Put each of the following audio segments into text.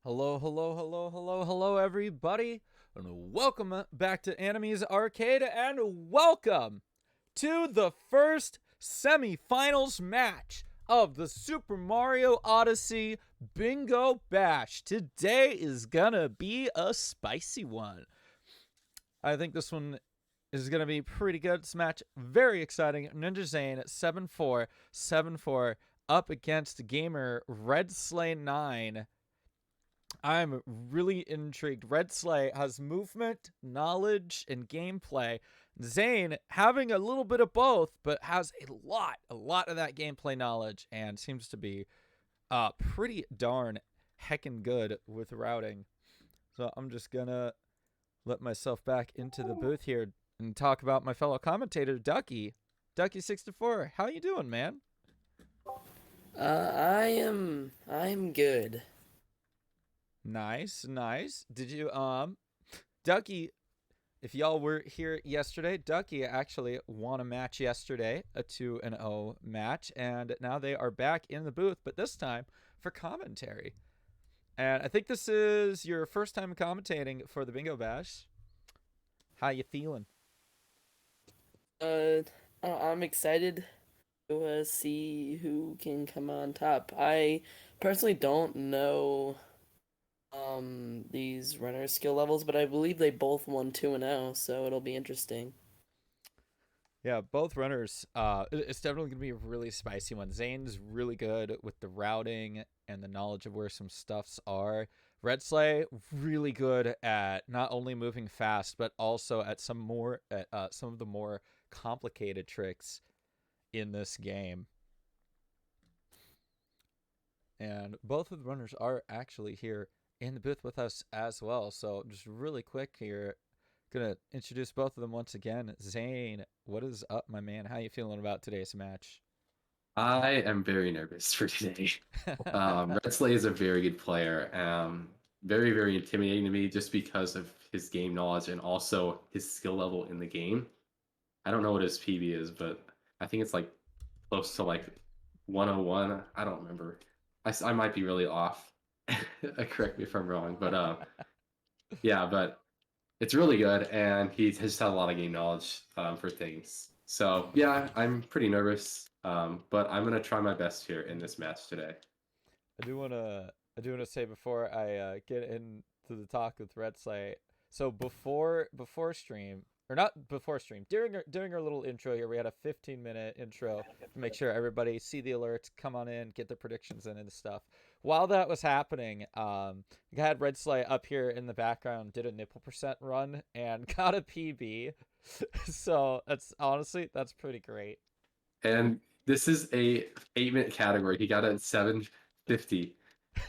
Hello, hello, hello, hello, hello, everybody, and welcome back to Anime's Arcade, and welcome to the first semi-finals match of the Super Mario Odyssey Bingo Bash. Today is gonna be a spicy one. I think this one is gonna be pretty good. This match very exciting. Ninja Zane 7-4, 7-4 up against gamer Red Slay 9. I'm really intrigued. Red Slay has movement, knowledge, and gameplay. Zane having a little bit of both, but has a lot of that gameplay knowledge, and seems to be pretty darn heckin' good with routing. So I'm just gonna let myself back into the booth here and talk about my fellow commentator, Ducky. Ducky64, how you doing, man? I'm good. Nice, nice. Did you Ducky, if y'all were here yesterday, Ducky actually won a match yesterday, a 2-0 match, and now they are back in the booth, but this time for commentary. And I think this is your first time commentating for the Bingo Bash. How you feeling? Uh, I'm excited to see who can come on top. I personally don't know these runner skill levels, but I believe they both won 2-0, so it'll be interesting. Yeah, both runners. It's definitely gonna be a really spicy one. Zane's really good with the routing and the knowledge of where some stuffs are. Red Slay really good at not only moving fast, but also at some of the more complicated tricks in this game. And both of the runners are actually here in the booth with us as well. So just really quick here, gonna introduce both of them once again. Zane, what is up, my man? How you feeling about today's match? I am very nervous for today. Red Slay is a very good player. Very, very intimidating to me just because of his game knowledge and also his skill level in the game. I don't know what his PB is, but I think it's like close to like 101. I don't remember. I might be really off. Correct me if I'm wrong, but yeah, but it's really good, and he has just had a lot of game knowledge for things. So yeah, I'm pretty nervous, but I'm gonna try my best here in this match today. I do wanna say before I get into the talk with Red Slay. So before stream, or not before stream, during our little intro here, we had a 15-minute intro to make sure everybody see the alerts, come on in, get their predictions in and stuff. While that was happening, I had Red Slay up here in the background, did a nipple percent run and got a PB. So that's pretty great. And this is a 8-minute category. He got it at 7:50.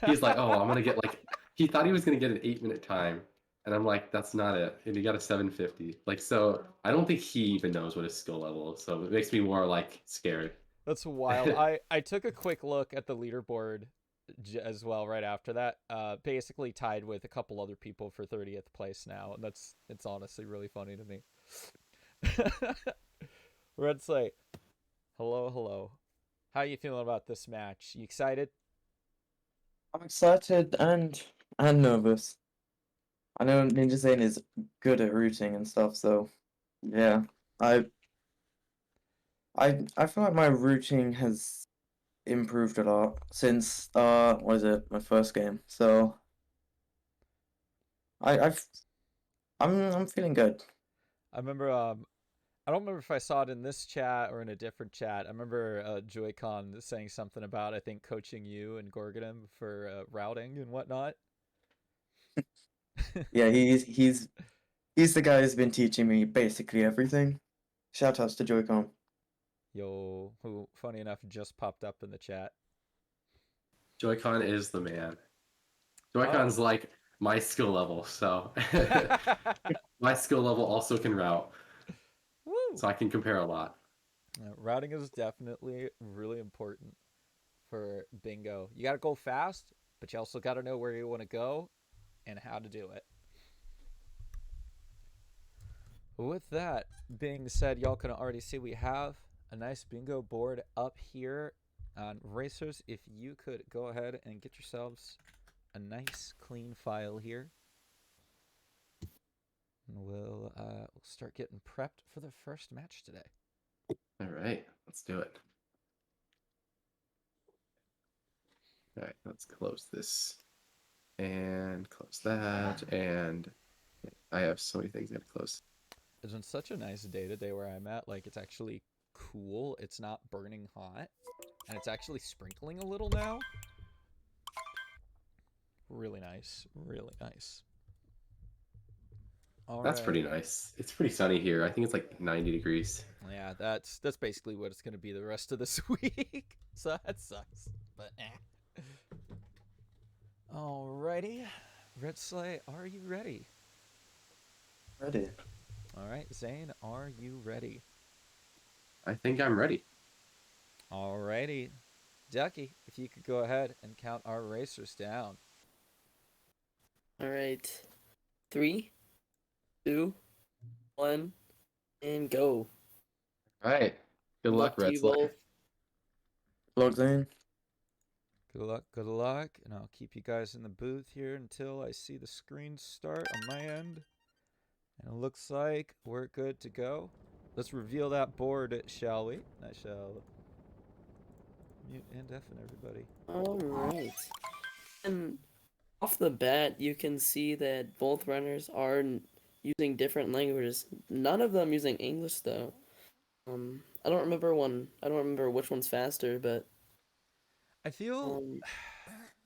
He's like, oh, I'm gonna get like he thought he was gonna get an 8-minute time. And I'm like, that's not it. And he got a 7:50. Like, so I don't think he even knows what his skill level is. So it makes me more like scared. That's wild. I took a quick look at the leaderboard as well right after that. Basically tied with a couple other people for 30th place now, and it's honestly really funny to me. Red Slate, hello, hello. How you feeling about this match? You excited? I'm excited and nervous. I know Ninja Zane is good at routing and stuff, so yeah. I I feel like my routing has improved a lot since what is it, my first game. So I've I'm feeling good. I remember I don't remember if I saw it in this chat or in a different chat. I remember Joy-Con saying something about, I think, coaching you and Gorgonim for routing and whatnot. Yeah, he's the guy who's been teaching me basically everything. Shout outs to Joy-Con. Yo, who, funny enough, just popped up in the chat. Joy-Con is the man. Oh. Joy-Con's like my skill level, so my skill level also can route, Woo! so I can compare a lot. Routing is definitely really important for bingo. You got to go fast, but you also got to know where you want to go and how to do it. With that being said, y'all can already see we have a nice bingo board up here on Racers. If you could go ahead and get yourselves a nice clean file here. And we'll start getting prepped for the first match today. All right, let's do it. All right, let's close this and close that. And I have so many things I have to close. It's been such a nice day today where I'm at. Like, it's actually cool. It's not burning hot. And it's actually sprinkling a little now. Really nice. Really nice. That's pretty nice. It's pretty sunny here. I think it's like 90 degrees. Yeah, that's basically what it's going to be the rest of this week. So that sucks. But Alrighty. Red Sleigh, are you ready? Ready. Alright, Zane, are you ready? I think I'm ready. Alrighty. Ducky, if you could go ahead and count our racers down. All right. 3, 2, 1, and go. All right. Good luck, to Red you Sleigh. both. Logged in. Good luck, and I'll keep you guys in the booth here until I see the screen start on my end. And it looks like we're good to go. Let's reveal that board, shall we? I shall mute and deafen everybody. All right. And off the bat, you can see that both runners are using different languages. None of them using English though. I don't remember which one's faster, but I feel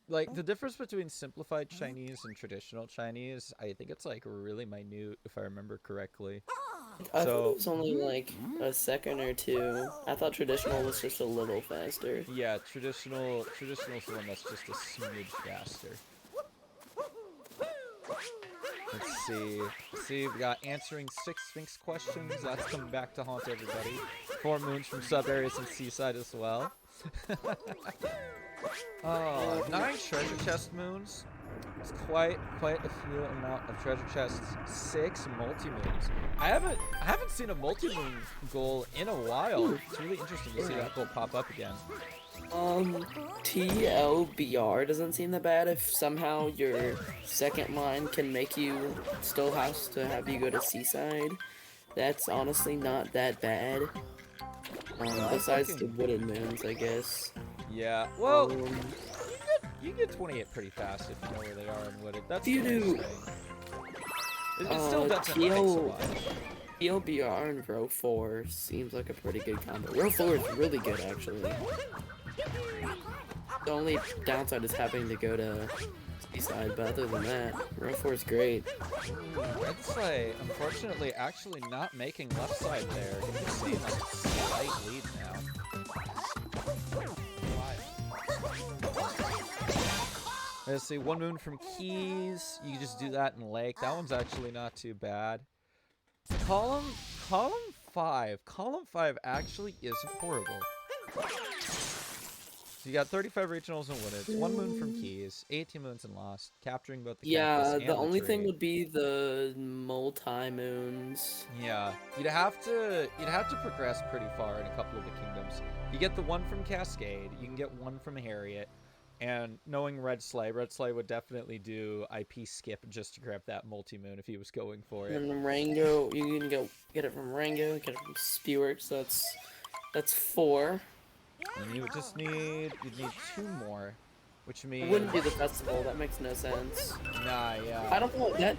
like the difference between simplified Chinese and traditional Chinese, I think it's like really minute if I remember correctly. I thought it was only like a second or two. I thought traditional was just a little faster. Yeah, traditional's the one that's just a smidge faster. Let's see, we got answering 6 Sphinx questions. That's coming back to haunt everybody. 4 moons from sub areas and seaside as well. 9 treasure chest moons. It's quite a few amount of treasure chests. 6 multi moons. I haven't seen a multi moon goal in a while. It's really interesting to see that goal pop up again. TLBR doesn't seem that bad if somehow your second line can make you still has to have you go to seaside. That's honestly not that bad. Besides the wooden moons, I guess. Yeah, well, you get 28 pretty fast if you know where they are and wooded. That's You what I'm do. saying. It still doesn't take a while. TLBR and row 4 seems like a pretty good combo. Row 4 is really good actually. The only downside is having to go to seaside, but other than that, row 4 is great. Red Sleigh, unfortunately, actually not making left side there. He's seeing a slight lead now. Let's see, 1 moon from Keys. You can just do that in Lake. That one's actually not too bad. Column 5. Column 5 actually isn't horrible. So you got 35 regionals and woodeds, 1 moon from Keys, 18 moons and Lost, capturing both the campus and The only tree. thing would be the multi-moons. Yeah, you'd have to progress pretty far in a couple of the kingdoms. You get the 1 from Cascade, you can get 1 from Harriet, and knowing Red Sleigh would definitely do IP skip just to grab that multi-moon if he was going for it. And Rango, you can get it from Rango, get it from Spewark, so that's 4. And you would just need 2 more, which means It wouldn't be the festival. That makes no sense. Nah, yeah. I don't know that.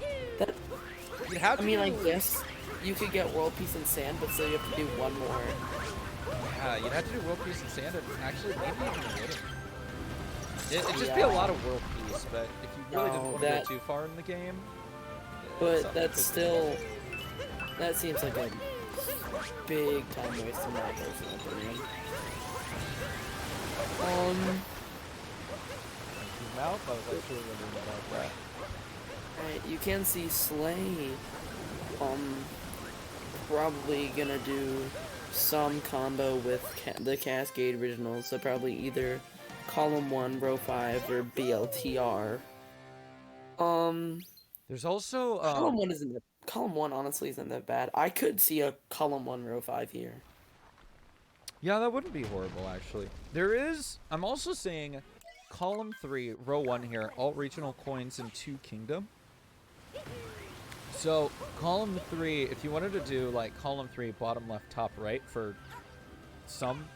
You'd have to I guess you could get World Peace and Sand, but still you have to do 1 more. Yeah, you'd have to do World Peace and Sand, and actually maybe even Wooden. It'd just be a lot of World Peace, but if you really didn't want to go too far in the game. But that's still. That seems like a big time waste in my personal opinion. Mouth, I was actually wondering about that. Alright, you can see Slay probably gonna do some combo with the Cascade originals, so probably either Column 1, Row 5, or BLTR. There's also Column 1 honestly isn't that bad. I could see a Column 1, Row 5 here. Yeah, that wouldn't be horrible actually. I'm also seeing column 3, row 1 here, all regional coins in 2 kingdom. So column 3, if you wanted to do like column 3, bottom left, top right for some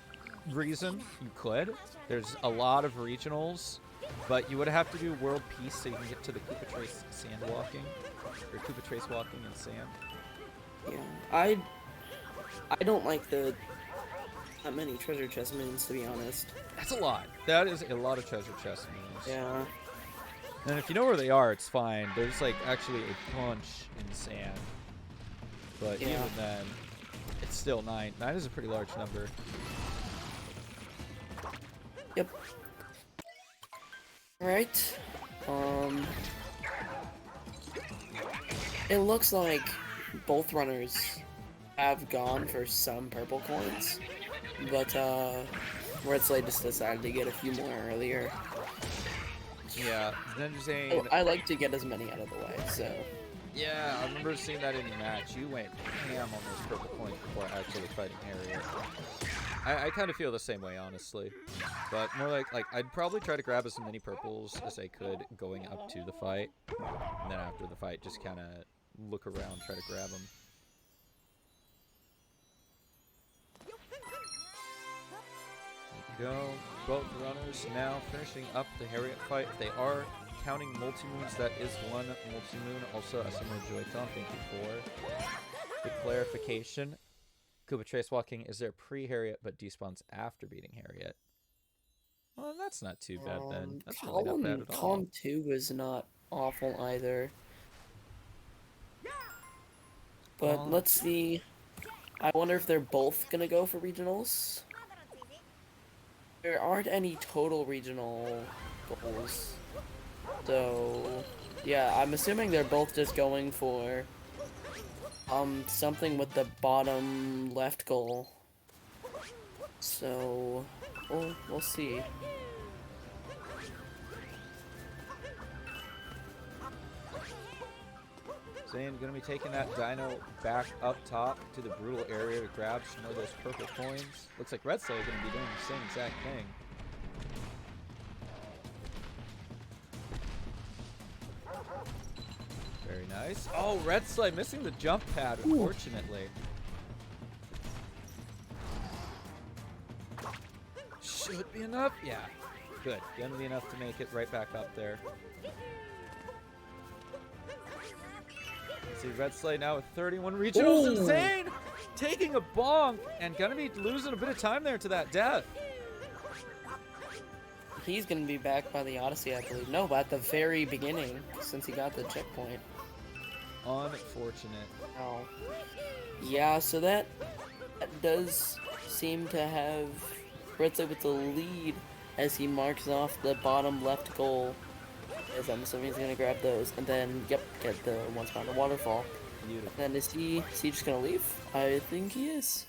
reason, you could. There's a lot of regionals, but you would have to do world peace so you can get to the Koopa Trace sand walking, or Koopa Trace walking in sand. Yeah, I don't like that many treasure chest moons, to be honest. That's a lot. That is a lot of treasure chest moves. Yeah. And if you know where they are, it's fine. There's like actually a bunch in sand. But Yeah. even then, it's still 9. 9 is a pretty large number. Yep. Alright. It looks like both runners have gone for some purple coins, but Red Slade just decided to get a few more earlier. Yeah, then Zane. I like to get as many out of the way, so. Yeah, I remember seeing that in your match. You went ham on those purple coins before actually fighting Harriet. I kind of feel the same way, honestly. But more like I'd probably try to grab as many purples as I could going up to the fight. And then after the fight, just kind of look around, try to grab them. There you go. Both runners now finishing up the Harriet fight. If they are counting multi-moons, that is one multi-moon. Also, Asimo Joyton, thank you for the clarification. Koopa Trace walking is there pre-Harriet but despawns after beating Harriet. Well, that's not too bad then. That's really not bad at all. Column 2 was not awful either. But let's see. I wonder if they're both gonna go for regionals. There aren't any total regional goals. So, yeah, I'm assuming they're both just going for something with the bottom left goal. So, we'll see. Zane gonna be taking that dino back up top to the brutal area to grab some of those purple coins. Looks like Red Slay gonna be doing the same exact thing. Very nice. Oh, Red Slay missing the jump pad, unfortunately. Should be enough. Yeah, good. Gonna be enough to make it right back up there. See, Red Slay now with 31 regionals. Ooh. Insane! Taking a bonk and gonna be losing a bit of time there to that death. He's gonna be back by the Odyssey, I believe. No, but at the very beginning, since he got the checkpoint. Unfortunate. Oh. Yeah, so that does seem to have Red Slade with the lead as he marks off the bottom left goal. As I'm assuming he's gonna grab those and then, yep, get the one spot on the waterfall. Beautiful. And then is he just gonna leave? I think he is.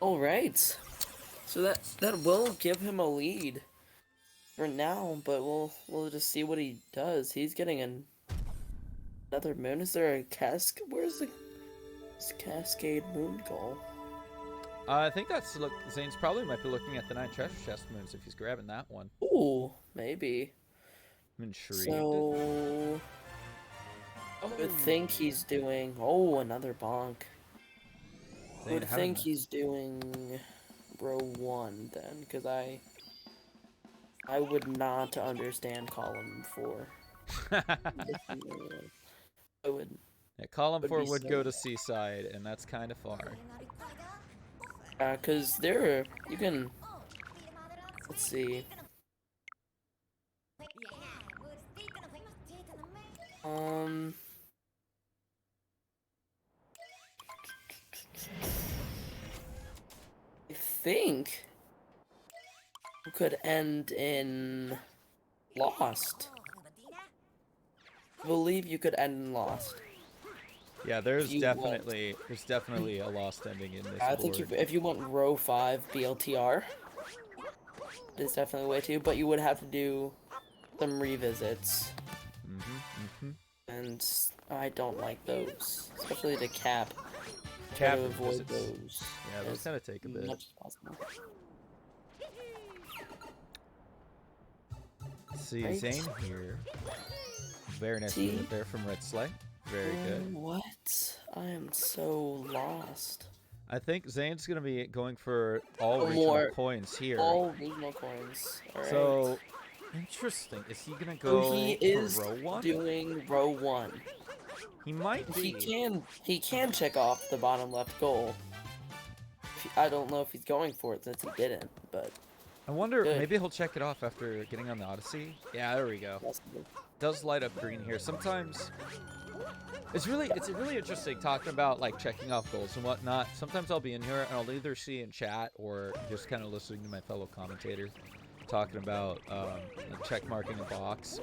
All right. So that will give him a lead for now, but we'll just see what he does. He's getting another moon. Is there a where's the Cascade moon goal? I think that's Zane's probably might be looking at the 9 treasure chest moons if he's grabbing that one. Ooh, maybe. I'm intrigued. So I would think he's doing another bonk. I would think he's doing row 1 then, because I would not understand column 4. I would. Yeah, column would 4 be would so go to Seaside, and that's kind of far. Cause you can. Let's see. I think it could end in Lost. I believe you could end in Lost. Yeah, there's You definitely a lost ending in this I think board. if you want row 5 BLTR, there's definitely a way to, but you would have to do some revisits. And I don't like those, especially to cap. Try Cap to avoid revisits. those. Yeah, those as kind of take a bit. much as possible. see Right. Zane here. Very nice See? movement there from Red Sleigh. Very good. What? I am so lost. I think Zane's gonna be going for all Oh, regional more. coins here. All regional coins. Alright. So interesting. Is he gonna So go he is for row 1? doing row 1. He might be. He can check off the bottom left goal. I don't know if he's going for it since he didn't, but I wonder, Good. maybe he'll check it off after getting on the Odyssey. Yeah, there we go. possibly. Does light up green here. Sometimes it's really interesting talking about like checking off goals and whatnot. Sometimes I'll be in here and I'll either see in chat or just kind of listening to my fellow commentator talking about check marking a box,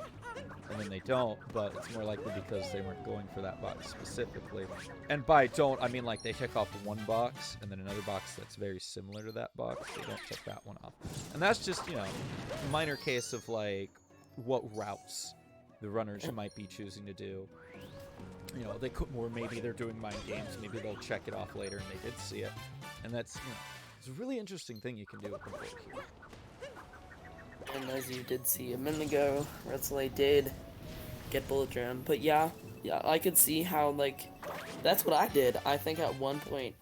and then they don't, but it's more likely because they weren't going for that box specifically. And by don't, I mean like they check off one box and then another box that's very similar to that box. They don't check that one off. And that's just, you know, a minor case of like what routes the runners might be choosing to do. You know, they could, or maybe they're doing mind games. Maybe they'll check it off later and they did see it. And that's, you know, it's a really interesting thing you can do with the board here. And as you did see a minute ago, Red Sleigh did get bullet gem. But yeah, I could see how, like, that's what I did. I think at one point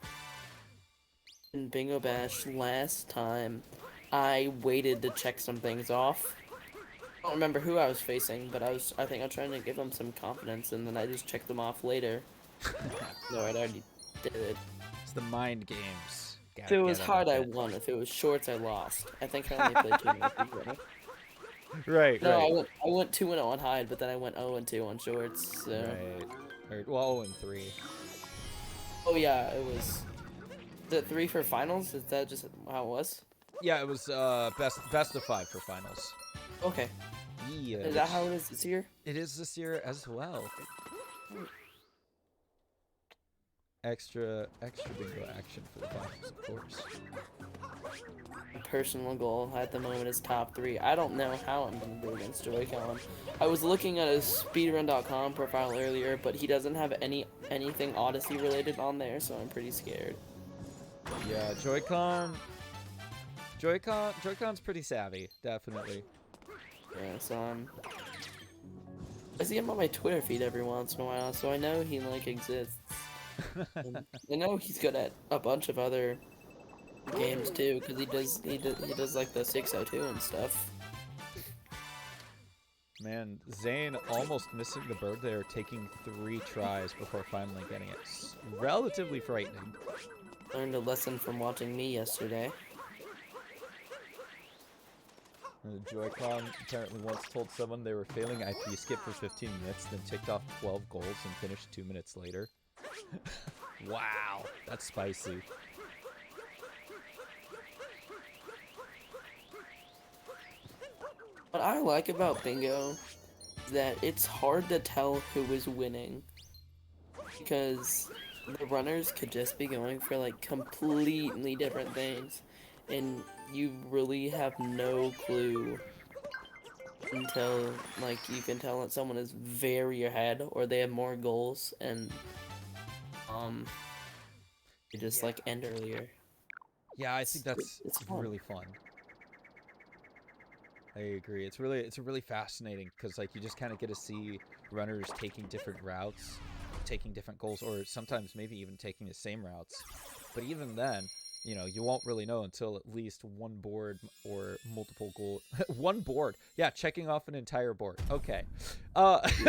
in Bingo Bash last time, I waited to check some things off. I don't remember who I was facing, but I think I'm trying to give them some confidence, and then I just checked them off later. No, I already did it. It's the mind games. If it was hard, I won. If it was shorts, I lost. I think I only played 2 minutes. Right, No, right. I went 2-0 on hide, but then I went 0-2 on shorts. So. Right. Well, 0-3. Oh yeah, it was. Is it 3 for finals? Is that just how it was? Yeah, it was best of 5 for finals. Okay. Yeah. Is that how it is this year? It is this year as well. Extra bingo action for the finals, of course. My personal goal at the moment is top 3. I don't know how I'm gonna do against Joy-Con. I was looking at his speedrun.com profile earlier, but he doesn't have anything Odyssey related on there, so I'm pretty scared. Yeah, Joy-Con's pretty savvy, definitely. Yeah, so I see him on my Twitter feed every once in a while, so I know he like exists. And I know he's good at a bunch of other games too, because he does like the 602 and stuff. Man, Zane almost missing the bird there, taking 3 tries before finally getting it. Relatively frightening. Learned a lesson from watching me yesterday. Joy-Con apparently once told someone they were failing IP skip for 15 minutes, then ticked off 12 goals and finished 2 minutes later. Wow, that's spicy. What I like about bingo is that it's hard to tell who is winning, because the runners could just be going for like completely different things, and you really have no clue until like you can tell that someone is very ahead or they have more goals, and you just like end earlier. Yeah, I think that's It's fun. really fun. I agree. It's really fascinating because like you just kind of get to see runners taking different routes, taking different goals, or sometimes maybe even taking the same routes. But even then, you know, you won't really know until at least one board or multiple goal. One board. Yeah, checking off an entire board. Okay.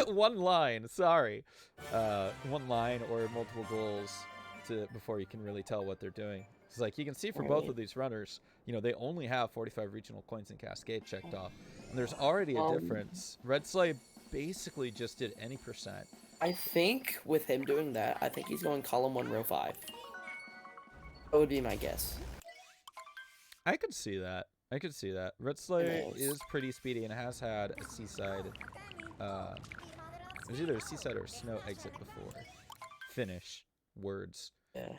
One line, sorry. One line or multiple goals before you can really tell what they're doing. It's like you can see for both of these runners, you know, they only have 45 regional coins in Cascade checked off. And there's already a difference. Red Sleigh basically just did any percent. I think with him doing that, I think he's going column 1, row 5. That would be my guess. I could see that. Red Sleigh Nice. is pretty speedy and has had a seaside. There's either a seaside or a snow exit before. Finish. Words. Yeah.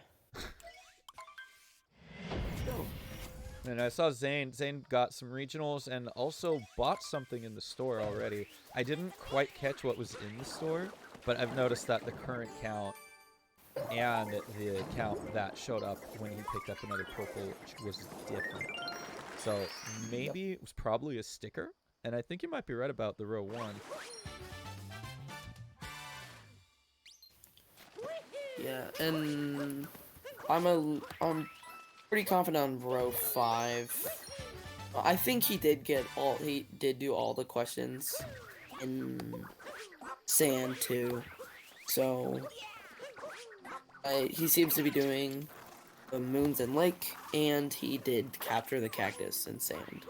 And I saw Zane got some regionals and also bought something in the store already. I didn't quite catch what was in the store, but I've noticed that the current count and the count that showed up when he picked up another purple was different. So maybe it was probably a sticker And I think you might be right about the row 1. Yeah, and I'm pretty confident on row 5. I think he did do all the questions in sand too. So he seems to be doing the moons and lake, and he did capture the cactus in sand.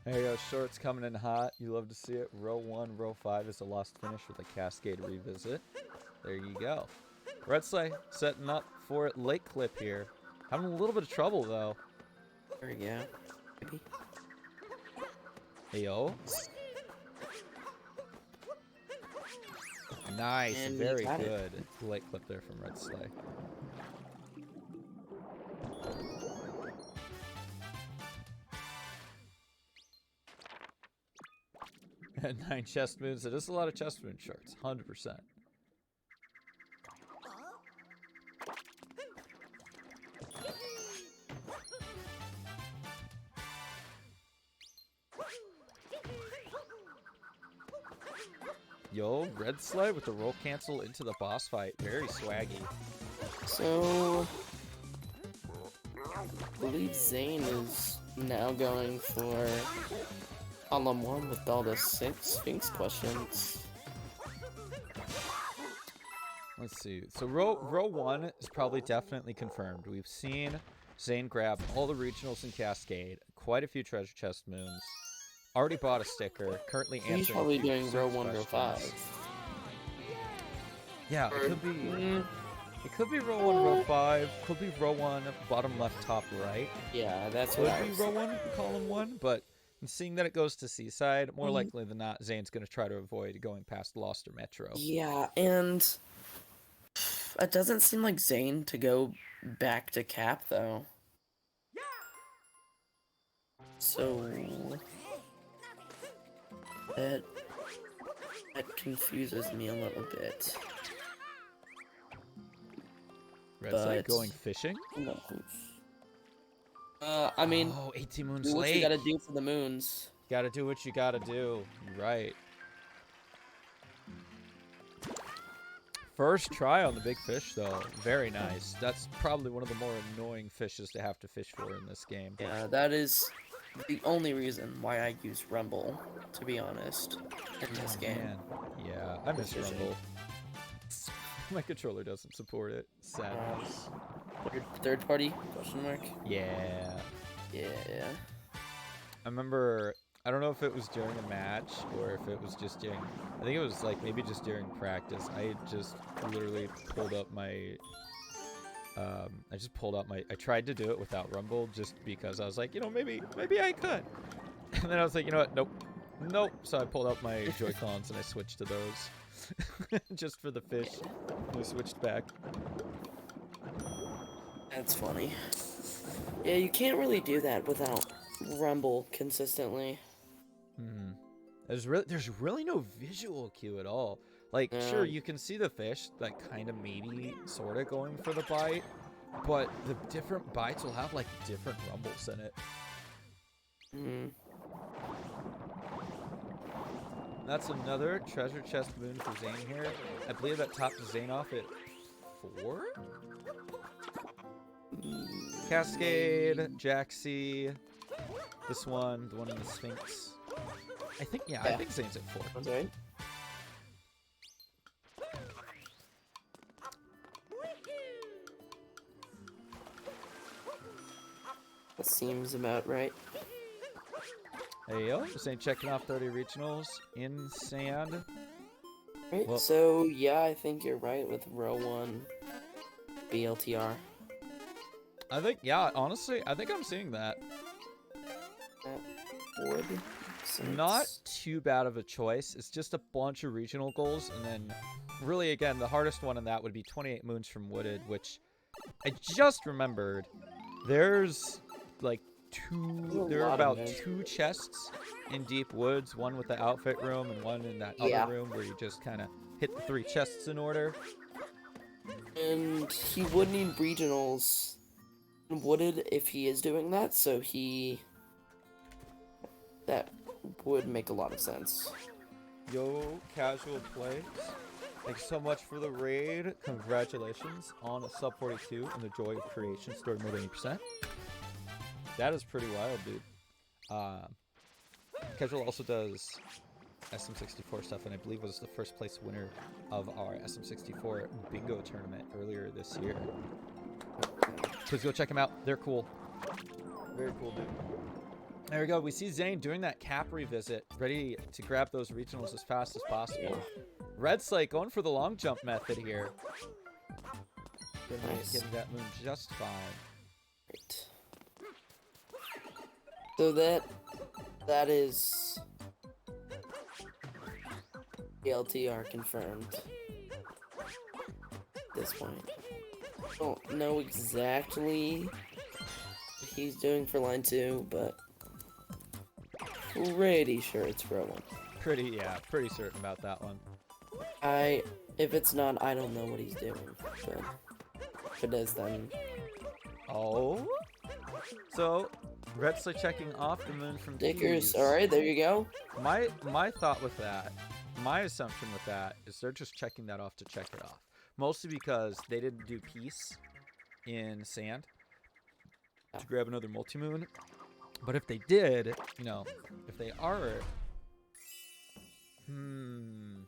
There you go, shorts coming in hot. You love to see it. Row 1, row 5 is a lost finish with a Cascade revisit. There you go. Red Sleigh setting up for Lake Clip here. Having a little bit of trouble though. There we go. Maybe. Heyo. Nice, And we very got it. good. Lake Clip there from Red Sleigh. And 9 chest moons. It is a lot of chest moon shorts, 100%. Yo, Red Sled with the roll cancel into the boss fight. Very swaggy. So, I believe Zane is now going for column 1 with all the 6 Sphinx questions. Let's see. So row 1 is probably definitely confirmed. We've seen Zane grab all the regionals in Cascade, quite a few treasure chest moons. Already bought a sticker. Currently answering. He's probably a few doing row Sphinx 1, row questions. 5. Yeah, it could be. It could be row 1, row 5. Could be row 1, bottom left, top right. Yeah, that's Could what I be was row 1, column 1, but seeing that it goes to Seaside, more Mhm. likely than not, Zane's going to try to avoid going past Lost or Metro. Yeah, and it doesn't seem like Zane to go back to Cap, though. So that confuses me a little bit. Red Slide but- going fishing? Who knows? I mean, Oh, 18 moons do what late. you gotta do for the moons. Gotta do what you gotta do. Right. First try on the big fish, though. Very nice. That's probably one of the more annoying fishes to have to fish for in this game. Yeah, that is the only reason why I use Rumble, to be honest, in this game. Man. Yeah, I miss Fishing. Rumble. My controller doesn't support it. Sadness. Third party? Question mark? Yeah. Yeah. I remember, I don't know if it was during a match or if it was just during, I think it was like maybe just during practice. I had just literally pulled up my, I tried to do it without Rumble just because I was like, you know, maybe I could. And then I was like, you know what, nope. So I pulled out my Joy-Cons and I switched to those. Just for the fish. We switched back. That's funny. Yeah, you can't really do that without Rumble consistently. There's really no visual cue at all. Like, sure, you can see the fish, like, kind of maybe, sort of going for the bite, but the different bites will have, like, different rumbles in it. That's another treasure chest moon for Zane here. I believe that topped Zane off at 4? Cascade, Jaxie, this one, the one in the Sphinx. I think Zane's at 4. That's right. That seems about right. Hey yo, Zane checking off 30 regionals in sand. Right, Well- so yeah, I think you're right with row 1 BLTR. I think, yeah, honestly, I think I'm seeing that. That would make sense. Not too bad of a choice. It's just a bunch of regional goals, and then really, again, the hardest one in that would be 28 moons from Wooded, which I just remembered. There's like there are lot of about moons. 2 chests in Deep Woods, one with the outfit room and one in that Yeah. other room where you just kind of hit the 3 chests in order. And he would need regionals wooded if he is doing that, so that would make a lot of sense. Yo, casual plays. Thanks so much for the raid. Congratulations on a sub 42 and the joy of creation story mode 80%. That is pretty wild, dude. Casual also does SM64 stuff, and I believe was the first place winner of our SM64 bingo tournament earlier this year. Please go check them out. They're cool. Very cool, dude. There we go. We see Zane doing that cap revisit, ready to grab those regionals as fast as possible. Red Slate going for the long jump method here. Nice. Getting that moon just fine. Right. So that is LTR confirmed at this point. Don't know exactly what he's doing for line 2, but pretty sure it's row 1. Pretty certain about that one. If it's not, I don't know what he's doing, but if it is, then Oh. So, Red Slate checking off the moon from stickers. Keys. Alright, there you go. My thought with that, my assumption with that is they're just checking that off to check it off. Mostly because they didn't do peace in sand to grab another multi-moon. But if they did, you know, if they are... I'm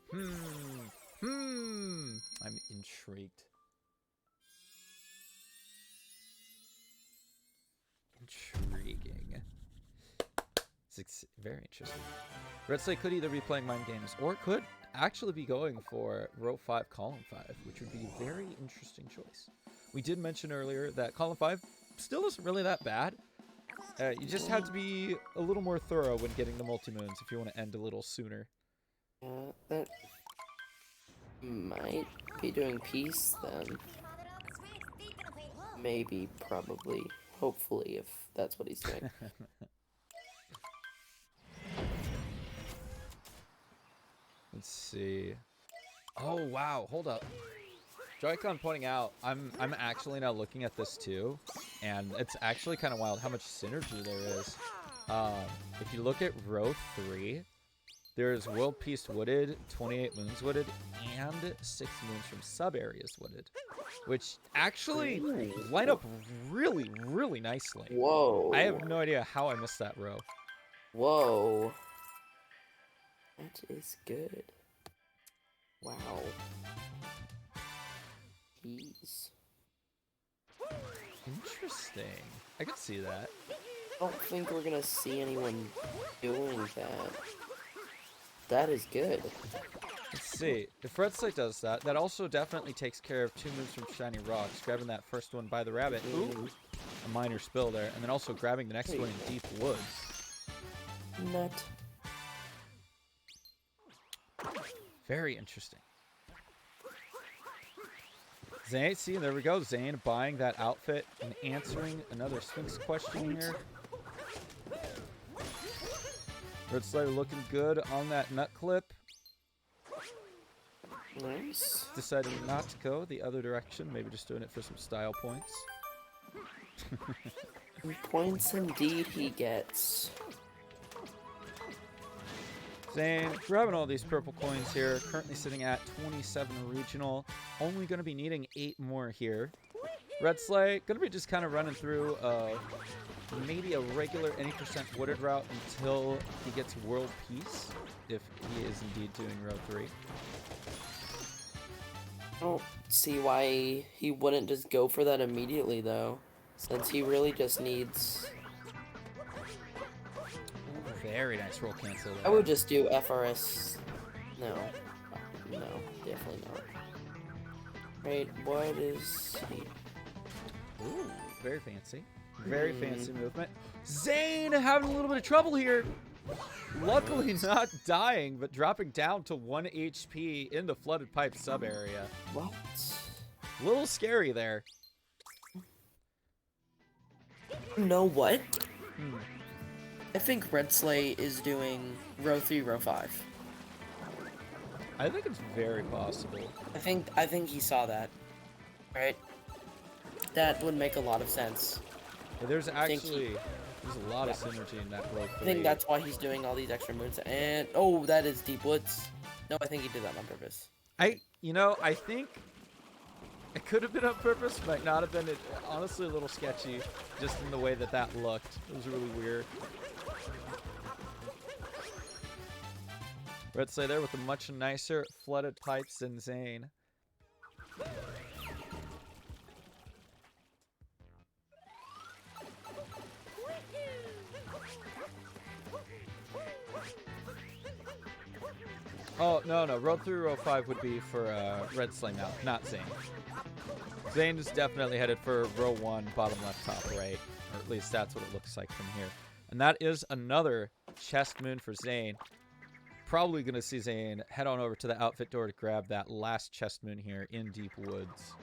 intrigued. Intriguing. It's very interesting. Red Slate could either be playing mind games or could actually be going for row 5, column 5, which would be a very interesting choice. We did mention earlier that column 5 still isn't really that bad. You just have to be a little more thorough when getting the multi-moons if you want to end a little sooner. That might be doing peace then. Maybe, probably, hopefully, if that's what he's doing. Let's see. Oh wow, hold up. Joy-Con pointing out, I'm actually now looking at this too, and it's actually kind of wild how much synergy there is. If you look at row 3, there's World Peace Wooded, 28 Moons Wooded, and 6 moons from sub-areas wooded, which actually line up really, really nicely. Whoa. I have no idea how I missed that row. Whoa. That is good. Wow. Jeez. Interesting. I can see that. I don't think we're gonna see anyone doing that. That is good. Let's see. If Red Slate does that, that also definitely takes care of 2 moves from Shiny Rocks, grabbing that first one by the rabbit. Ooh, a minor spill there. And then also grabbing the next one in Deep Woods. Nut. Very interesting. Zane, see, there we go. Zane buying that outfit and answering another Sphinx question here. Red Slayer looking good on that nut clip. Nice. Deciding not to go the other direction. Maybe just doing it for some style points. Points indeed he gets. Zane grabbing all these purple coins here. Currently sitting at 27 regional. Only going to be needing 8 more here. Red Slate going to be just kind of running through maybe a regular any percent wooded route until he gets World Peace, if he is indeed doing row 3. I don't see why he wouldn't just go for that immediately, though, since he really just needs... Very nice roll cancel there. I would just do FRS. No, definitely not. Right, what is he? Ooh, very fancy. Very fancy movement. Zane having a little bit of trouble here. Luckily not dying, but dropping down to 1 HP in the Flooded Pipe sub area. What? A little scary there. You know what? I think Red Slate is doing row 3, row 5. I think it's very possible. I think he saw that. Right? That would make a lot of sense. But there's I think actually there's a lot of synergy in that blow. I think that's why he's doing all these extra moves. And oh, that is Deep Woods. No, I think he did that on purpose. I think it could have been on purpose, might not have been. It honestly a little sketchy, just in the way that that looked. It was really weird. Red Slay there with a much nicer flooded pipes than Zane. Oh, no. Row 3, row 5 would be for Red Slay now, not Zane. Zane is definitely headed for row 1, bottom left, top right. Or at least that's what it looks like from here. And that is another chest moon for Zane. Probably going to see Zane head on over to the outfit door to grab that last chest moon here in Deep Woods.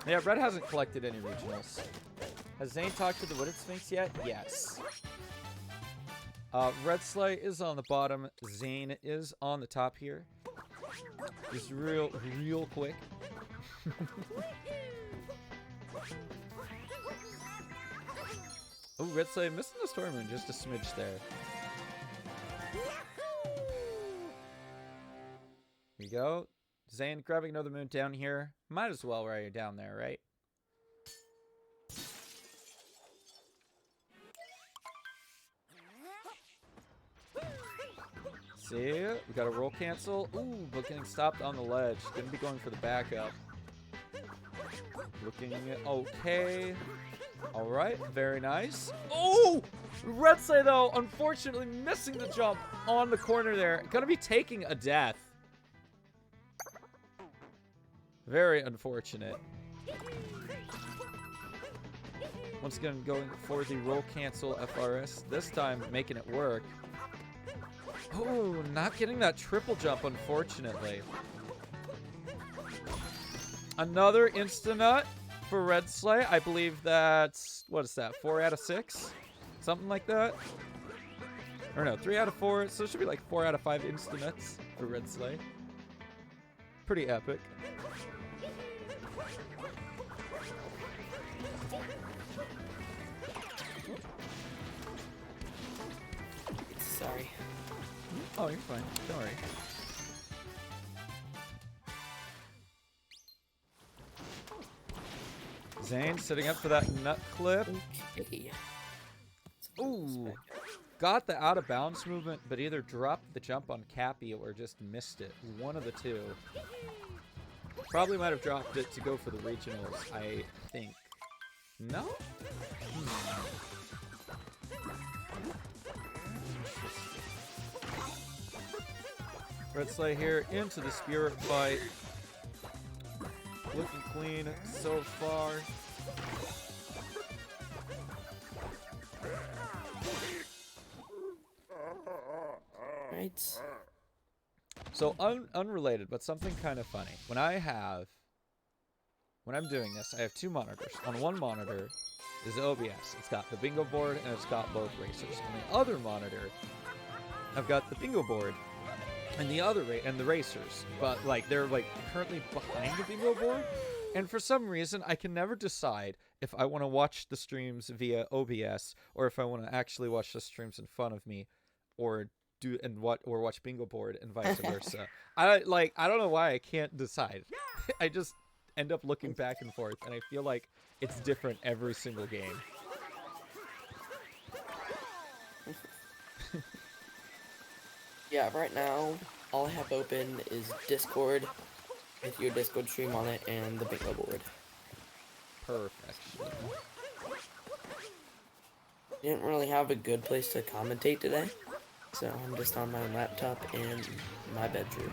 Yeah, Red hasn't collected any regionals. Has Zane talked to the Wooded Sphinx yet? Yes. Red Slay is on the bottom. Zane is on the top here. Just real quick. Oh, Red Slay missing the Storm Moon just a smidge there. Here you go. Zane grabbing another moon down here. Might as well while you're down there, right? See, we got a roll cancel. Ooh, but getting stopped on the ledge. Gonna be going for the backup. Looking okay. All right, very nice. Oh, Red Slay though, unfortunately missing the jump on the corner there. Gonna be taking a death. Very unfortunate. Once again, going for the roll cancel FRS. This time, making it work. Oh, not getting that triple jump, unfortunately. Another insta-nut for Red Slay. I believe that's, what is that, 4 out of 6? Something like that. Or no, 3 out of 4. So it should be like 4 out of 5 insta-nuts for Red Slay. Pretty epic. Sorry. Oh, you're fine. Don't worry. Zane sitting up for that nut clip. Okay. Ooh. Got the out of bounds movement, but either dropped the jump on Cappy or just missed it. One of the two. Probably might have dropped it to go for the regionals, I think. No? Red Slay here into the spirit fight. Looking clean so far. Right. So unrelated, but something kind of funny. When I'm doing this, I have 2 monitors. On one monitor is OBS. It's got the bingo board and it's got both racers. On the other monitor, I've got the bingo board and the racers. But like they're like currently behind the bingo board. And for some reason, I can never decide if I want to watch the streams via OBS or if I want to actually watch the streams in front of me, or watch bingo board and vice versa. I don't know why I can't decide. I just end up looking back and forth, and I feel like it's different every single game. Yeah, right now, all I have open is Discord, with your Discord stream on it, and the bingo board. Perfection. Didn't really have a good place to commentate today, so I'm just on my laptop and my bedroom.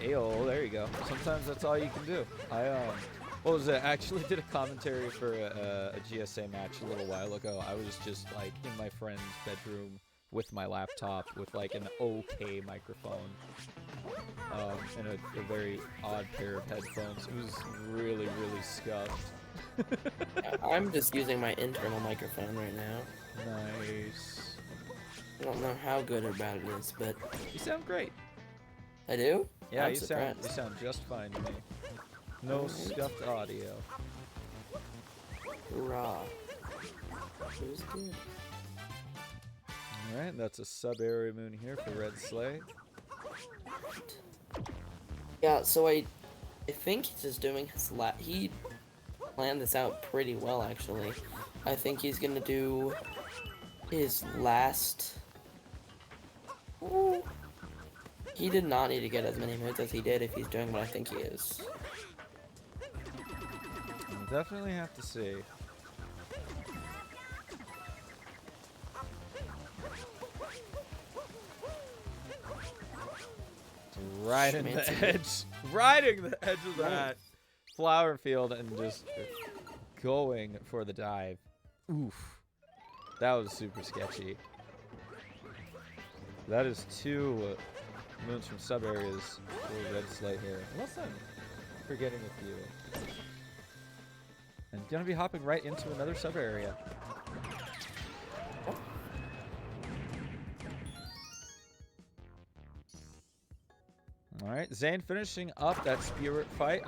Ayo, there you go. Sometimes that's all you can do. What was it? I actually did a commentary for a GSA match a little while ago. I was just like in my friend's bedroom with my laptop with like an okay microphone and a very odd pair of headphones. It was really, really scuffed. I'm just using my internal microphone right now. Nice. I don't know how good or bad it is, but You sound great. I do? Yeah, I'm you surprised. sound just fine to me. No Alright. scuffed audio. Raw. It was good. Alright, that's a sub-area moon here for Red Sleigh. Yeah, so I think he's just doing his he planned this out pretty well, actually. I think he's gonna do his last. Ooh. He did not need to get as many moons as he did if he's doing what I think he is. We'll definitely have to see. Riding the Schmancy. edge. Riding the edge of that flower field and just going for the dive. Oof. That was super sketchy. That is 2 moons from sub areas for Red Sleigh here. Unless I'm forgetting a few. And gonna be hopping right into another sub area. Alright, Zane finishing up that spirit fight.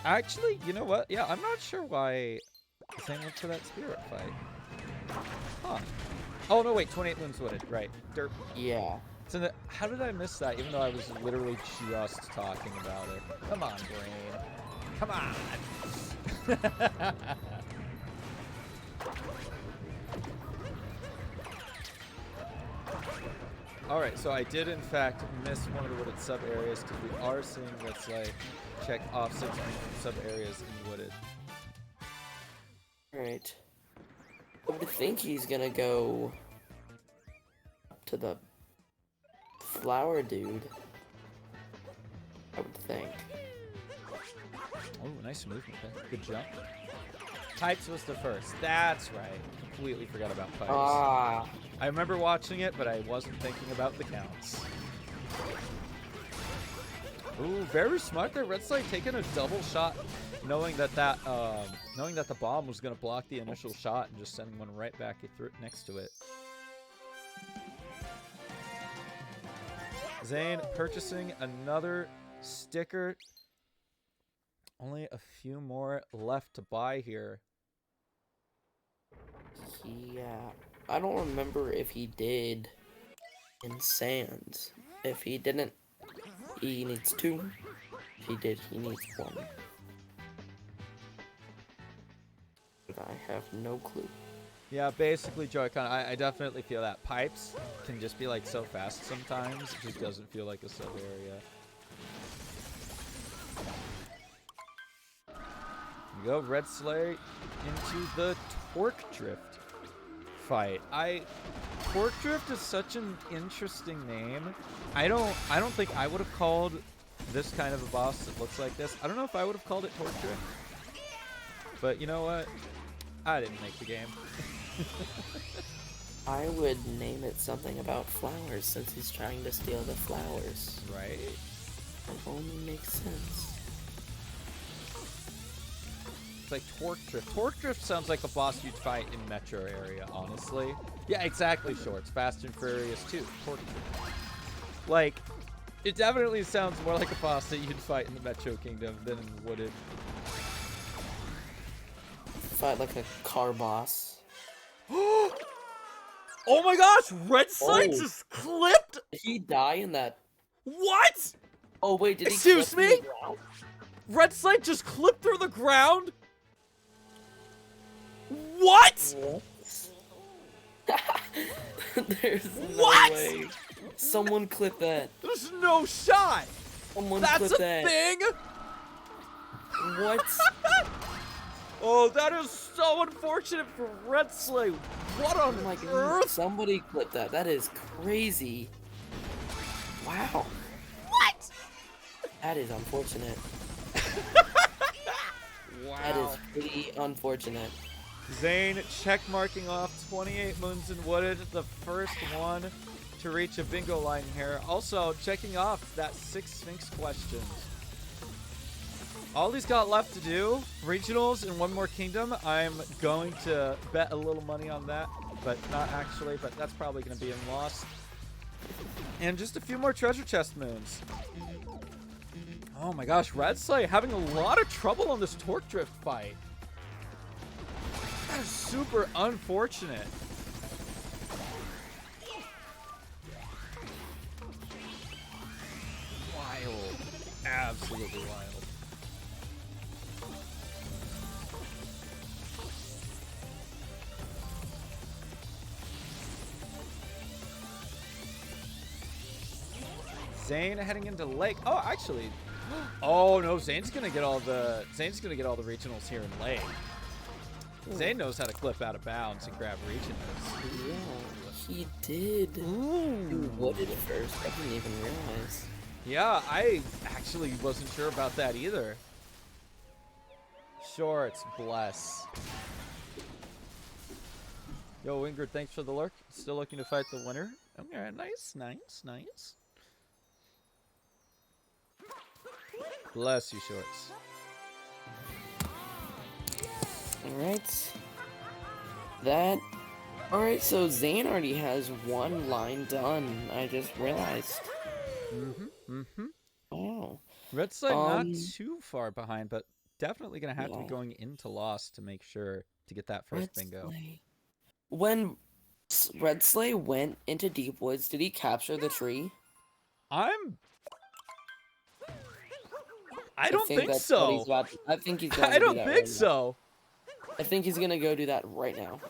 Actually, you know what? Yeah, I'm not sure why Zane went for that spirit fight. Huh. Oh, no, wait, 28 Moons Wooded. Right. Derp. Yeah. So how did I miss that, even though I was literally just talking about it? Come on, brain. Come on! Alright, so I did in fact miss one of the wooded sub-areas because we are seeing, let's say, check off 6 sub-areas in wooded. Alright. I would think he's gonna go up to the flower dude. I would think. Oh, nice movement there. Good jump. Pipes was the first. That's right. Completely forgot about Pipes. Ah. I remember watching it, but I wasn't thinking about the counts. Ooh, very smart there. Red Slide taking a double shot, knowing that the bomb was gonna block the initial shot and just sending one right back next to it. Zane purchasing another sticker. Only a few more left to buy here. Yeah. I don't remember if he did in Sands. If he didn't, he needs 2. If he did, he needs 1. But I have no clue. Yeah, basically, Joy-Con, I definitely feel that. Pipes can just be like so fast sometimes. It just doesn't feel like a sub area. We go Red Sleigh into the Torque Drift fight. Torque Drift is such an interesting name. I don't think I would have called this kind of a boss that looks like this. I don't know if I would have called it Torque Drift. But you know what? I didn't make the game. I would name it something about flowers since he's trying to steal the flowers. Right. It only makes sense. It's like Torque Drift. Torque Drift sounds like a boss you'd fight in Metro area, honestly. Yeah, exactly, Shorts. Fast and Furious 2. Torque Drift. Like, it definitely sounds more like a boss that you'd fight in the Metro Kingdom than in Wooded. Fight like a car boss. Oh my gosh! Red Slide Oh. just clipped! Did he die in that? What? Oh wait, did he? Excuse clip me? in the ground? Red Slide just clipped through the ground? What? There's no What? way. Someone clip that. There's no shot! Someone That's clip a that. thing? What? Oh, that is so unfortunate for Red Slay. What on Oh my god! earth? Somebody clip that. That is crazy. Wow. What? That is unfortunate. Wow. That is pretty unfortunate. Zane check marking off 28 Moons in Wooded, the first one to reach a bingo line here. Also checking off that 6 Sphinx questions. All he's got left to do, regionals and one more kingdom. I'm going to bet a little money on that, but not actually, but that's probably going to be in loss. And just a few more treasure chest moons. Oh my gosh, Red Slay having a lot of trouble on this Torque Drift fight. That is super unfortunate. Wild. Absolutely wild. Zane heading into Lake. Oh, actually. Oh no, Zane's gonna get all the regionals here in Lake. Zane knows how to clip out of bounds and grab regionals. Yeah, he did. Ooh. He wooded at first. I didn't even realize. Yeah, I actually wasn't sure about that either. Shorts, bless. Yo, Ingrid, thanks for the lurk. Still looking to fight the winner. Okay, nice, nice, nice. Bless you, Shorts. Alright. Alright, so Zane already has one line done. I just realized. Oh. Red Slide not too far behind, but definitely going to have to be going into loss to make sure to get that first bingo. When Red Slay went into Deep Woods, did he capture the tree? I don't think so. I think he's going I don't think so. I think he's gonna go do that right now.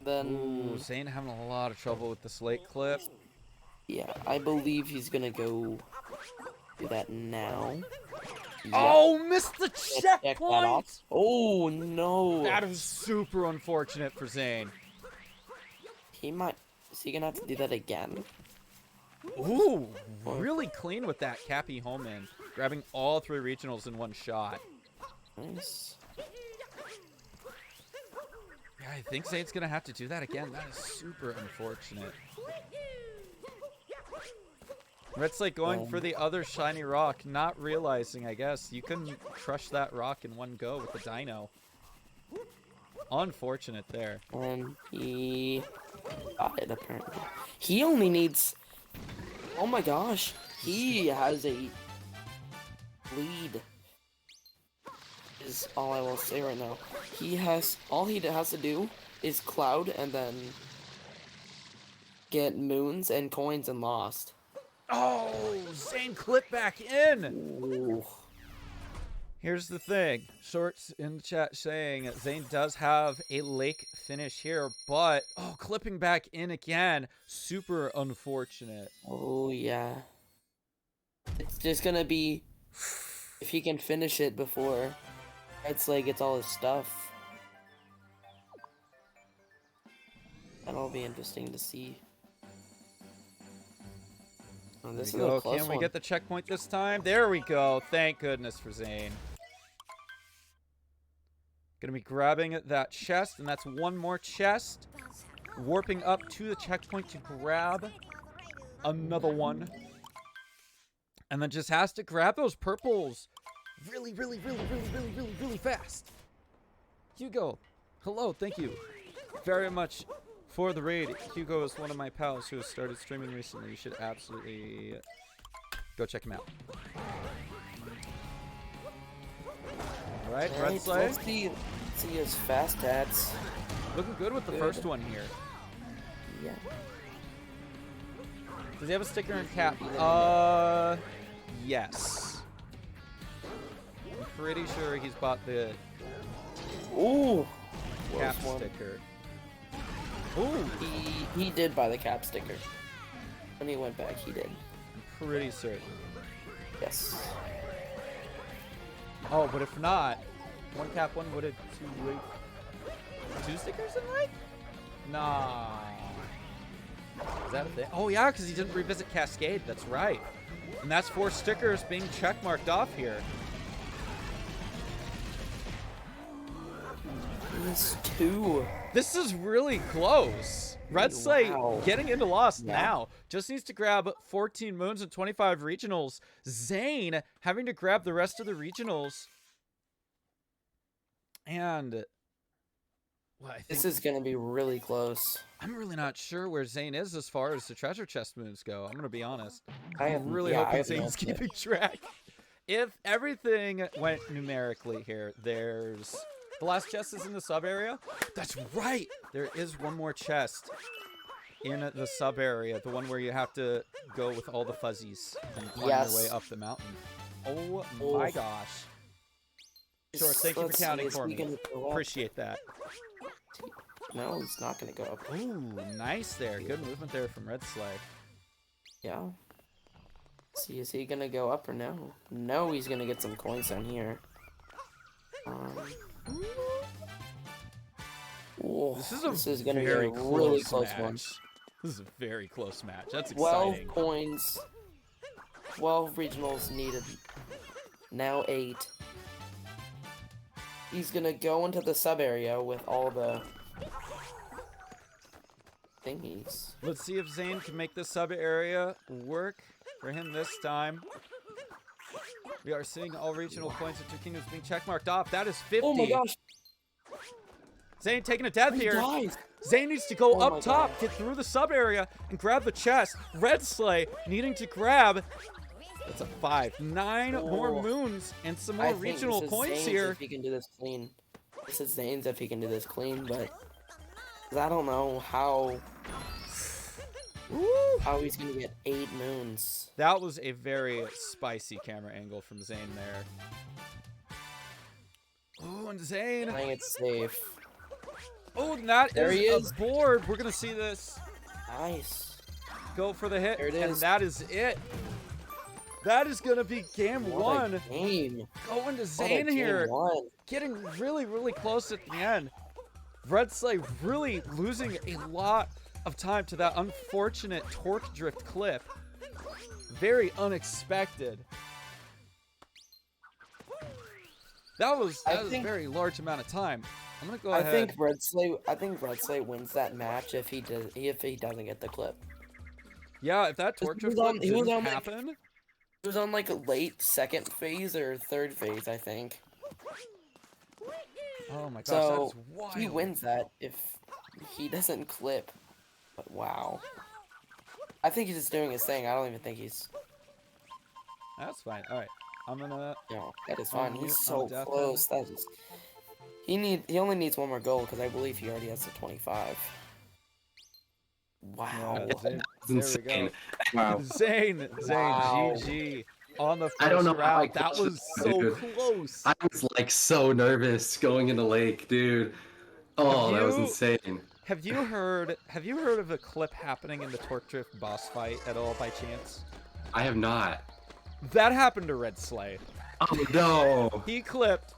Then Ooh, Zane having a lot of trouble with the slate clip. Yeah, I believe he's gonna go do that now. Yep. Oh, missed the checkpoint! Oh no! That was super unfortunate for Zane. Is he gonna have to do that again? Ooh, really clean with that Cappy home in. Grabbing all 3 regionals in one shot. Nice. Yeah, I think Zane's gonna have to do that again. That is super unfortunate. Red Slate going for the other shiny rock, not realizing, I guess, you couldn't crush that rock in one go with the dino. Unfortunate there. And he got it, apparently. He only needs... Oh my gosh. He has a lead. Is all I will say right now. All he has to do is Cloud and then get moons and coins and Lost. Oh, Zane clipped back in. Ooh. Here's the thing. Shorts in the chat saying Zane does have a lake finish here, but clipping back in again. Super unfortunate. Oh yeah. It's just gonna be if he can finish it before Red Slay gets all his stuff. That'll be interesting to see. Oh, this is a close Can we one. get the checkpoint this time? There we go. Thank goodness for Zane. Gonna be grabbing that chest, and that's one more chest. Warping up to the checkpoint to grab another one. And then just has to grab those purples really fast. Hugo, hello, thank you very much for the raid. Hugo is one of my pals who has started streaming recently. You should absolutely go check him out. Alright, Red Slay. Let's see his fast stats. Looking good with the first one here. Yeah. Does he have a sticker and cap? Yes. I'm pretty sure he's bought the Ooh. cap sticker. Ooh. He did buy the cap sticker. When he went back, he did. I'm pretty certain. Yes. Oh, but if not, one cap, one wooded, 2 lake. 2 stickers in lake? Nah. Is that a thing? Oh yeah, because he didn't revisit Cascade. That's right. And that's 4 stickers being checkmarked off here. -2. This is really close. Red Slate Wow. getting into Lost Yeah. now. Just needs to grab 14 moons and 25 regionals. Zane having to grab the rest of the regionals. And well, I think This is gonna be really close. I'm really not sure where Zane is as far as the treasure chest moves go. I'm gonna be honest. I I'm have really yeah, I hoping have no Zane's idea. keeping track. If everything went numerically here, there's the last chest is in the sub area. That's right. There is one more chest in the sub area, the one where you have to go with all the fuzzies and climb your way Yes. up the mountain. Oh Oh. my gosh. Sure, thank you for Let's see, counting is for he me. gonna go up? Appreciate that. No, he's not gonna go up. Ooh, nice there. Good movement there from Red Slay. Yeah. See, is he gonna go up or no? No, he's gonna get some coins down here. Oh, This is gonna be a very really close close one. match. This is a very close match. That's 12 exciting. coins. 12 regionals needed. Now 8. He's gonna go into the sub area with all the thingies. Let's see if Zane can make the sub area work for him this time. We are seeing all regional coins of Two Kingdoms being checkmarked off. That is 50. Oh my gosh! Zane taking a death He here. dies. Zane needs to go Oh my up top, God. get through the sub area, and grab the chest. Red Slay needing to grab. That's a 5. 9 more Oh. moons and some I more think regional this is coins Zane's here. If he can do this clean. This is Zane's if he can do this clean, but 'cause I don't know how Ooh. he's gonna get 8 moons. That was a very spicy camera angle from Zane there. Oh, and Zane. Playing it safe. Oh, and that There he is is. a board. We're going to see this Nice. go for the hit. There it And is. that is it. That is going to be game What one. a game. Going to What a Zane game here. one. Getting really, really close at the end. Red Slay really losing a lot of time to that unfortunate torque drift clip. Very unexpected. That was I a think- very large amount of time. I'm gonna go I ahead. think Red Slay wins that match if he doesn't get the clip. Yeah, if that He torque was drift on- clip he was didn't on, like- happen, He was on like a late second phase or third phase, I think. oh my gosh, So that's wild. he wins that if he doesn't clip. But wow. I think he's just doing his thing. I don't even think he's. That's fine. All right, I'm gonna. No, that is fine. you, He's so death close. That is. He only needs one more goal because I believe he already has the 25. Wow. Yeah, Zane, It's there we insane. go. Wow. Zane, Wow. GG on the first I don't know how I round. That clutched was that, so dude. close. I was like so nervous going in the lake, dude. Oh, that was you- insane. Have you heard of a clip happening in the torque drift boss fight at all by chance? I have not. That happened to Red Slay. Oh no. He clipped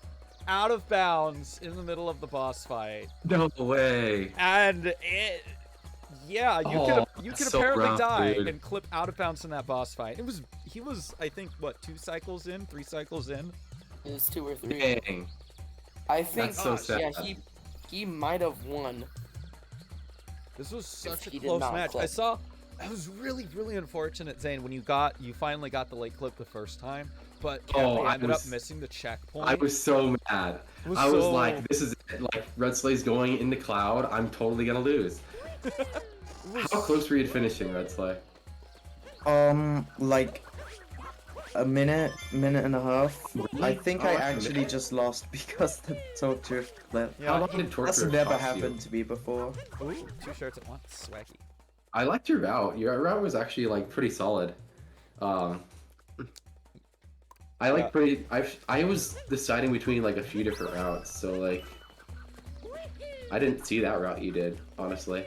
out of bounds in the middle of the boss fight, No way. and it. Yeah, you Oh, could that's so apparently rough, die dude. and clip out of bounds in that boss fight. He was I think what 2 cycles in, 3 cycles in. It was 2 or 3. Dang. I think. That's so sad. Yeah, he might have won. This was such a he did close not match. I clip. saw. It was really, really unfortunate, Zane, when you finally got the late clip the first time, but Oh, Kelly I ended up was- missing the checkpoint. I was so mad. It was I was so- like, this is it. Like, Red Slay's going into Cloud. I'm totally gonna lose. it was- How close were you to finishing, Red Slay? Like a minute and a half. I Really? think Oh, I that's a actually minute. just lost because the torque drift clip. Yeah. How long did Torture That's never cost you? happened to me before. Ooh, 2 shirts at once, swaggy. I liked your route. Your route was actually like pretty solid. I like Yeah. pretty. I was deciding between like a few different routes, so like I didn't see that route you did, honestly.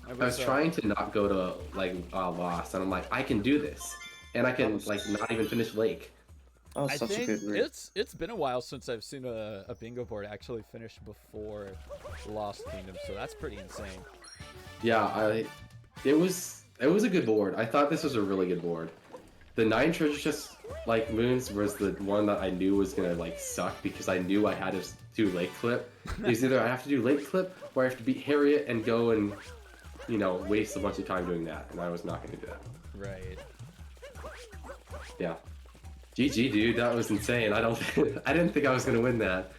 I was trying to not go to like Lost, and I'm like, I can do this, and I can like not even finish Lake. Oh, I such a think good route. it's been a while since I've seen a bingo board actually finish before Lost Kingdom, so that's pretty insane. Yeah, it was a good board. I thought this was a really good board. The 9 treasure chests like Moons was the one that I knew was gonna like suck because I knew I had to do late clip. It was either I have to do late clip or I have to beat Harriet and go and, you know, waste a bunch of time doing that, and I was not gonna do that. Right. Yeah. GG, dude, that was insane. I didn't think I was gonna win that.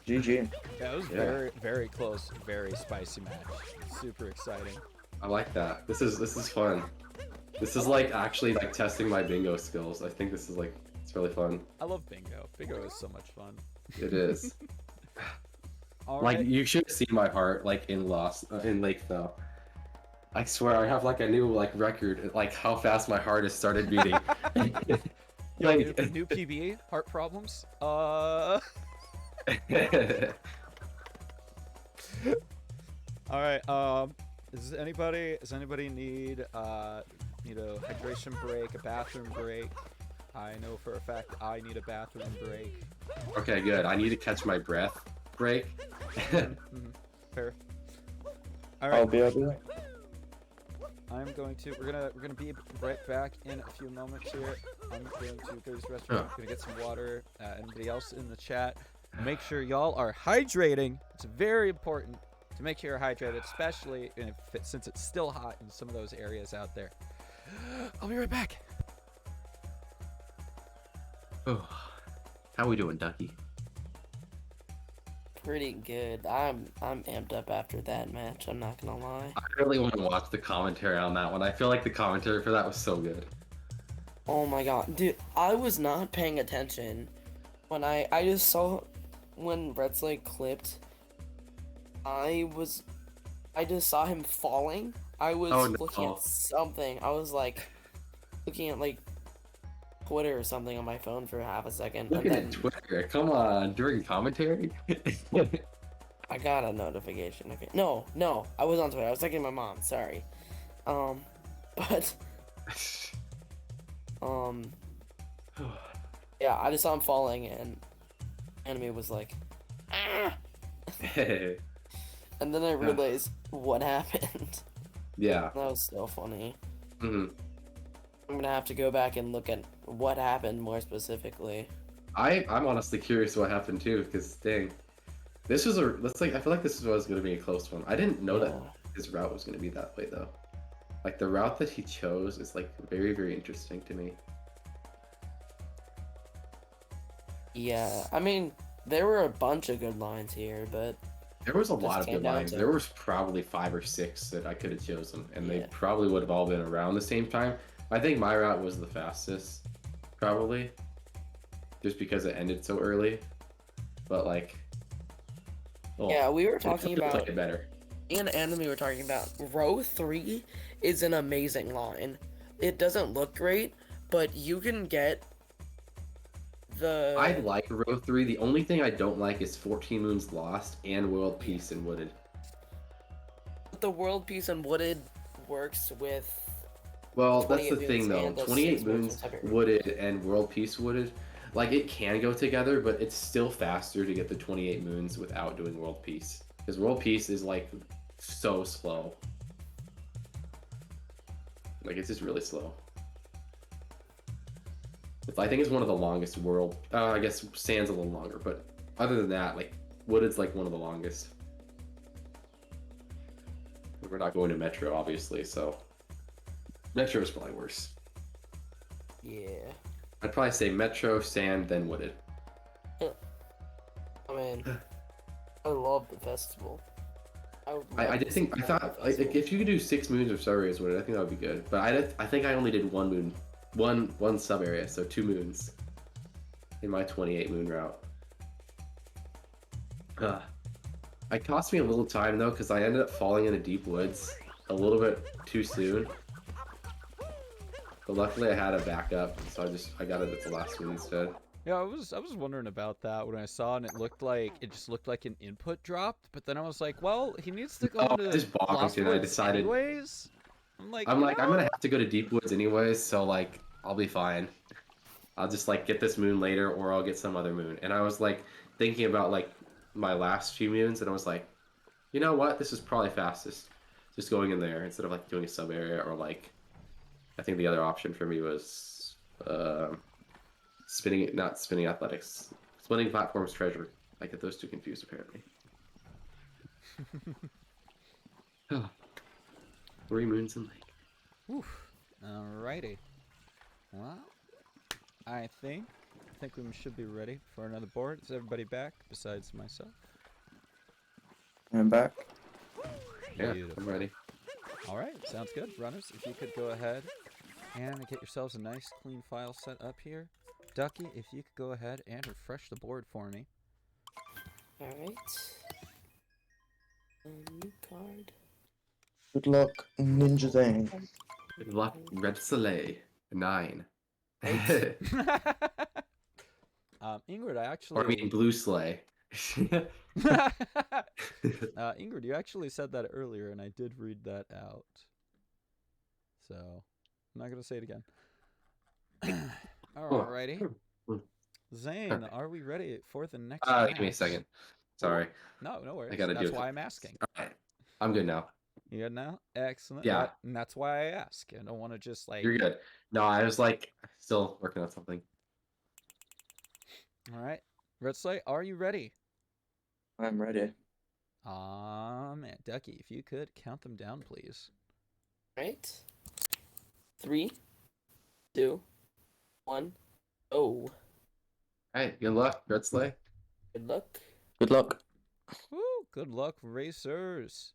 GG. Yeah, it was very, very close, very spicy match. Super exciting. I like that. This is fun. This is like actually like testing my bingo skills. I think this is like it's really fun. I love bingo. Bingo is so much fun. It is. All Like right. you should see my heart like in Lake though. I swear I have like a new like record like how fast my heart has started beating. Like New PB, heart problems. All right. Does anybody need a hydration break, a bathroom break? I know for a fact I need a bathroom break. Okay, good. I need to catch my breath break. Fair. All I'll right. be able to. I'm going to. We're gonna be right back in a few moments here. I'm going to go to the restroom. I'm gonna get some water. Anybody else in the chat? Make sure y'all are hydrating. It's very important to make sure you're hydrated, especially since it's still hot in some of those areas out there. I'll be right back. Oh, how we doing, Ducky? Pretty good. I'm amped up after that match. I'm not gonna lie. I really want to watch the commentary on that one. I feel like the commentary for that was so good. Oh my god, dude! I was not paying attention when I just saw when Redsley clipped. I just saw him falling. I was Oh, no. looking at something. I was like looking at like Twitter or something on my phone for half a second. Looking and at then Twitter, come on, during commentary? I got a notification. Okay. No, I was on Twitter. I was texting my mom. Sorry. But yeah, I just saw him falling and Anime was like, ah! And then I realized what happened. Yeah. That was so funny. hmm I'm gonna have to go back and look at what happened more specifically. I'm honestly curious what happened too, because dang, I feel like this was gonna be a close one. I didn't know that his route was gonna be that way though. Like the route that he chose is like very, very interesting to me. Yeah, I mean, there were a bunch of good lines here, but There was a Just lot of came good down lines. to- There was probably 5 or 6 that I could have chosen, and they Yeah. probably would have all been around the same time. I think my route was the fastest, probably, just because it ended so early. But like, oh, yeah, we were it talking feels about like it better. in Anime. We were talking about row 3 is an amazing line. It doesn't look great, but you can get the. I like row 3. The only thing I don't like is 14 Moons Lost and World Peace and Wooded. The World Peace and Wooded works with. Well, that's 28 the thing Moons though. and the 28 6 Moons Moons in Siberia. Wooded and World Peace Wooded, like it can go together, but it's still faster to get the 28 Moons without doing World Peace. Because World Peace is like so slow. Like it's just really slow. I think it's one of the longest world. I guess Sand's a little longer, but other than that, like Wooded's like one of the longest. We're not going to Metro, obviously, so Metro is probably worse. Yeah. I'd probably say Metro, Sand, then Wooded. I mean, I love the festival. I thought like, if you could do 6 moons or sub areas, Wooded, I think that would be good. But I think I only did 1 moon, one sub area, so 2 moons in my 28 moon route. It cost me a little time though, because I ended up falling into deep woods a little bit too soon. But luckily I had a backup, so I got it at the last moon instead. Yeah, I was wondering about that when I saw it, and it just looked like an input dropped, but then I was like, well, he needs to go Oh, into I just bonked Lost and I Woods decided- anyways. I'm like, I'm you like, I'm know? gonna have to go to deep woods anyways, so like I'll be fine. I'll just like get this moon later, or I'll get some other moon. And I was like thinking about like my last few moons, and I was like, you know what? This is probably fastest, just going in there instead of like doing a sub area, or like I think the other option for me was not spinning athletics. Spinning platforms treasure. I get those two confused apparently. Oh, 3 moons in lake. Oof. Alrighty. Well, I think we should be ready for another board. Is everybody back besides myself? I'm back. Yeah, Beautiful. I'm ready. All right, sounds good. Runners, if you could go ahead and get yourselves a nice clean file set up here. Ducky, if you could go ahead and refresh the board for me. Alright. New card. Good luck, Ninja Zane. Good luck, Red Soleil. 9. Ingrid, I actually... Or I mean, Blue Sleigh. Ingrid, you actually said that earlier, and I did read that out. So, I'm not going to say it again. Alrighty. Zane, are we ready for the next match? Give me a second. Sorry. No worries. I gotta do That's it. why I'm asking. Alright. I'm good now. You good now? Excellent. Yeah. And that's why I ask. I don't want to just like... You're good. No, I was like, still working on something. Alright. Red Slate, are you ready? I'm ready. Man, Ducky, if you could count them down, please. Right. 3, 2, 1. Oh. Hey, good luck, Red Sleigh. Good luck. Good luck. Woo! Good luck, racers.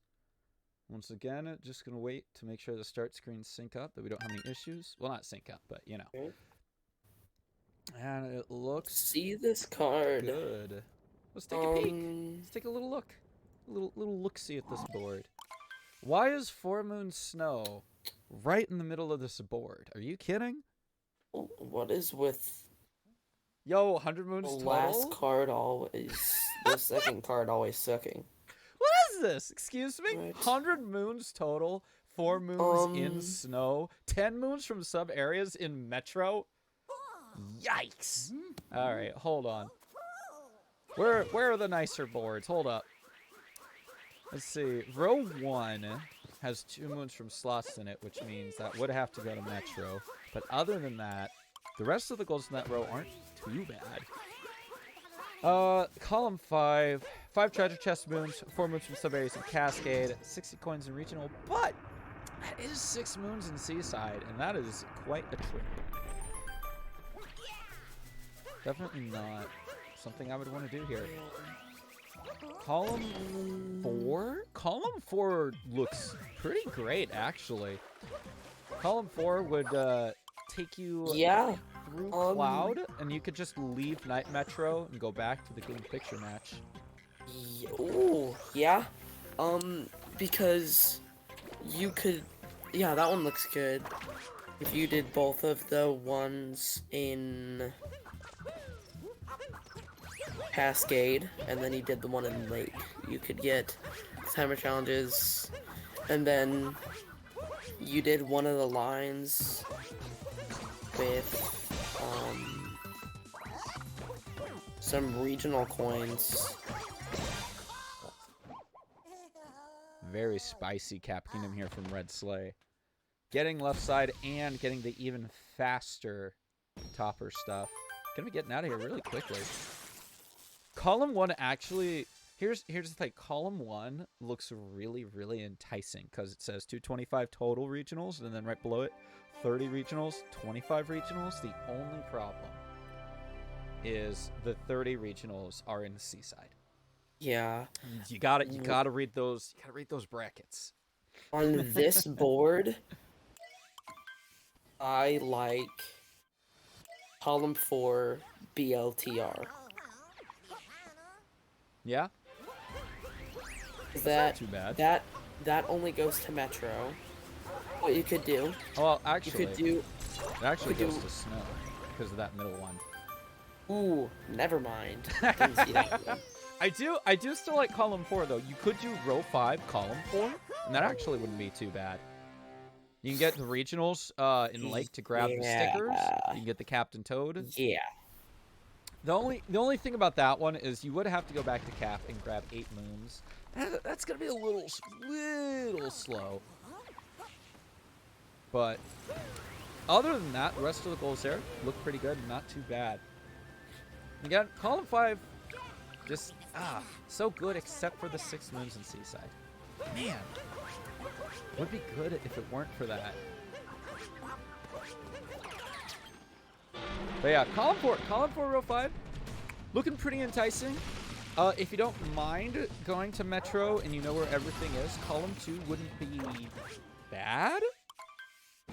Once again, just gonna wait to make sure the start screens sync up, that we don't have any issues. Well, not sync up, but you know. Okay. And it looks See this card. good. Let's take a peek. Let's take a little look. A little look-see at this board. Why is Four Moon Snow right in the middle of this board? Are you kidding? What is with Yo, 100 moons the total? last card always, the second card always sucking? What is this? Excuse me? Right. 100 moons total, 4 moons in snow, 10 moons from sub areas in Metro. Yikes! All right, hold on. Where are the nicer boards? Hold up. Let's see. Row 1 has 2 moons from slots in it, which means that would have to go to Metro. But other than that, the rest of the goals in that row aren't too bad. Column 5, 5 treasure chest moons, 4 moons from sub areas in Cascade, 60 coins in regional, but that is 6 moons in Seaside, and that is quite a trip. Definitely not something I would want to do here. Column 4? Column 4 looks pretty great, actually. Column 4 would take you through Cloud, and you could just leave Night Metro and go back to the game picture match. Ooh, yeah. Because you could... Yeah, that one looks good. If you did both of the ones in Cascade, and then you did the one in Lake, you could get timer challenges, and then you did one of the lines with some regional coins. Very spicy Cap Kingdom here from Red Sleigh. Getting left side and getting the even faster topper stuff. Gonna be getting out of here really quickly. Column 1 actually, here's the thing. Column 1 looks really, really enticing because it says 225 total regionals, and then right below it, 30 regionals, 25 regionals. The only problem is the 30 regionals are in Seaside. Yeah. You gotta read those. You gotta read those brackets. On this board, I like column 4 BLTR. Yeah. That too bad. That only goes to Metro. What you could do? Well, actually, you could do. It actually goes to Snow because of that middle one. Ooh, never mind. Didn't see that one. I do still like column 4 though. You could do row 5, column 4, and that actually wouldn't be too bad. You can get the regionals in Lake to grab the stickers. You can get the Captain Toad. Yeah. The only thing about that one is you would have to go back to Cap and grab 8 moons. That's gonna be a little slow. But other than that, the rest of the goals there look pretty good. Not too bad. Again, column 5, just, so good except for the 6 moves in Seaside. Man, would be good if it weren't for that. But yeah, column 4, row 5, looking pretty enticing. If you don't mind going to Metro and you know where everything is, column 2 wouldn't be bad.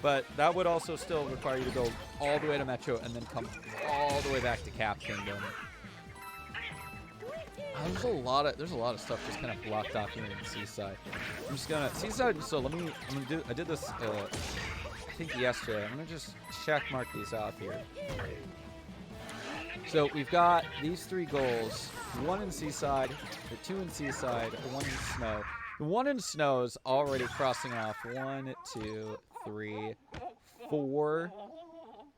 But that would also still require you to go all the way to Metro and then come all the way back to Cap Kingdom. There's a lot of stuff just kind of blocked off here in Seaside. I'm just gonna Seaside. So I did this. I think yesterday. I'm gonna just check mark these off here. So we've got these 3 goals: 1 in Seaside, the 2 in Seaside, 1 in Snow. The 1 in Snow is already crossing off 1, 2, 3, 4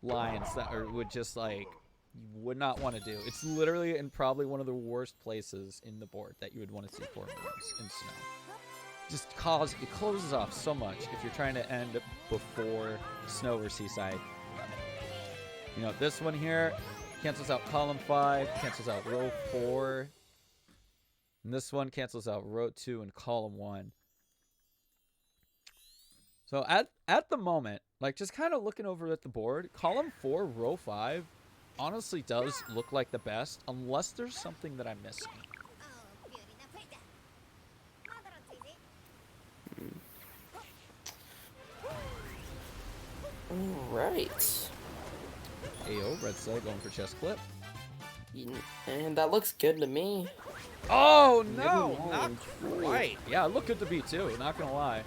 lines that would just like you would not want to do. It's literally in probably one of the worst places in the board that you would want to see 4 moves in Snow. Just cause it closes off so much if you're trying to end before Snow or Seaside. You know, this one here cancels out column 5, cancels out row 4. And this one cancels out row 2 and column 1. So at the moment, like just kind of looking over at the board, column 4, row 5 honestly does look like the best, unless there's something that I'm missing. Alright. Ayo, red side going for chest clip. And that looks good to me. Oh no, not quite. Yeah, it looked good to me too, not gonna lie.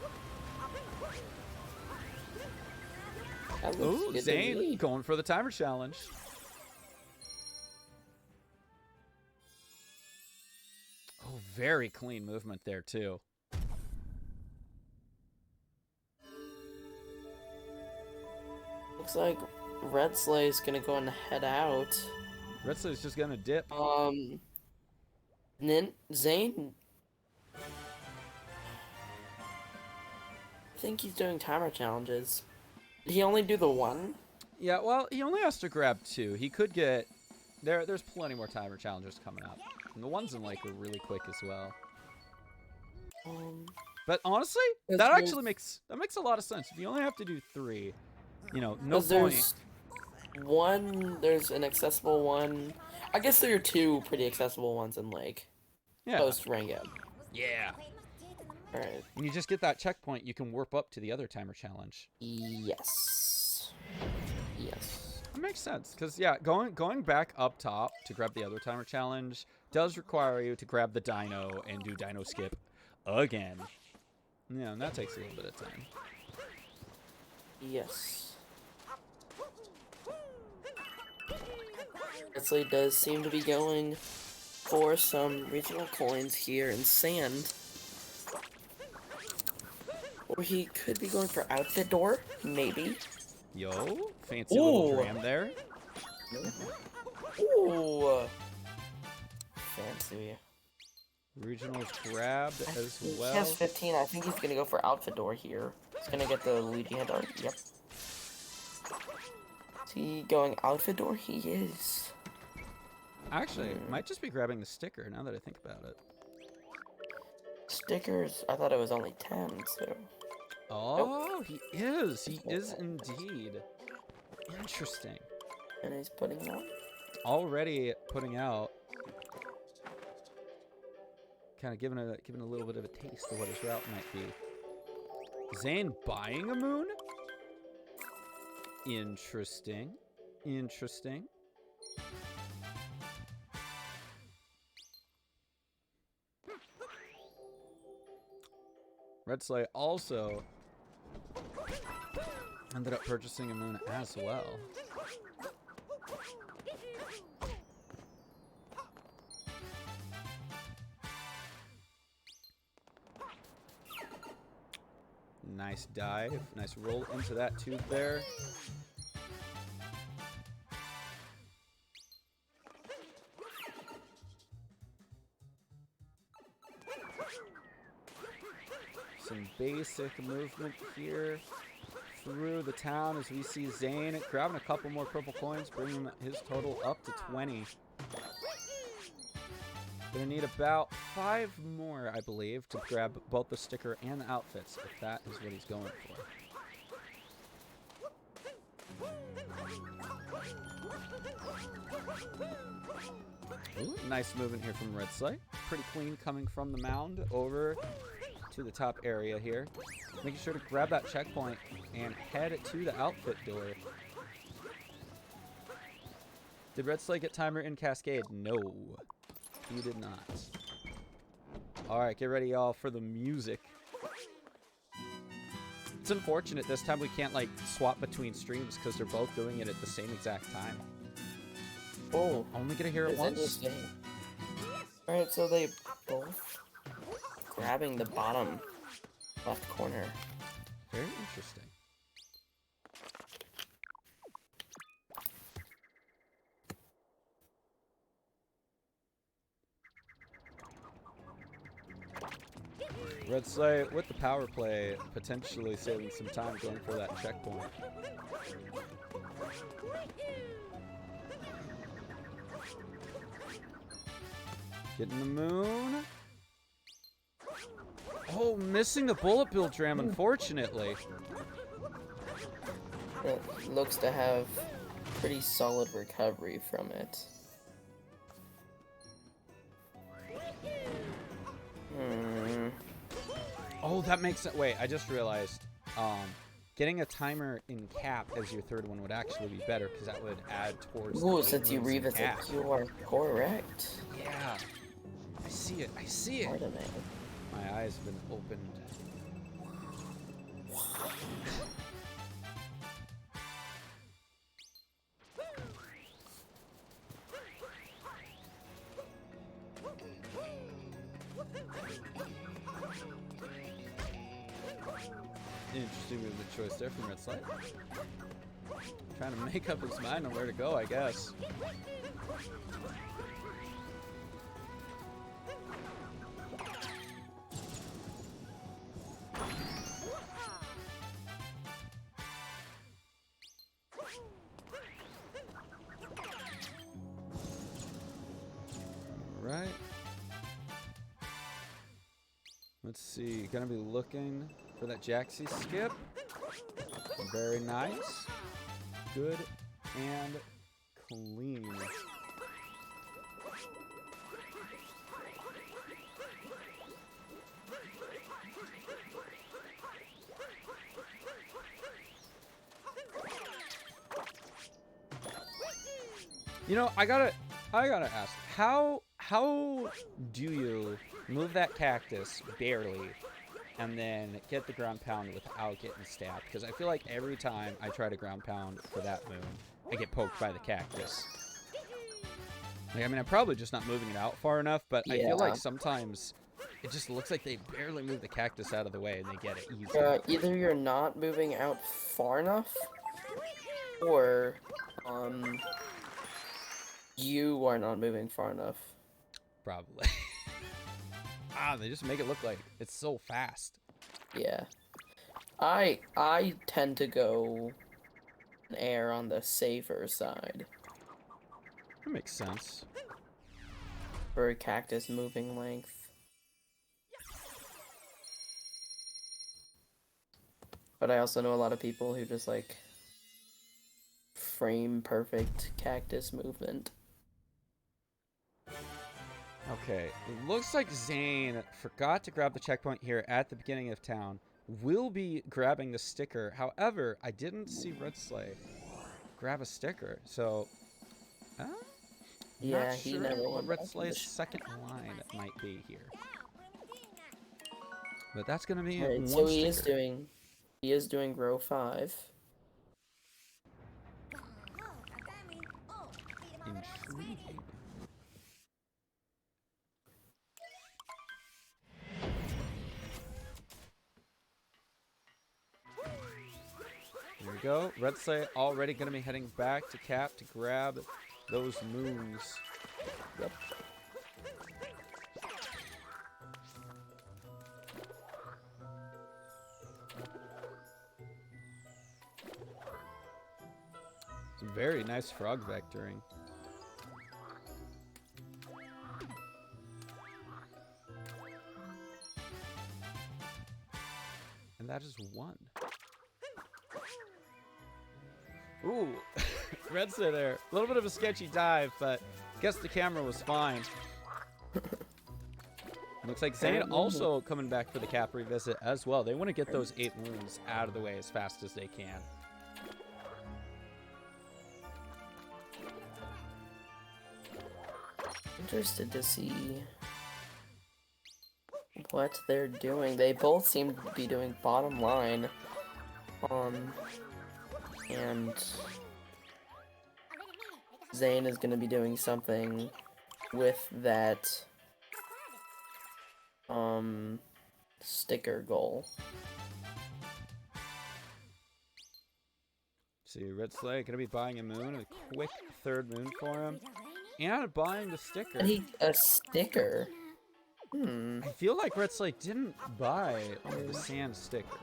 Ooh, Zane going for the timer challenge. Oh, very clean movement there too. Looks like Red Slay's gonna go and head out. Red Slay's just gonna dip. Zane. I think he's doing timer challenges. Did he only do the 1? Yeah, well, he only has to grab 2. He could get there's plenty more timer challenges coming up. And the ones in like are really quick as well. But honestly, that actually makes a lot of sense. If you only have to do 3, you know, no point. There's an accessible one. I guess there are 2 pretty accessible ones in Lake. Yeah. Post Rango. Yeah. Alright. When you just get that checkpoint, you can warp up to the other timer challenge. Yes. Yes. That makes sense, because yeah, going back up top to grab the other timer challenge does require you to grab the dino and do dino skip again. Yeah, and that takes a little bit of time. Yes. Wesley does seem to be going for some regional coins here in Sand. Or he could be going for Outfit Door, maybe. Yo, fancy little dram there. Ooh. Fancy. Regionals grabbed as well. He has 15. I think he's going to go for Outfit Door here. He's going to get the Luigi head art. Yep. Is he going Outfit Door? He is. Actually, might just be grabbing the sticker now that I think about it. Stickers? I thought it was only 10, so... Oh, he is. He is indeed. Interesting. And he's putting out? Already putting out. Kind of giving a little bit of a taste of what his route might be. Zane buying a moon? Interesting. Interesting. Red Slay also ended up purchasing a moon as well. Nice dive, nice roll into that tube there. Some basic movement here. through the town as we see Zane grabbing a couple more purple coins, bringing his total up to 20. Gonna need about 5 more, I believe, to grab both the sticker and the outfits, if that is what he's going for. Ooh, nice movement here from Red Slate. Pretty clean coming from the mound over to the top area here. Making sure to grab that checkpoint and head to the outfit door. Did Red Slate get timer in Cascade? No, he did not. Alright, get ready, y'all, for the music. It's unfortunate this time we can't, like, swap between streams because they're both doing it at the same exact time. Oh, Only gonna hear it once. Alright, so they both grabbing the bottom left corner. Very interesting. Red Slate with the power play, potentially saving some time going for that checkpoint. Getting the moon. Oh, missing the bullet bill dram, unfortunately. It looks to have pretty solid recovery from it. Oh, that makes sense. Wait, I just realized. Getting a timer in cap as your third one would actually be better because that would add towards. Ooh, since you revisit, you are correct. Yeah, I see it. I see it. Pardon me. My eyes have been opened. Interesting movement choice there from Red Slate. Trying to make up his mind on where to go, I guess. Alright. Let's see, gonna be looking for that Jaxie skip. Very nice. Good and clean. You know, I gotta ask, how do you move that cactus barely and then get the ground pound without getting stabbed? Because I feel like every time I try to ground pound for that moon, I get poked by the cactus. Like, I mean, I'm probably just not moving it out far enough, but I feel like sometimes it just looks like they barely move the cactus out of the way and they get it easy. Either you're not moving out far enough, or you are not moving far enough. Probably. They just make it look like it's so fast. Yeah. I tend to go an air on the safer side That makes sense. for a cactus moving length. But I also know a lot of people who just like frame perfect cactus movement. Okay, it looks like Zane forgot to grab the checkpoint here at the beginning of town. Will be grabbing the sticker. However, I didn't see Red Slay grab a sticker, so Yeah, not he sure never what went Red back to Slay's the second line might be here. But that's gonna be Right, one so sticker. he is doing row 5. Intriguing. There we go. Red Slay already going to be heading back to Cap to grab those moons. Yep. Some very nice frog vectoring. And that is one. Ooh, Red Slay there. A little bit of a sketchy dive, but I guess the camera was fine. Looks like Zane also coming back for the cap revisit as well. They want to get those 8 moons out of the way as fast as they can. Interested to see what they're doing. They both seem to be doing bottom line. And Zane is going to be doing something with that sticker goal. See, Red Slay gonna be buying a moon, a quick 3rd moon for him, and buying the sticker. A sticker? I feel like Red Slay didn't buy the sand sticker.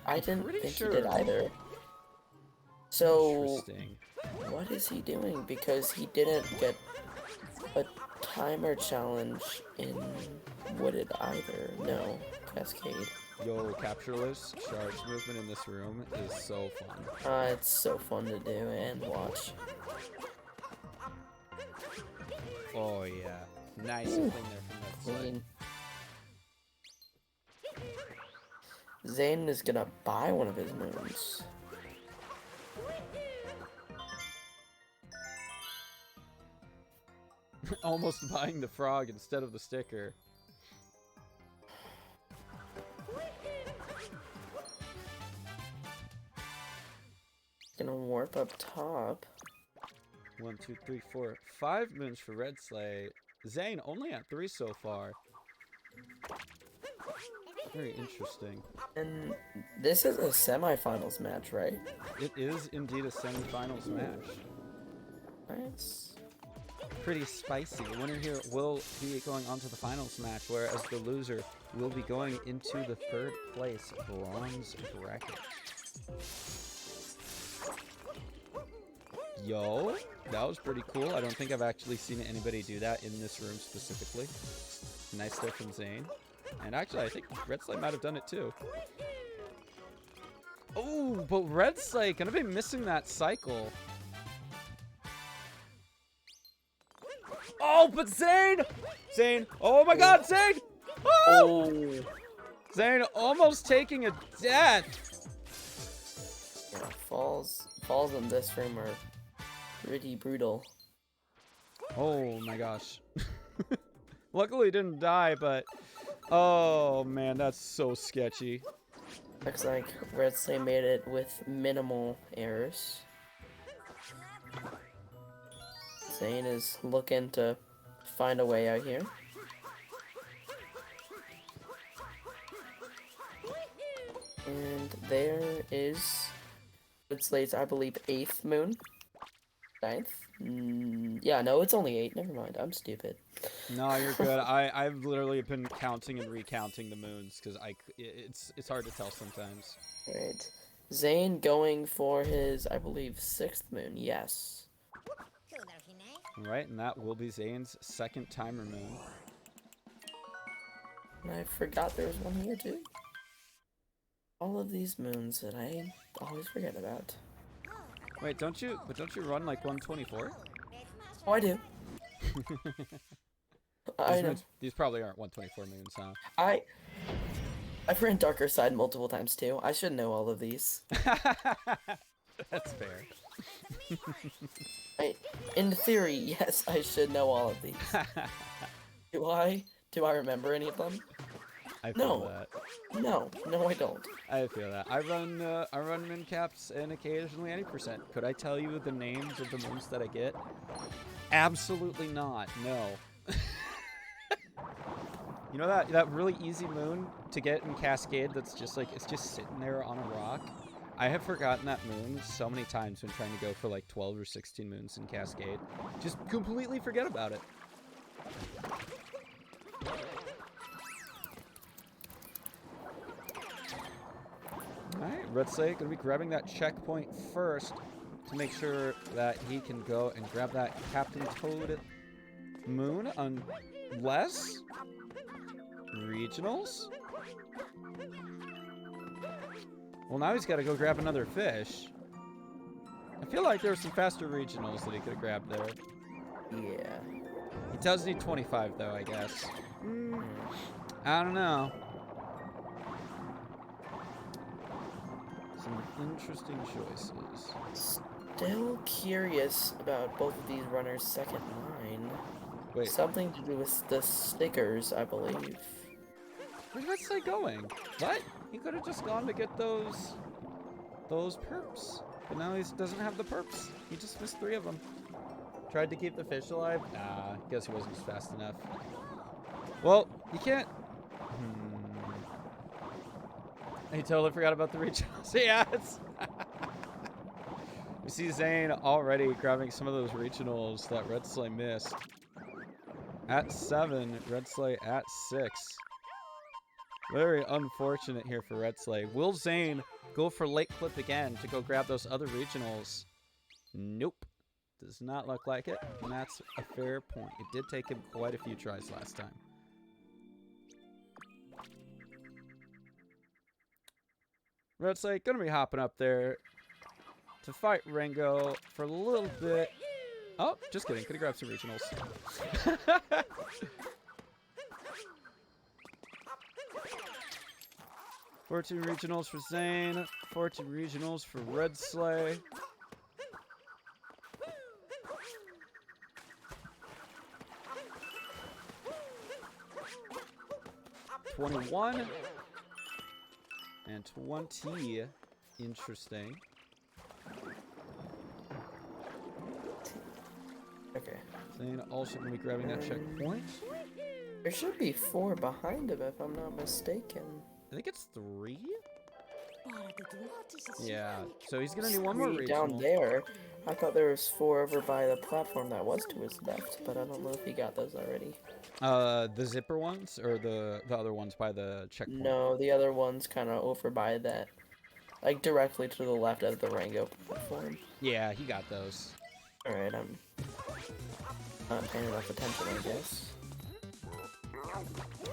I didn't think sure. he did either. So, Interesting. what is he doing? Because he didn't get a timer challenge in Wooded either. No, Cascade. Yo, captureless charge movement in this room is so fun. It's so fun to do and watch. Oh yeah, nice thing there from Red Slay. Clean. Zane is gonna buy one of his moons. Almost buying the frog instead of the sticker. Gonna warp up top. 1, 2, 3, 4, 5 moons for Red Slay. Zane only at 3 so far. Very interesting. And this is a semifinals match, right? It is indeed a semifinals match. Nice. Pretty spicy. The winner here will be going on to the finals match, whereas the loser will be going into the 3rd place bronze bracket. Yo, that was pretty cool. I don't think I've actually seen anybody do that in this room specifically. Nice there from Zane. And actually, I think Red Slay might have done it too. Oh, but Red Slay gonna be missing that cycle. Oh, but Zane! Zane! Oh my god, Zane! Oh! Zane almost taking a death! Yeah, falls in this room are pretty brutal. Oh my gosh. Luckily he didn't die, but... Oh man, that's so sketchy. Looks like Red Slay made it with minimal errors. Zane is looking to find a way out here. And there is Red Slay's, I believe, 8th moon. 9th? Yeah, no, it's only 8. Never mind, I'm stupid. No, you're good. I've literally been counting and recounting the moons because it's hard to tell sometimes. Right. Zane going for his, I believe, 6th moon. Yes. Right, and that will be Zane's 2nd timer moon. And I forgot there was one here too. All of these moons that I always forget about. Wait, don't you run like 124? Oh, I do. I know. These probably aren't 124 moons, huh? I've ran Darker Side multiple times too. I should know all of these. That's fair. In theory, yes, I should know all of these. Do I? Do I remember any of them? I feel that. No, I don't. I feel that. I run min caps and occasionally 80%. Could I tell you the names of the moons that I get? Absolutely not. No. You know that really easy moon to get in Cascade that's just like, it's just sitting there on a rock? I have forgotten that moon so many times when trying to go for like 12 or 16 moons in Cascade. Just completely forget about it. Alright, Red Slay gonna be grabbing that checkpoint first. to make sure that he can go and grab that Captain Toad Moon, unless regionals. Well, now he's got to go grab another fish. I feel like there were some faster regionals that he could have grabbed there. Yeah. He does need 25 though, I guess. I don't know. Some interesting choices. Still curious about both of these runners' second line. Wait, Something to do with the stickers, I believe. where's that say going? What? He could have just gone to get those perps. But now he doesn't have the perps. He just missed 3 of them. Tried to keep the fish alive? Nah, guess he wasn't fast enough. Well, you can't... He totally forgot about the regionals. Yeah, it's... We see Zane already grabbing some of those regionals that Red Sleigh missed. At 7, Red Sleigh at 6. Very unfortunate here for Red Sleigh. Will Zane go for late clip again to go grab those other regionals? Nope. Does not look like it, and that's a fair point. It did take him quite a few tries last time. Red Sleigh gonna be hopping up there to fight Ringo for a little bit. Oh, just kidding. Could have grabbed some regionals. 14 regionals for Zane. 14 regionals for Red Sleigh. $21 and 20. Interesting. Okay. Zane also going to be grabbing that checkpoint. There should be 4 behind him if I'm not mistaken. I think it's 3. Yeah, so he's going to need one more 3 regional. down there. I thought there was 4 over by the platform that was to his left, but I don't know if he got those already. The zipper ones or the other ones by the checkpoint? No, the other one's kind of over by that, like directly to the left of the Rango platform. Yeah, he got those. Alright, I'm not paying enough attention, I guess.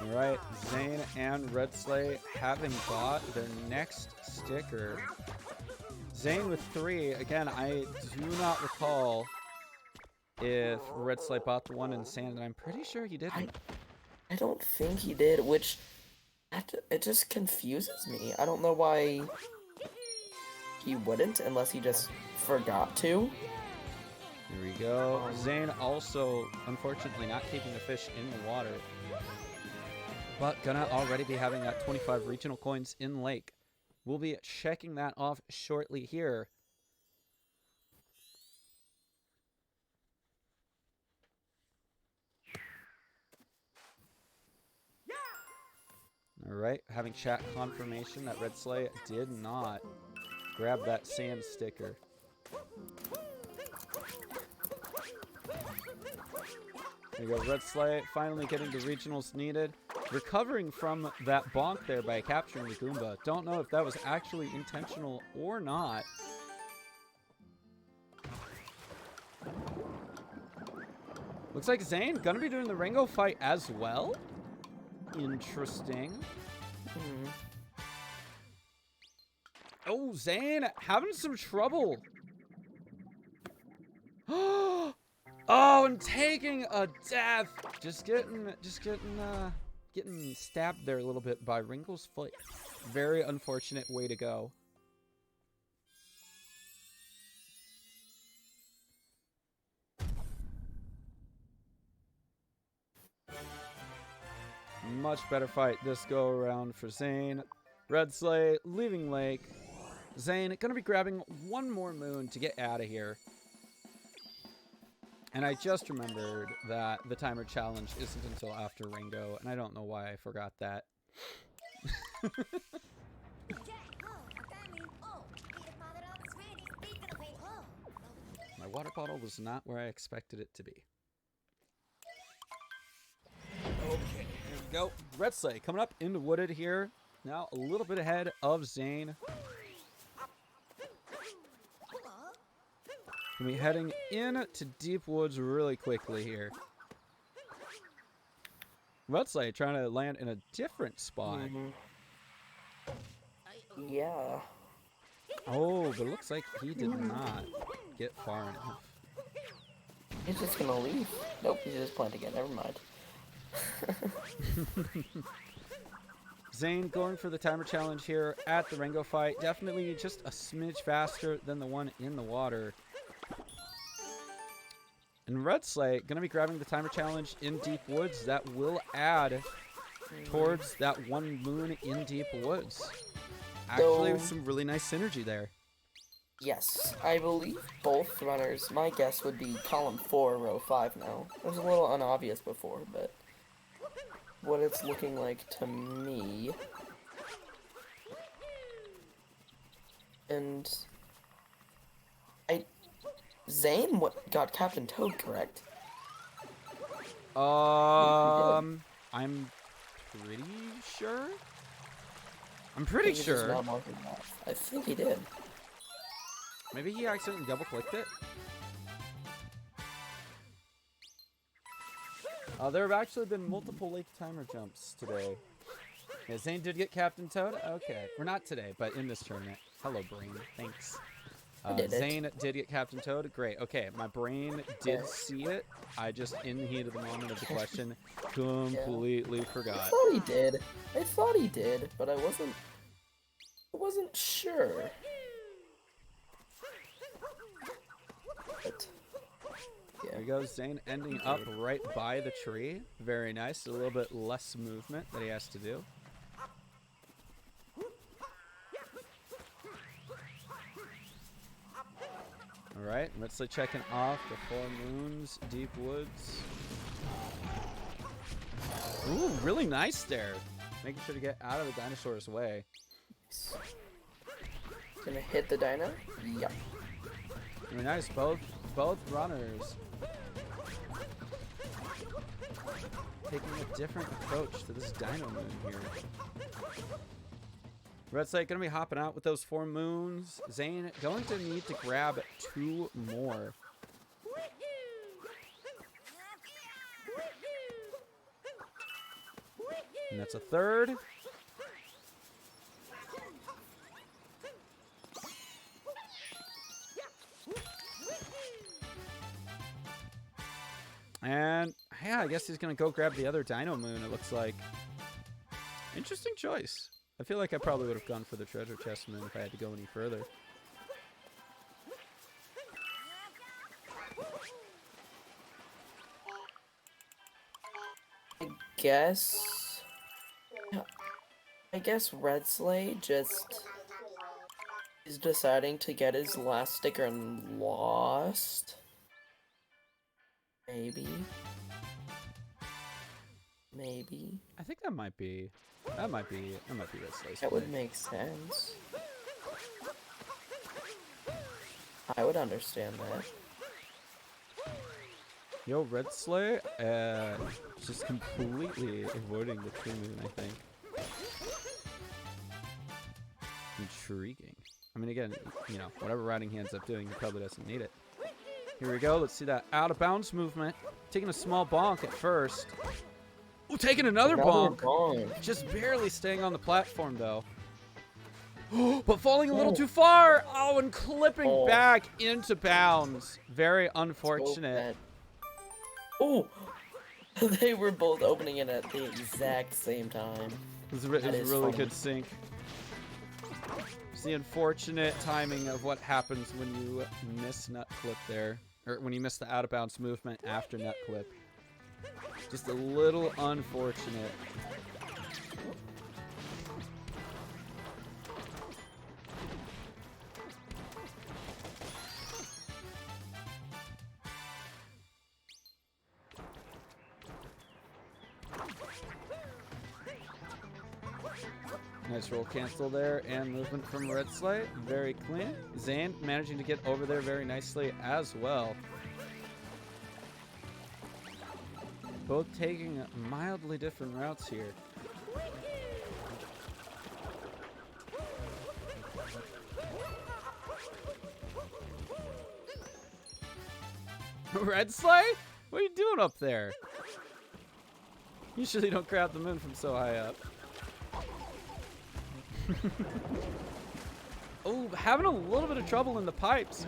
Alright, Zane and Red Sleigh having bought their next sticker. Zane with 3. Again, I do not recall if Red Sleigh bought the one in sand, and I'm pretty sure he didn't. I don't think he did, which it just confuses me. I don't know why he wouldn't, unless he just forgot to. Here we go. Zane also, unfortunately, not keeping the fish in the water, but gonna already be having that 25 regional coins in lake. We'll be checking that off shortly here. All right, having chat confirmation that Red Sleigh did not grab that sand sticker. There you go, Red Sleigh finally getting the regionals needed. Recovering from that bonk there by capturing the Goomba. Don't know if that was actually intentional or not. Looks like Zane gonna be doing the Ringo fight as well. Interesting. Oh, Zane having some trouble. Oh, and taking a death. Just getting stabbed there a little bit by Ringo's foot. Very unfortunate way to go. Much better fight this go around for Zane. Red Sleigh leaving lake. Zane gonna be grabbing one more moon to get out of here. And I just remembered that the timer challenge isn't until after Ringo, and I don't know why I forgot that. My water bottle was not where I expected it to be. Okay, here we go. Red Sleigh coming up into Wooded here. Now a little bit ahead of Zane. Gonna be heading in to Deep Woods really quickly here. Rutsley trying to land in a different spot. Yeah. Oh, but it looks like he did not get far enough. He's just gonna leave. Nope, he's just planting it. Never mind. Zane going for the timer challenge here at the Rango fight. Definitely just a smidge faster than the one in the water. And Red Slate going to be grabbing the timer challenge in Deep Woods. That will add towards that one moon in Deep Woods. Actually, with some really nice synergy there. Yes, I believe both runners. My guess would be column 4, row 5 now. It was a little unobvious before, but what it's looking like to me. And Zane got Captain Toad correct. I'm pretty sure. I'm pretty He's just sure. not marking that. I think he did. Maybe he accidentally double-clicked it. There have actually been multiple lake timer jumps today. Yeah, Zane did get Captain Toad? Okay. Or not today, but in this tournament. Hello, brain. Thanks. Zane did get Captain Toad. Great. Okay, my brain did see it. I just, in the heat of the moment of the question, completely forgot. I thought he did, but I wasn't sure. But, yeah. There he goes, Zane ending up right by the tree. Very nice. A little bit less movement that he has to do. Alright, let's checking off the 4 moons, Deep Woods. Ooh, really nice there. Making sure to get out of the dinosaur's way. Gonna hit the dino? Yep. Very nice, both runners. Taking a different approach to this dino moon here. Red Slate gonna be hopping out with those 4 moons. Zane going to need to grab 2 more. And that's a 3rd. And yeah, I guess he's gonna go grab the other dino moon, it looks like. Interesting choice. I feel like I probably would have gone for the treasure chest moon if I had to go any further. I guess Red Slay just is deciding to get his last sticker and lost. Maybe. I think that might be Red Slay's That play. would make sense. I would understand that. Yo, Red Slay, just completely avoiding the true moon, I think. Intriguing. I mean, again, you know, whatever riding he ends up doing, he probably doesn't need it. Here we go. Let's see that out of bounds movement. Taking a small bonk at first. Ooh, taking another bonk. Just barely staying on the platform, though. But falling a little too far. Oh, and clipping back into bounds. Very unfortunate. Oh, they were both opening it at the exact same time. It was a really good sync. It's the unfortunate timing of what happens when you miss nut clip there. Or when you miss the out of bounds movement after nut clip. Just a little unfortunate. Nice roll cancel there, and movement from Red Slate. Very clean. Zane managing to get over there very nicely as well. Both taking mildly different routes here. Red Sleigh? What are you doing up there? Usually don't grab the moon from so high up. Oh, having a little bit of trouble in the pipes.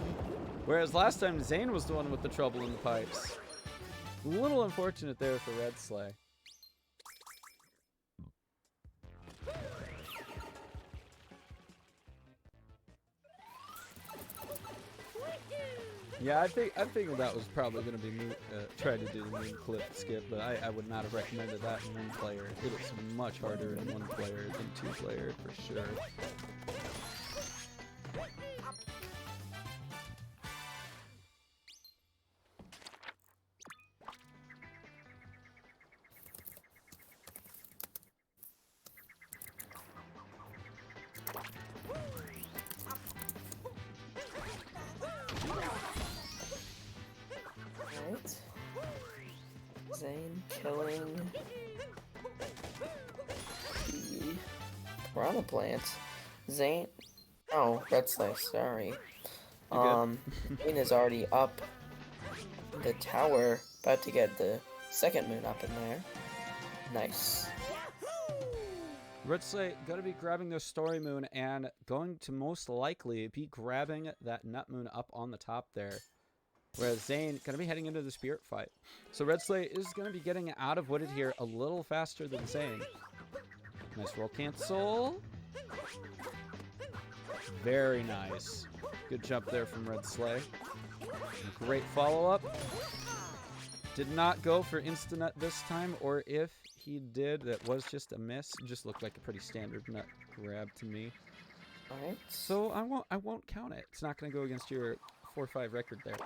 Whereas last time Zane was the one with the trouble in the pipes. A little unfortunate there for Red Sleigh. Yeah, I figured that was probably going to be me trying to do the moon clip skip, but I would not have recommended that in one player. It was much harder in one player than two player for sure. Alright. Zane killing the piranha plant. Zane. Oh, Red Sleigh, sorry. Zane is already up the tower, about to get the second moon up in there. Nice. Red Sleigh going to be grabbing their story moon and going to most likely be grabbing that nut moon up on the top there. Whereas Zane going to be heading into the spirit fight. So Red Sleigh is going to be getting out of wooded here a little faster than Zane. Nice roll cancel. Very nice. Good jump there from Red Sleigh. Great follow-up. Did not go for insta-nut this time, or if he did, that was just a miss. Just looked like a pretty standard nut grab to me. Alright. So I won't count it. It's not going to go against your 4-5 record there.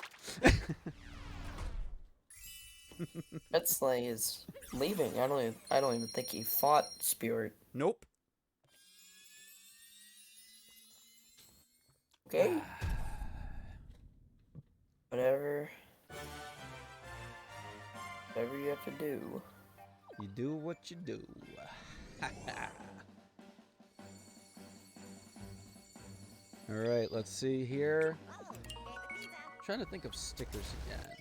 Red Sleigh is leaving. I don't even think he fought Spirit. Nope. Okay. Whatever you have to do. You do what you do. Alright, let's see here. Trying to think of stickers again.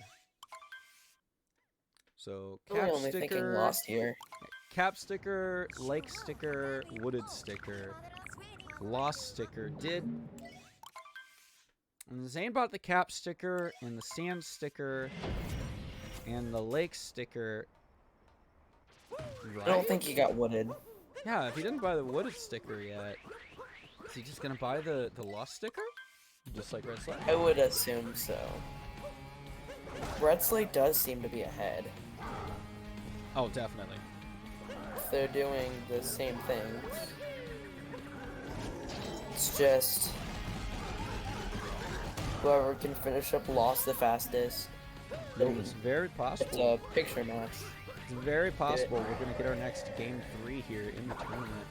So, Really cap only thinking sticker, lost here. cap sticker, lake sticker, wooded sticker, lost sticker. And Zane bought the cap sticker and the sand sticker and the lake sticker. Right? I don't think he got wooded. Yeah, if he didn't buy the wooded sticker yet, is he just gonna buy the lost sticker? Just like Red Sleigh? I would assume so. Red Sleigh does seem to be ahead. Oh, definitely. They're doing the same thing. It's just whoever can finish up Lost the fastest. It's very It's possible. a picture match. It's very possible we're gonna get our next game 3 here in the tournament.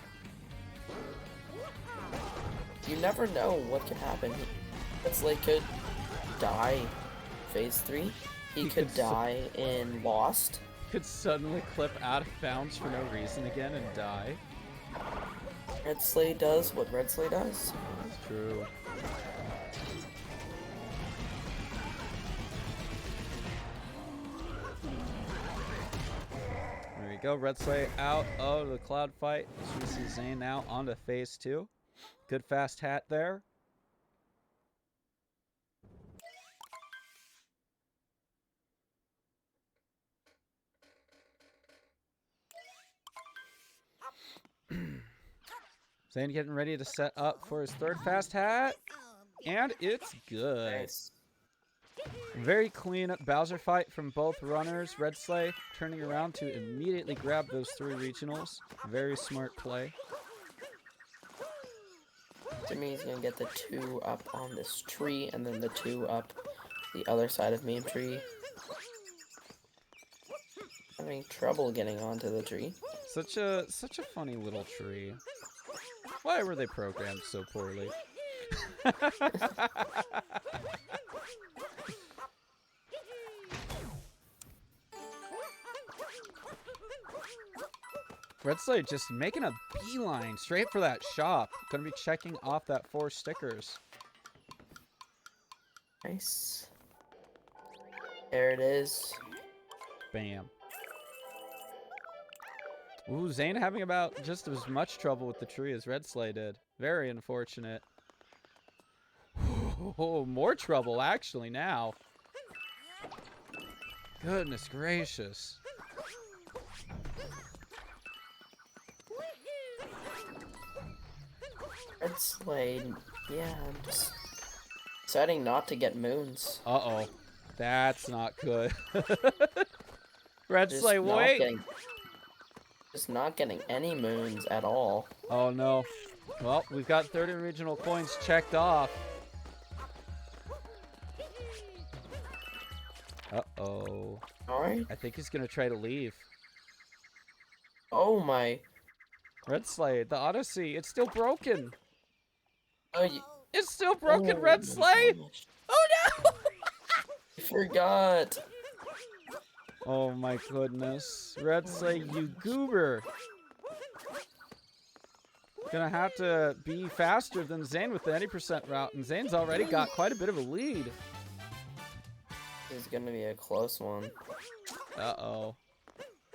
You never know what can happen. It's like could die phase 3. He could die in Lost. Could suddenly clip out of bounds for no reason again and die. Red Sleigh does what Red Sleigh does. That's true. There we go. Red Sleigh out of the cloud fight. As we see Zane now onto phase 2. Good fast hat there. Zane getting ready to set up for his third fast hat. And it's good. Nice. Very clean Bowser fight from both runners. Red Sleigh turning around to immediately grab those 3 regionals. Very smart play. To me, he's gonna get the 2 up on this tree, and then the 2 up the other side of meme tree. Having trouble getting onto the tree. Such a funny little tree. Why were they programmed so poorly? Red Sleigh just making a beeline straight for that shop. Gonna be checking off that 4 stickers. Nice. There it is. Bam. Ooh, Zane having about just as much trouble with the tree as Red Sleigh did. Very unfortunate. Oh, more trouble actually now. Goodness gracious. Red Slade. Yeah, I'm just deciding not to get moons. Uh-oh. That's not good. Red Just Sleigh, not wait! getting, just not getting any moons at all. Oh no. Well, we've got 30 regional coins checked off. Uh-oh. Alright. I think he's gonna try to leave. Oh my. Red Sleigh, the Odyssey, it's still broken. Oh, you, It's still broken, oh Red my Sleigh! gosh. Oh no! I forgot. Oh my goodness. Red Sleigh, you goober. Gonna have to be faster than Zane with the 80% route, and Zane's already got quite a bit of a lead. This is gonna be a close one. Uh-oh.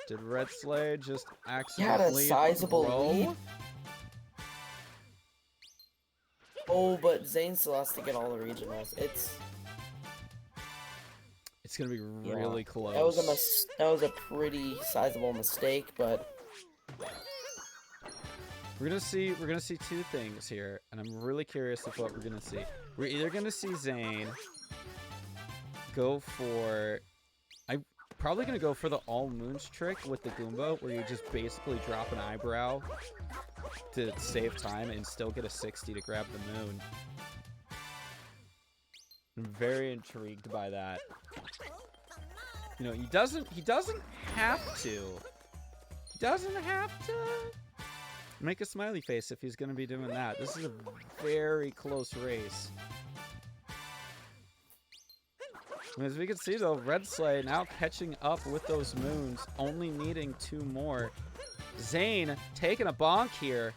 Did Red Sleigh just He had a accidentally sizable throw? lead. Oh, but Zane still has to get all the regionals. It's gonna be Yeah. really close. That was a pretty sizable mistake, but We're gonna see two things here, and I'm really curious of what we're gonna see. We're either gonna see Zane go for, I'm probably gonna go for the all moons trick with the Goomba, where you just basically drop an eyebrow to save time and still get a 60 to grab the moon. I'm very intrigued by that. You know, he doesn't have to. He doesn't have to make a smiley face if he's going to be doing that. This is a very close race. And as we can see, though, Red Sleigh now catching up with those moons, only needing 2 more. Zane taking a bonk here.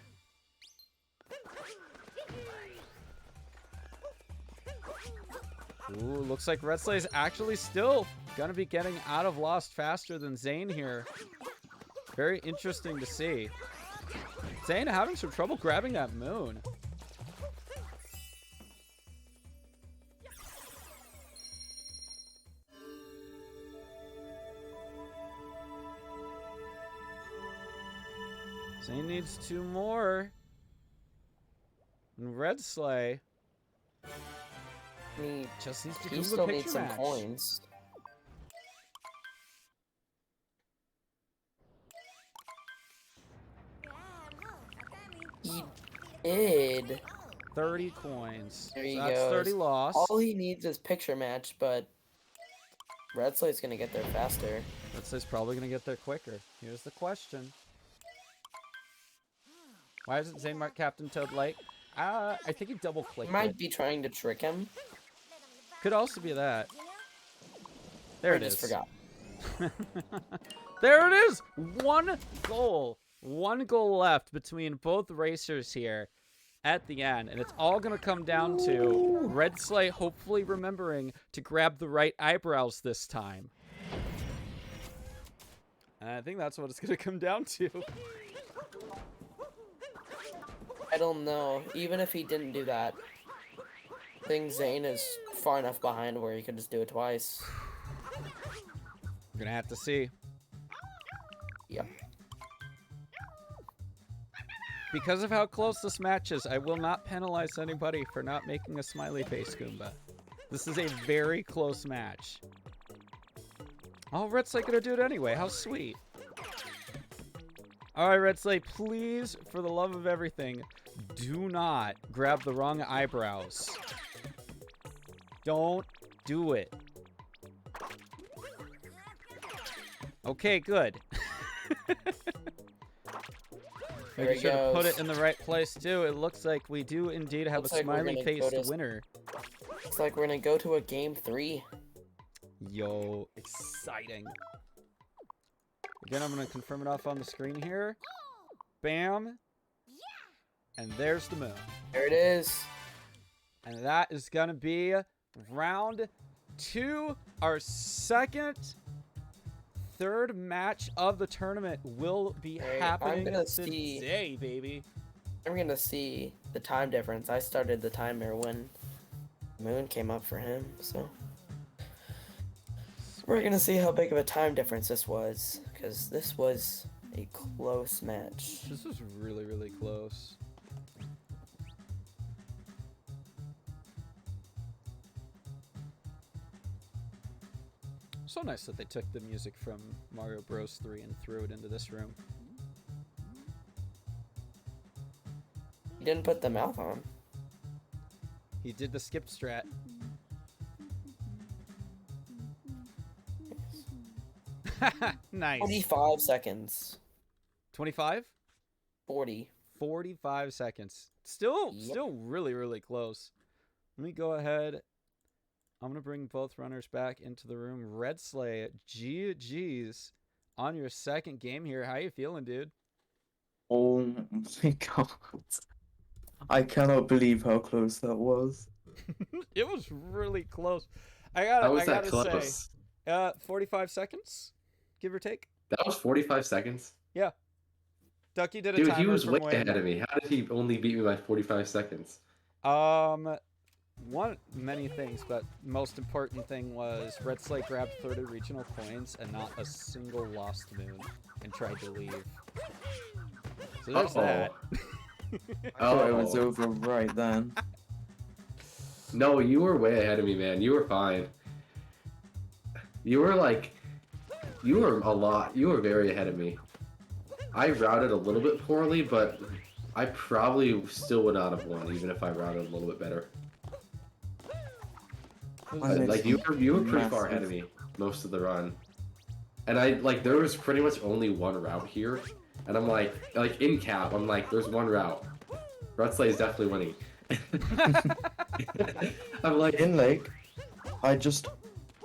Ooh, looks like Red Sleigh is actually still going to be getting out of Lost faster than Zane here. Very interesting to see. Zane having some trouble grabbing that moon. Zane needs 2 more. And Red Sleigh just needs to do he the still picture needs some match. coins. He did. 30 coins. There he So that's goes. 30 lost. All he needs is picture match, but Red Slay's gonna get there faster. Red Slay's probably going to get there quicker. Here's the question. Why isn't Zane marked Captain Toad late? I think he double clicked He might it. be trying to trick him. Could also be that. There I it is. just forgot. There it is! 1 goal. 1 goal left between both racers here at the end. And it's all going to come down to Red Sleigh hopefully remembering to grab the right eyebrows this time. And I think that's what it's going to come down to. I don't know. Even if he didn't do that, I think Zane is far enough behind where he could just do it twice. We're going to have to see. Yep. Because of how close this match is, I will not penalize anybody for not making a smiley face Goomba. This is a very close match. Oh, Red Sleigh gonna do it anyway. How sweet. All right, Red Sleigh, please, for the love of everything, do not grab the wrong eyebrows. Don't do it. Okay, good. There Making he sure to put goes. it in the right place, too. It looks like we do indeed have Looks a like we're gonna smiley-faced go to- winner. Looks like we're gonna go to a game 3. Yo, exciting. Again, I'm going to confirm it off on the screen here. Bam. And there's the moon. There it is. And that is going to be round to our third match of the tournament will be Hey, I'm happening gonna see- today, baby. I'm gonna see the time difference. I started the timer when Moon came up for him, so we're gonna see how big of a time difference this was, because this was a close match. This was really, really close. So nice that they took the music from Mario Bros. 3 and threw it into this room. He didn't put the mouth on. He did the skip strat. Nice. 45 seconds. 25? 40. 45 seconds. Still Yep. still really, really close. Let me go ahead. I'm going to bring both runners back into the room. Red Slay, GG's on your second game here. How you feeling, dude? Oh my god. I cannot believe how close that was. It was really close. How was I that gotta close? say, 45 seconds, give or take. That was 45 seconds? Yeah. Ducky did a Dude, timer he was from way when, ahead of me. How did he only beat me by 45 seconds? many things, but most important thing was Red Slate grabbed 30 regional coins and not a single lost moon and tried to leave. So there's that. I thought it was Oh. over right then. No, you were way ahead of me, man. You were fine. You were very ahead of me. I routed a little bit poorly, but I probably still would not have won, even if I routed a little bit better. Like you were pretty far ahead of me most of the run, and there was pretty much only one route here, and I'm like in cap, I'm like, there's one route. Rutsley is definitely winning. I'm like, In Lake, I just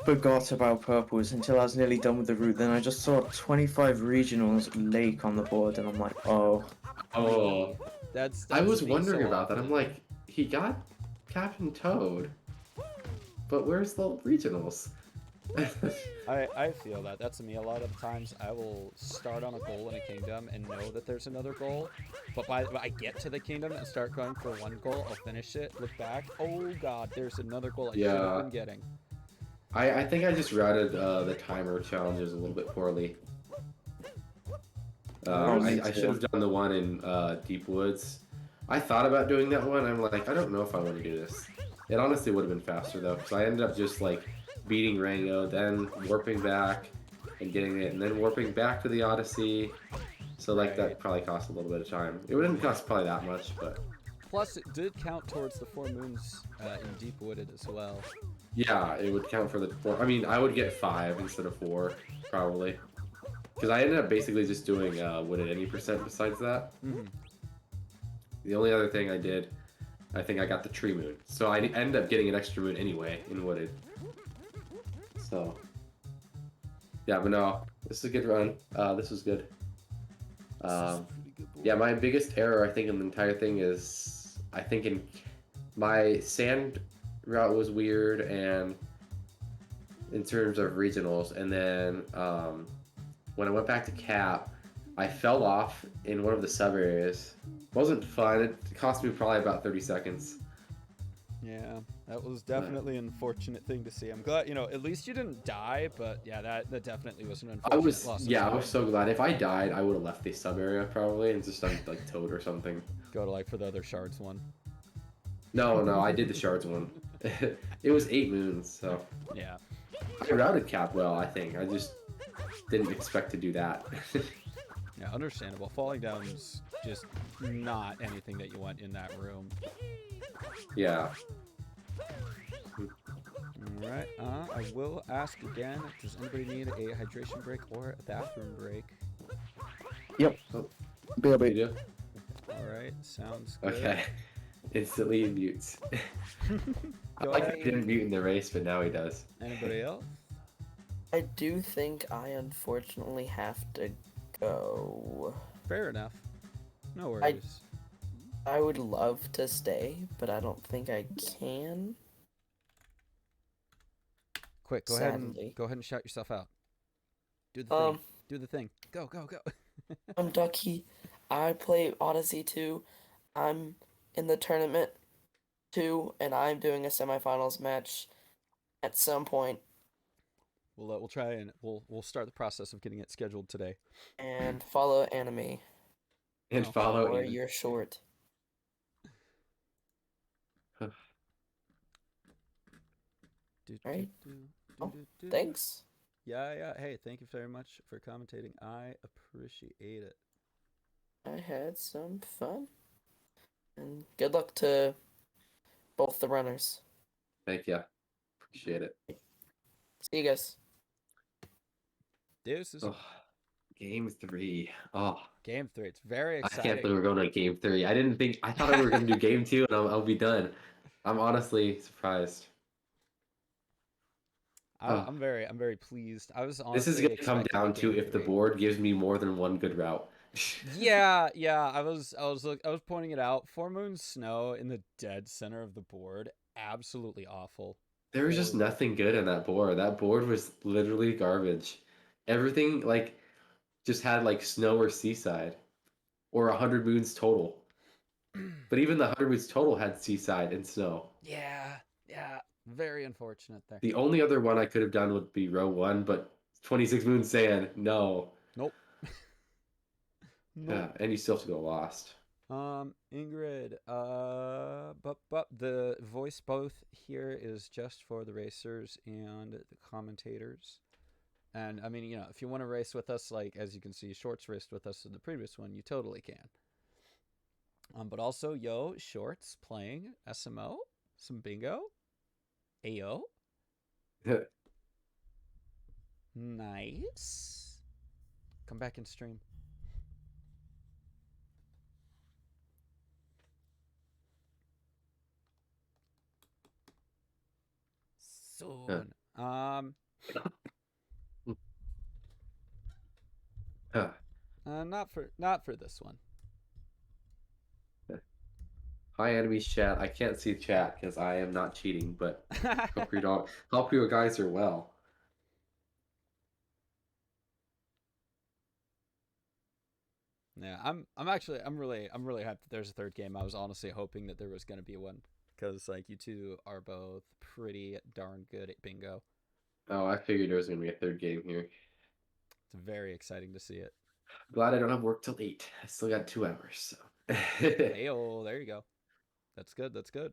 forgot about purples until I was nearly done with the route. Then I just saw 25 regionals Lake on the board, and I'm like, oh. oh. That's I was speaks a wondering lot about that. for I'm them. like, he got Captain Toad, but where's the regionals? I feel that. That's me. A lot of the times I will start on a goal in a kingdom and know that there's another goal, but by I get to the kingdom and start going for one goal, I'll finish it, look back, oh god, there's another goal I should have Yeah. been getting. I think I just routed the timer challenges a little bit poorly. Me I too. should have done the one in Deep Woods. I thought about doing that one. I'm like, I don't know if I want to do this. It honestly would have been faster though, because I ended up just like beating Rango, then warping back and getting it, and then warping back to the Odyssey. So like that probably cost a little bit of time. It wouldn't cost probably that much, but Plus, it did count towards the 4 moons in Deep Wooded as well. yeah, it would count for the 4. I mean, I would get 5 instead of 4, probably. Because I ended up basically just doing Wooded any percent besides that. Mhm. The only other thing I did, I think I got the Tree Moon. So I ended up getting an extra moon anyway in Wooded. So, yeah, but no, this is a good run. This was good. Yeah, my biggest error, I think, in the entire thing is, I think in my sand route was weird, and in terms of regionals, and then when I went back to cap, I fell off in one of the sub areas. Wasn't fun. It cost me probably about 30 seconds. Yeah, that was definitely an unfortunate thing to see. I'm glad, at least you didn't die, but yeah, that definitely was an unfortunate loss. I was so glad. If I died, I would have left the sub area probably and just done like Toad or something. Go to for the other shards one. No, I did the shards one. It was 8 moons, so Yeah. I routed cap well. I think I just didn't expect to do that. Yeah, understandable. Falling down is just not anything that you want in that room. Yeah. Alright, I will ask again, does anybody need a hydration break or a bathroom break? Yep. You BRB. do? Alright, sounds good. Okay. Instantly mutes. I Go like ahead. he didn't mute in the race, but now he does. Anybody else? I do think I unfortunately have to go. Fair enough. No worries. I would love to stay, but I don't think I can. Quick, sadly. go ahead and shout yourself out. Do the thing. Um, Do the thing. Go, go, go. I'm Ducky. I play Odyssey 2. I'm in the tournament 2, and I'm doing a semifinals match at some point. We'll try and we'll start the process of getting it scheduled today. And follow Anime And Oh. follow or Ian. you're short. Right? Oh, thanks. Yeah, yeah. Hey, thank you very much for commentating. I appreciate it. I had some fun. And good luck to both the runners. Thank you. Appreciate it. See you guys. Deuces. Oh, game 3. Oh, Game 3. It's very I can't exciting. believe we're going to game 3. I thought we were going to do game 2 and I'll be done. I'm honestly surprised. Oh, I'm very pleased. I was this is honestly going to come expecting down a to game if the 3. board gives me more than one good route. Yeah, yeah. I was pointing it out. Four Moons Snow in the dead center of the board. Absolutely awful. There was just Horrible. nothing good in that board. That board was literally garbage. Everything like just had like snow or seaside or 100 moons total. But even the 100 moons total had seaside and snow. Yeah, yeah. Very unfortunate there. The only other one I could have done would be row 1, but 26 moons saying no. Nope. Nope. Yeah, and you still have to go lost. Ingrid, but the voice both here is just for the racers and the commentators. And I mean, you know, if you want to race with us, like as you can see, Shorts raced with us in the previous one, you totally can. But also, yo, Shorts playing SMO, some bingo, AO, nice. Come back and stream. Soon. Not for this one. Hi, enemies chat. I can't see chat because I am not cheating, but hope you guys are well. Yeah, I'm really happy that there's a third game. I was honestly hoping that there was gonna be one because like you two are both pretty darn good at bingo. Oh, I figured there was gonna be a third game here. It's very exciting to see it. Glad I don't have work till 8. I still got 2 hours. So. Heyo, there you go. That's good. That's good.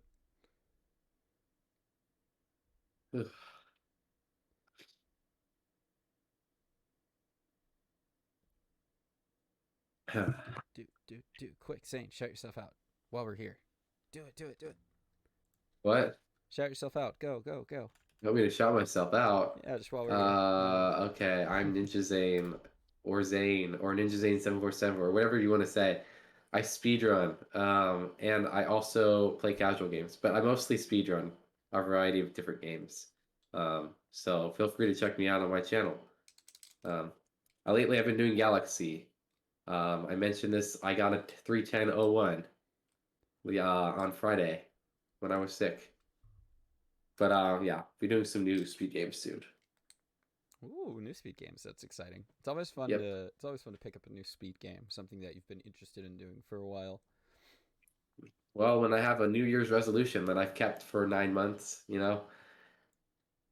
do quick, Saint, shout yourself out while we're here. Do it. What? Shout yourself out. Go. You want me to shout myself out? Yeah, just while we're here. Okay. I'm Ninja Zane or Zane or Ninja Zane 747 or whatever you want to say. I speedrun. And I also play casual games, but I mostly speedrun a variety of different games. So feel free to check me out on my channel. Lately I've been doing Galaxy. I mentioned this. I got a 310.01 on Friday when I was sick. But yeah, be doing some new speed games soon. Ooh, new speed games. That's exciting. It's always fun Yep. to pick up a new speed game, something that you've been interested in doing for a while. Well, when I have a New Year's resolution that I've kept for 9 months, you know.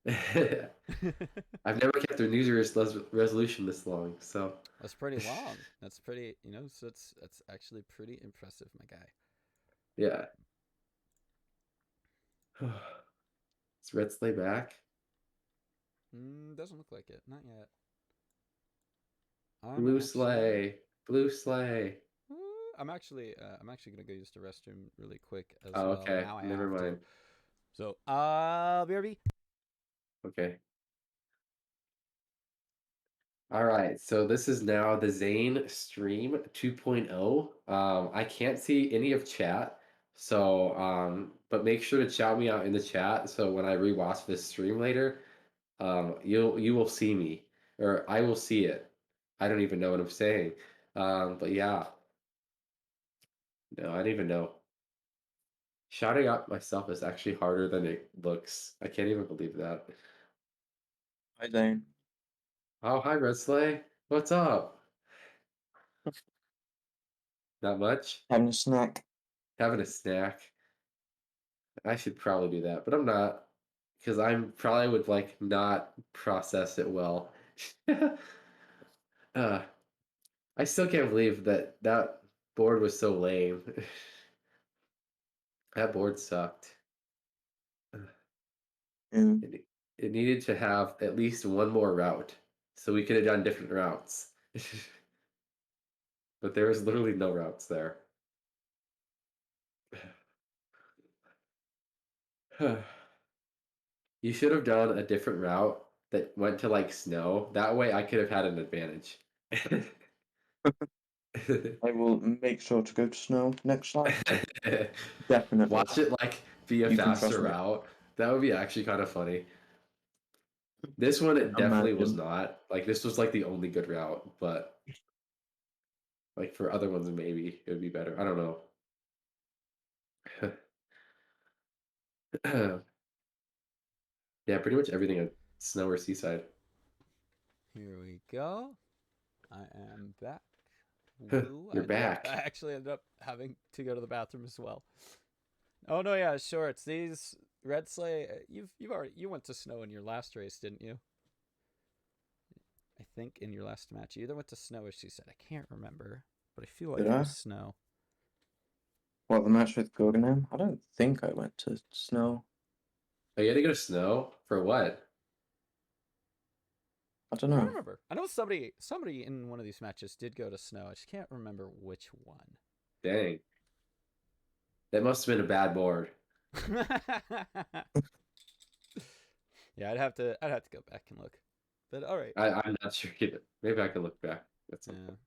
I've never kept a New Year's resolution this long, so. That's pretty long. That's pretty, so that's actually pretty impressive, my guy. Yeah. Is Red Sleigh back? Doesn't look like it. Not yet. Blue Sleigh. Blue Sleigh. I'm actually gonna go use the restroom really quick as Oh, well. okay. Now I Never have mind. to. So, BRB. Okay. All right, so this is now the Zane Stream 2.0. I can't see any of chat, so but make sure to shout me out in the chat so when I rewatch this stream later, you will see me or I will see it. I don't even know what I'm saying. But yeah. No, I don't even know. Shouting out myself is actually harder than it looks. I can't even believe that. Hi, Zane. Oh, hi, Red Sleigh. What's up? Not much. Having a snack. Having a snack. I should probably do that, but I'm not, because I'm probably would like not process it well. uh, I still can't believe that that board was so lame. That board sucked. Yeah. It, it needed to have at least one more route, so we could have done different routes. But there was literally no routes there. You should have done a different route that went to like snow. That way I could have had an advantage. I will make sure to go to snow next time. Definitely. Watch it like be a You can trust faster me. route. That would be actually kind of funny. This one it definitely was Imagine. not. Like this was like the only good route, but like for other ones maybe it would be better. I don't know. Yeah, pretty much everything at Snow or Seaside. Here we go. I am back. Woo. You're I back. actually ended up having to go to the bathroom as well. Oh no, yeah, shorts. These Red Sleigh. You went to snow in your last race, didn't you? I think in your last match, you either went to snow or Seaside. I can't remember, but I feel like Did it I? was snow. What, the match with Guggenheim? I don't think I went to snow. Oh, you had to go to Snow for what? I don't I don't know. remember. I know somebody in one of these matches did go to snow. I just can't remember which one. Dang, that must have been a bad board. Yeah, I'd have to go back and look. But all right. I'm not sure either. Maybe I can look back at some Yeah. point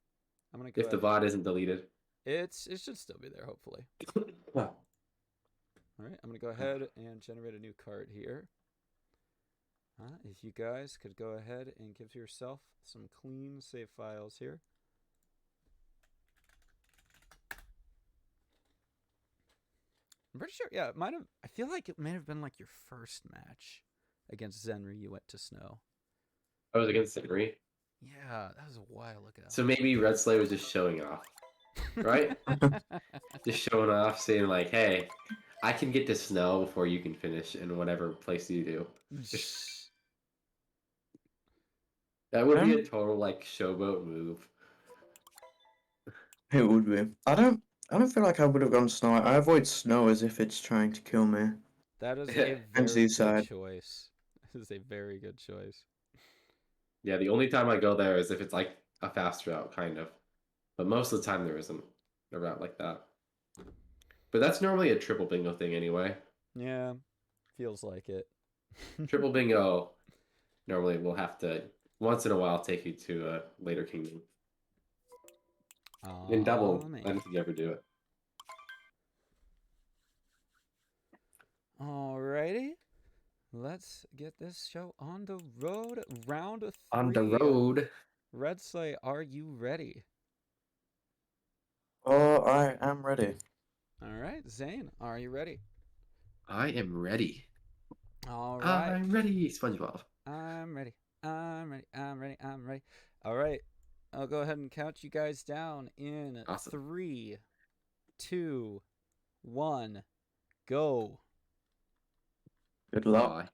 I'm gonna go if the ahead. VOD isn't deleted. It should still be there, hopefully. Wow. All right, I'm gonna go ahead and generate a new card here. If you guys could go ahead and give yourself some clean save files here. I'm pretty sure, yeah, it might have. I feel like it may have been like your first match against Zenry. You went to snow. I was against Henry. Yeah, that was a while ago. So maybe Red Sleigh was just showing off, right? Just showing off, saying like, "Hey, I can get to Snow before you can finish in whatever place you do." That would be a total like showboat move. It would be. I don't feel like I would have gone snow. I avoid snow as if it's trying to kill me. That is a And very good seaside. choice. That is a very good choice. Yeah, the only time I go there is if it's like a fast route, kind of. But most of the time there isn't a route like that. But that's normally a triple bingo thing anyway. Yeah, feels like it. Triple bingo normally will have to once in a while take you to a later kingdom. In double, Man. I don't think you ever do it. Alrighty. Let's get this show on the road. Round 3. On the road. Red Sleigh, are you ready? Oh, I am ready. Alright, Zane, are you ready? I am ready. Alright. I'm ready, SpongeBob. I'm ready. I'm ready. I'm ready. I'm ready. Alright. I'll go ahead and count you guys down in Awesome. 3, 2, 1, go. Good Oh, luck.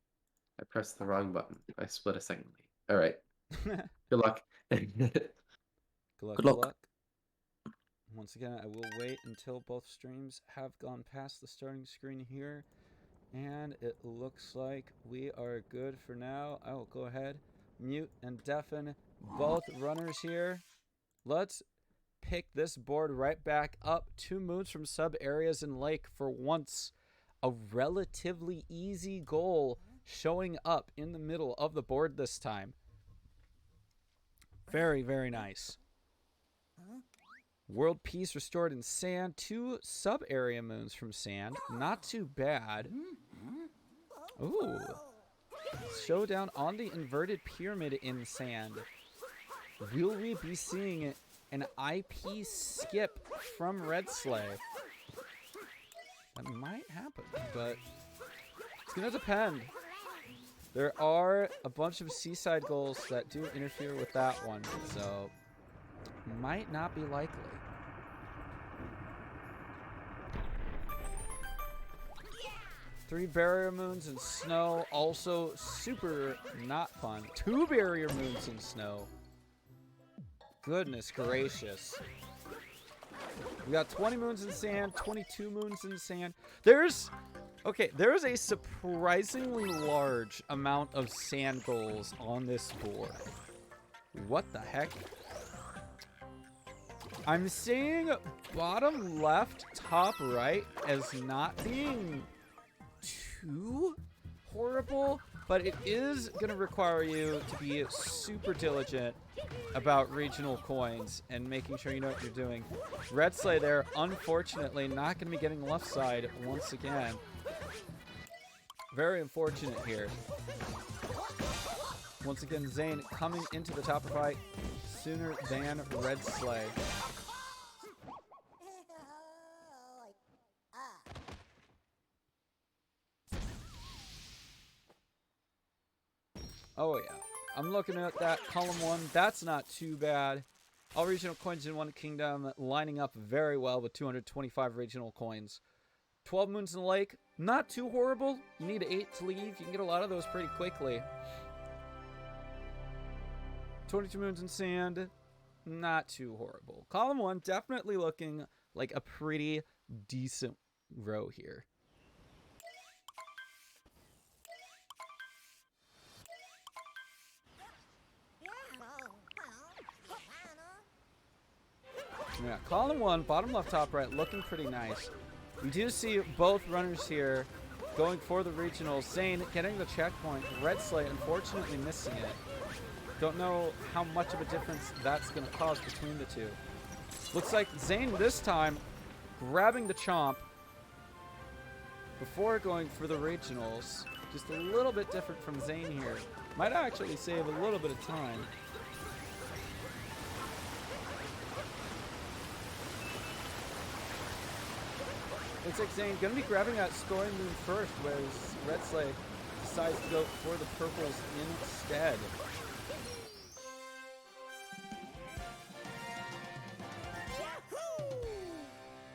I pressed the wrong button. I split a second late. All right. Good luck. Good luck. Good luck. Once again, I will wait until both streams have gone past the starting screen here. And it looks like we are good for now. I will go ahead, mute and deafen both runners here. Let's pick this board right back up. 2 moons from sub areas in lake for once. A relatively easy goal showing up in the middle of the board this time. Very, very nice. World peace restored in sand. 2 sub-area moons from sand. Not too bad. Ooh. Showdown on the inverted pyramid in sand. Will we be seeing an IP skip from Red Sleigh? That might happen, but it's gonna depend. There are a bunch of seaside goals that do interfere with that one, so might not be likely. Three barrier moons in snow, also super not fun. 2 barrier moons in snow. Goodness gracious. We got 20 moons in sand, 22 moons in sand. There's a surprisingly large amount of sand goals on this board. What the heck? I'm seeing bottom left, top right as not being too horrible, but it is going to require you to be super diligent about regional coins and making sure you know what you're doing. Red Sleigh there, unfortunately, not going to be getting left side once again. Very unfortunate here. Once again, Zane coming into the top fight sooner than Red Sleigh. Oh yeah, I'm looking at that column 1. That's not too bad. All regional coins in one kingdom lining up very well with 225 regional coins. 12 moons in the lake, not too horrible. You need 8 to leave. You can get a lot of those pretty quickly. 22 moons in sand, not too horrible. Column 1 definitely looking like a pretty decent row here. Yeah, column 1, bottom left, top right, looking pretty nice. We do see both runners here going for the regionals. Zane getting the checkpoint. Red Sleigh unfortunately missing it. Don't know how much of a difference that's going to cause between the two. Looks like Zane this time grabbing the chomp before going for the regionals. Just a little bit different from Zane here. Might actually save a little bit of time. Looks like Zane going to be grabbing that scoring moon first, whereas Red Sleigh decides to go for the purples instead.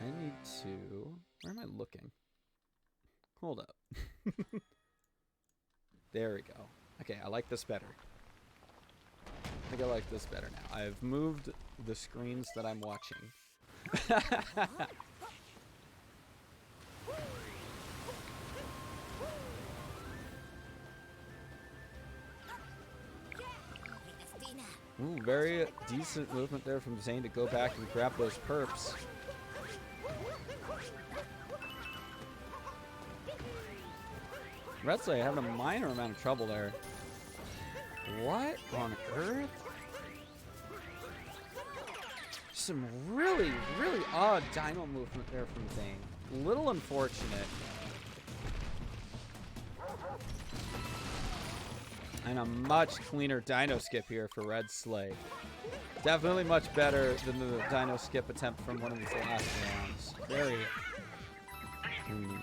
I need to... Where am I looking? Hold up. There we go. Okay, I like this better. I think I like this better now. I've moved the screens that I'm watching. Ooh, very decent movement there from Zane to go back and grab those perps. Red Sleigh having a minor amount of trouble there. What on earth? Some really, really odd dino movement there from Zane. Little unfortunate. And a much cleaner dino skip here for Red Sleigh. Definitely much better than the dino skip attempt from one of his last rounds. Very clean.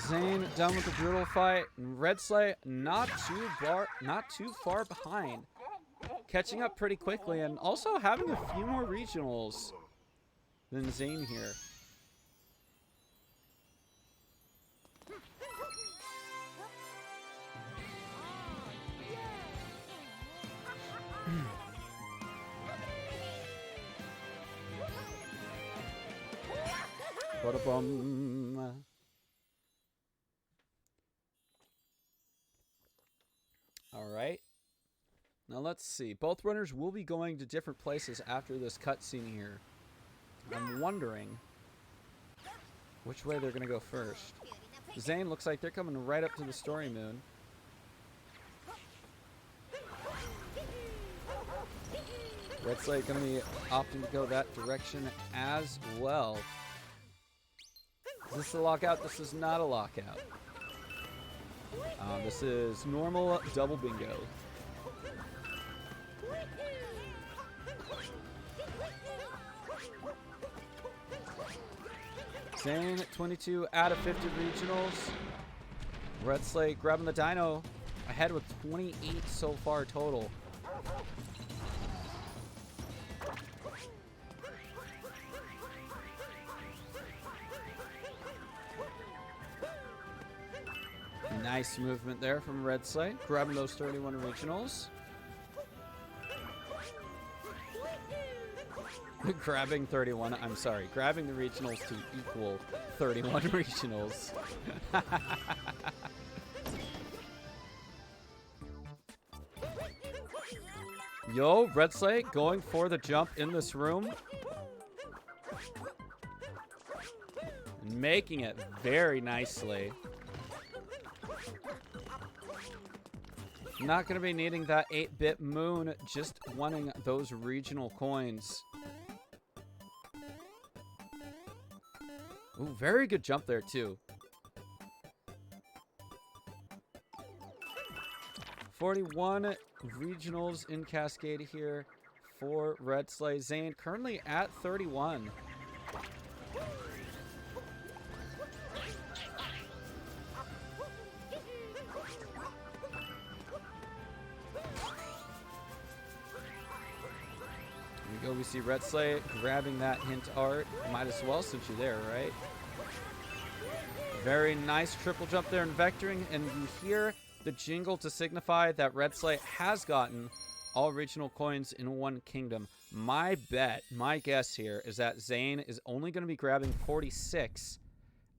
Zane done with the brutal fight. Red Sleigh not too far behind. Catching up pretty quickly and also having a few more regionals than Zane here. Ba-da-bum. All right. Now let's see. Both runners will be going to different places after this cutscene here. I'm wondering which way they're going to go first. Zane looks like they're coming right up to the story moon. Red Sleigh going to be opting to go that direction as well. Is this a lockout? This is not a lockout. This is normal double bingo. Zane, 22 out of 50 regionals. Red Slate grabbing the dino, ahead with 28 so far total. Nice movement there from Red Slate, grabbing those 31 regionals. Grabbing 31, I'm sorry, grabbing the regionals to equal 31 regionals. Yo, Red Slate going for the jump in this room. Making it very nicely. Not going to be needing that 8-bit moon, just wanting those regional coins. Ooh, very good jump there, too. 41 regionals in Cascade here for Red Slay. Zane currently at 31. We see Red Slay grabbing that hint art. Might as well since you're there, right? Very nice triple jump there in vectoring, and you hear the jingle to signify that Red Slay has gotten all regional coins in one kingdom. My bet, my guess here is that Zane is only going to be grabbing 46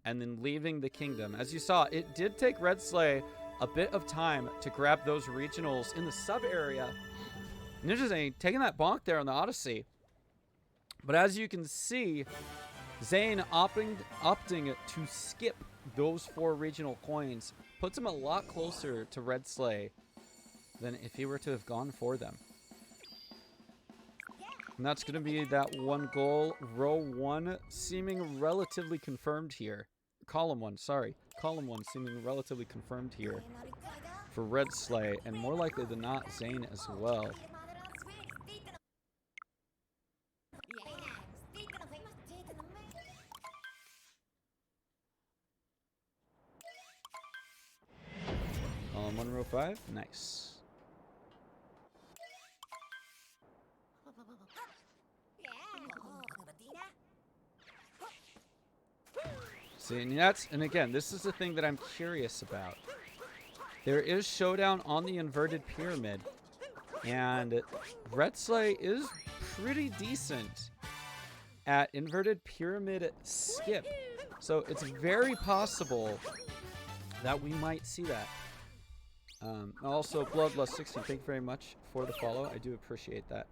and then leaving the kingdom. As you saw, it did take Red Slay a bit of time to grab those regionals in the sub area. Ninja Zane taking that bonk there on the Odyssey. But as you can see, Zane opting to skip those 4 regional coins puts him a lot closer to Red Slay than if he were to have gone for them. And that's going to be that one goal. Row 1 seeming relatively confirmed here. Column 1, sorry. Column 1 seeming relatively confirmed here for Red Slay, and more likely than not, Zane as well. Column 1, row 5. Nice. See, and again, this is the thing that I'm curious about. There is showdown on the inverted pyramid, and Red Slay is pretty decent at inverted pyramid skip. So it's very possible that we might see that. Also, Bloodlust16, thank you very much for the follow. I do appreciate that.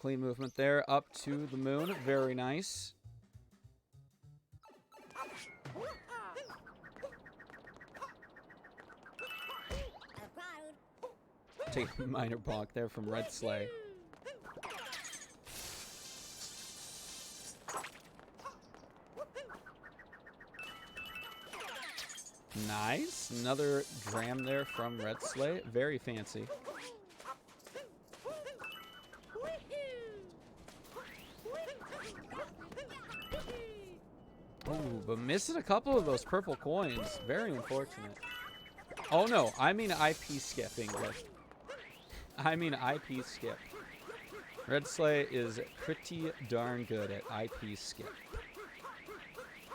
Clean movement there, up to the moon. Very nice. Take a minor bonk there from Red Slay. Nice. Another dram there from Red Slay. Very fancy. Ooh, but missing a couple of those purple coins. Very unfortunate. Oh no, I mean IP skip, English. I mean IP skip. Red Slay is pretty darn good at IP skip.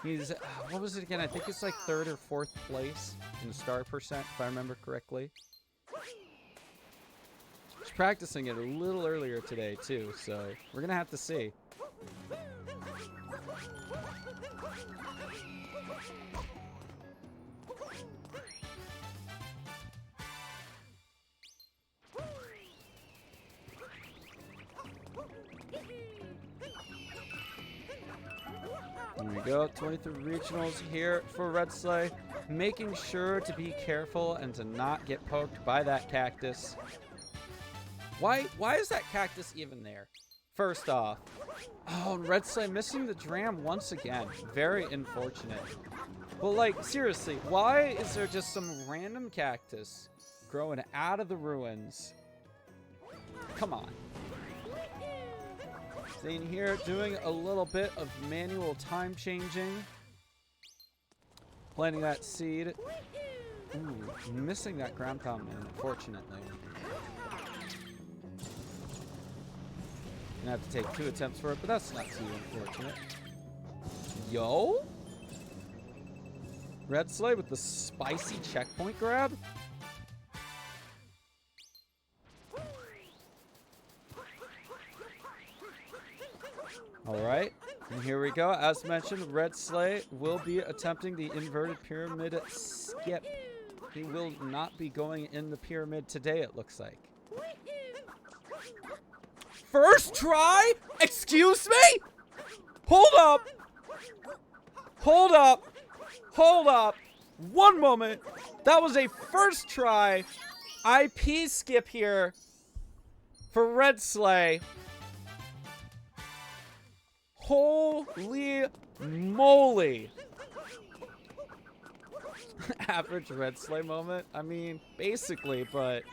He's, what was it again? I think it's like 3rd or 4th place in star percent, if I remember correctly. He's practicing it a little earlier today, too, so we're going to have to see. There we go, 23 regionals here for Red Slay. Making sure to be careful and to not get poked by that cactus. Why is that cactus even there? First off. Oh, Red Sleigh missing the dram once again. Very unfortunate. Well, like, seriously, why is there just some random cactus growing out of the ruins? Come on. Zane here doing a little bit of manual time changing. Planting that seed. Ooh, missing that ground pound, unfortunately. Gonna have to take 2 attempts for it, but that's not too unfortunate. Yo? Red Sleigh with the spicy checkpoint grab? Alright, and here we go. As mentioned, Red Sleigh will be attempting the inverted pyramid skip. He will not be going in the pyramid today, it looks like. First try? Excuse me? Hold up. Hold up. Hold up. One moment. That was a first try IP skip here for Red Sleigh. Holy moly. Average Red Sleigh moment? I mean, basically, but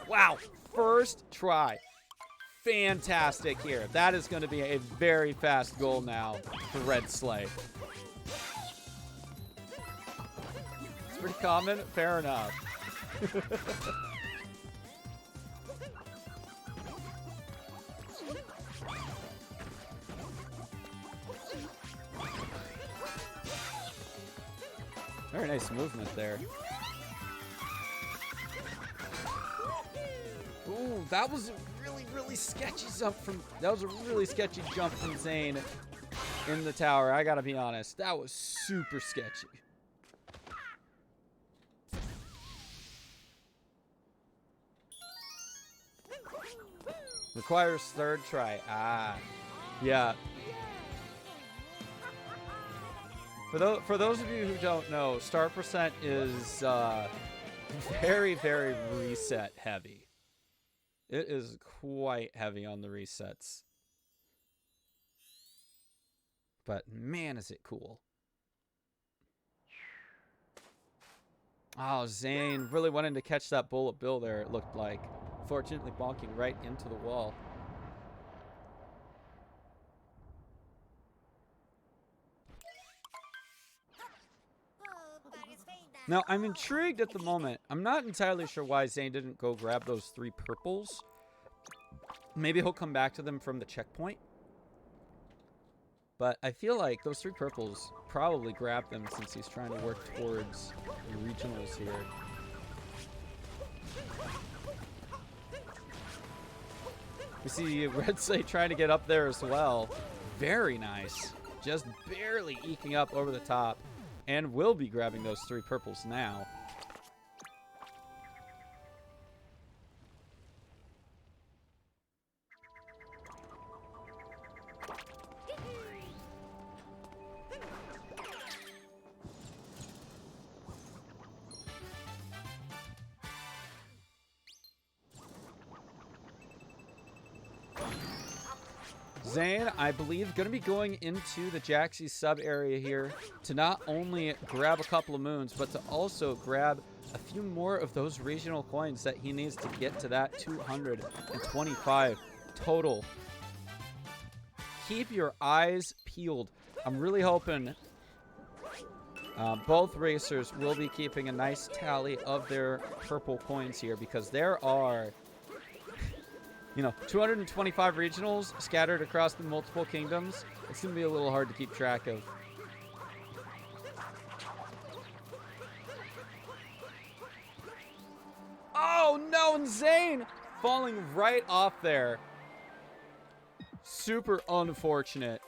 wow. First try. Fantastic here. That is going to be a very fast goal now for Red Sleigh. It's pretty common. Fair enough. Very nice movement there. Ooh, that was a really sketchy jump from... That was a really sketchy jump from Zane in the tower. I gotta be honest. That was super sketchy. Requires third try. Ah, yeah. For those of you who don't know, star percent is very reset heavy. It is quite heavy on the resets. But man, is it cool. Oh, Zane really wanting to catch that bullet bill there, it looked like. Fortunately bonking right into the wall. Now, I'm intrigued at the moment. I'm not entirely sure why Zane didn't go grab those 3 purples. Maybe he'll come back to them from the checkpoint. But I feel like those 3 purples probably grabbed them since he's trying to work towards the regionals here. We see Red Sleigh trying to get up there as well. Very nice. Just barely eking up over the top. And will be grabbing those 3 purples now. Zane, I believe, going to be going into the Jaxie sub area here to not only grab a couple of moons, but to also grab a few more of those regional coins that he needs to get to that 225 total. Keep your eyes peeled. I'm really hoping both racers will be keeping a nice tally of their purple coins here, because there are... 225 regionals scattered across the multiple kingdoms. It's going to be a little hard to keep track of. Oh, no, and Zane falling right off there. Super unfortunate.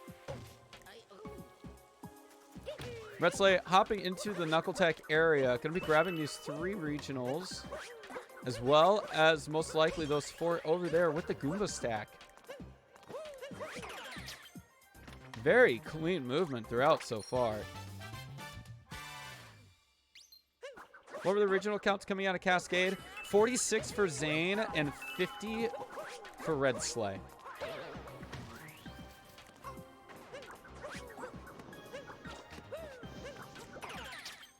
Red Sleigh hopping into the Knuckle Tech area. Going to be grabbing these 3 regionals, as well as most likely those 4 over there with the Goomba stack. Very clean movement throughout so far. What were the regional counts coming out of Cascade? 46 for Zane and 50 for Red Sleigh.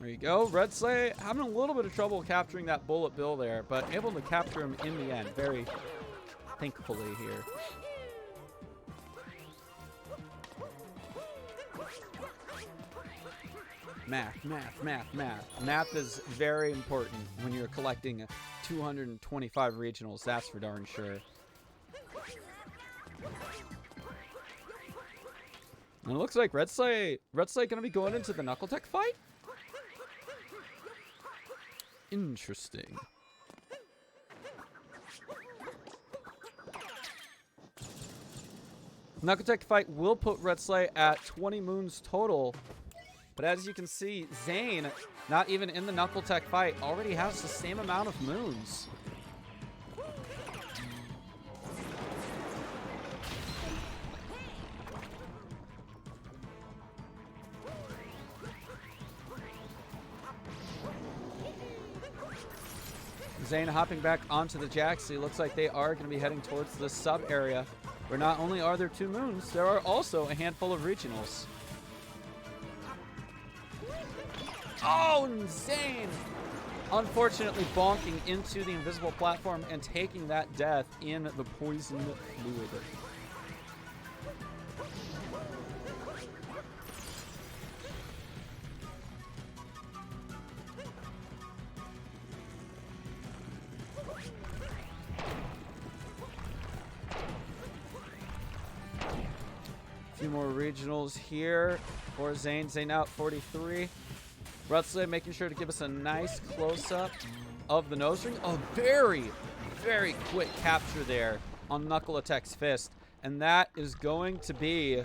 There you go. Red Sleigh having a little bit of trouble capturing that bullet bill there, but able to capture him in the end. Very thankfully here. Math, math, math, math. Math is very important when you're collecting 225 regionals, that's for darn sure. And it looks like Red Sleigh gonna be going into the Knuckle Tech fight? Interesting. Knuckle Tech fight will put Red Sleigh at 20 moons total. But as you can see, Zane, not even in the Knuckle Tech fight, already has the same amount of moons. Zane hopping back onto the Jaxi. Looks like they are going to be heading towards the sub area, where not only are there 2 moons, there are also a handful of regionals. Oh, Zane! Unfortunately bonking into the invisible platform and taking that death in the poison fluid. A few more regionals here for Zane. Zane out 43. Red Sleigh making sure to give us a nice close-up of the nose ring. A very, very quick capture there on Knuckle Attack's fist. And that is going to be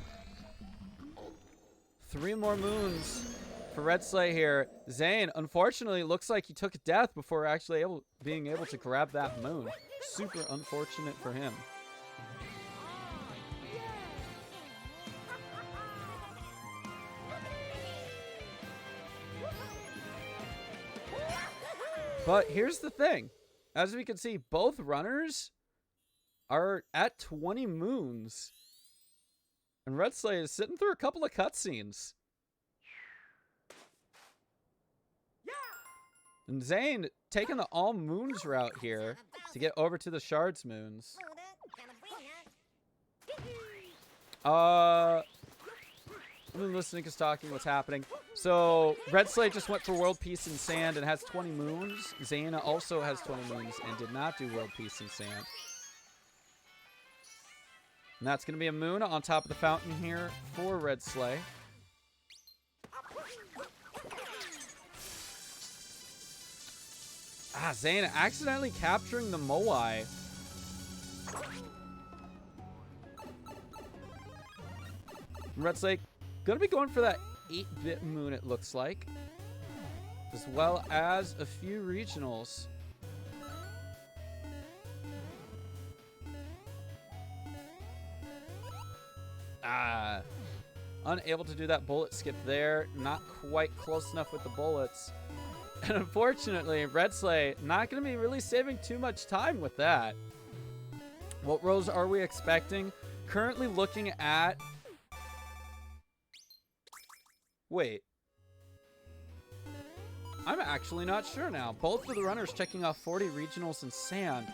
3 more moons for Red Sleigh here. Zane, unfortunately, looks like he took a death before actually being able to grab that moon. Super unfortunate for him. But here's the thing. As we can see, both runners are at 20 moons. And Red Sleigh is sitting through a couple of cutscenes. And Zane taking the all moons route here to get over to the Shards moons. Listening is talking what's happening. So Red Sleigh just went for World Peace in Sand and has 20 moons. Zane also has 20 moons and did not do World Peace in Sand. And that's going to be a moon on top of the fountain here for Red Sleigh. Zane accidentally capturing the Moai. Red Sleigh gonna be going for that 8-bit moon, it looks like. As well as a few regionals. Unable to do that bullet skip there. Not quite close enough with the bullets. And unfortunately, Red Sleigh not going to be really saving too much time with that. What rows are we expecting? Currently looking at... Wait. I'm actually not sure now. Both of the runners checking off 40 regionals in Sand.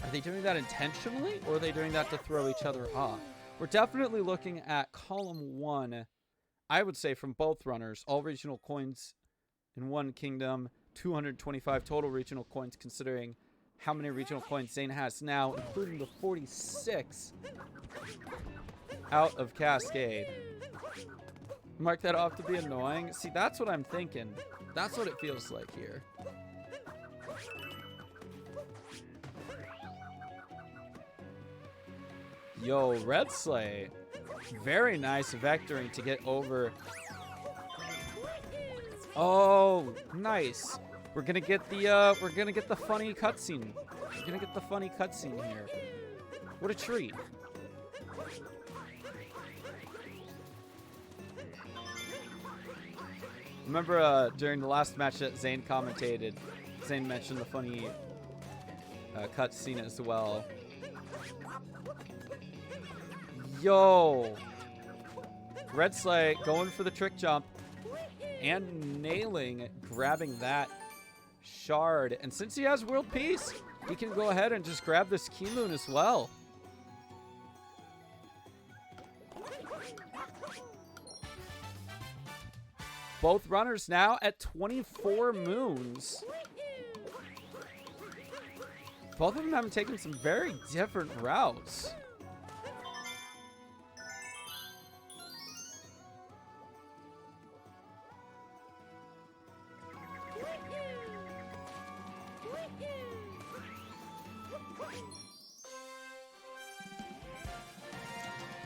Are they doing that intentionally, or are they doing that to throw each other off? We're definitely looking at column 1, I would say, from both runners. All regional coins in one kingdom, 225 total regional coins, considering how many regional coins Zane has now, including the 46 out of Cascade. Mark that off to be annoying. See, that's what I'm thinking. That's what it feels like here. Yo, Red Sleigh. Very nice vectoring to get over. Oh, nice. We're gonna get the funny cutscene. We're gonna get the funny cutscene here. What a treat. Remember during the last match that Zane commentated, Zane mentioned the funny cutscene as well. Yo! Red Sleigh going for the trick jump. and nailing grabbing that shard. And since he has world peace, he can go ahead and just grab this key moon as well. Both runners now at 24 moons. Both of them have taken some very different routes.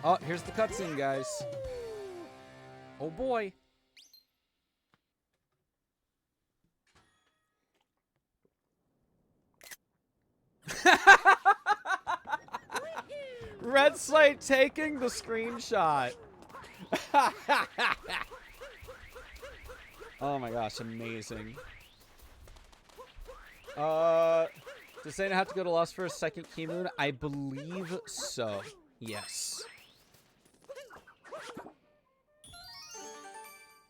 Oh, here's the cutscene, guys. Oh boy. Red Slate taking the screenshot. Oh my gosh, amazing. Does Zane have to go to Lost for a second key moon? I believe so. Yes.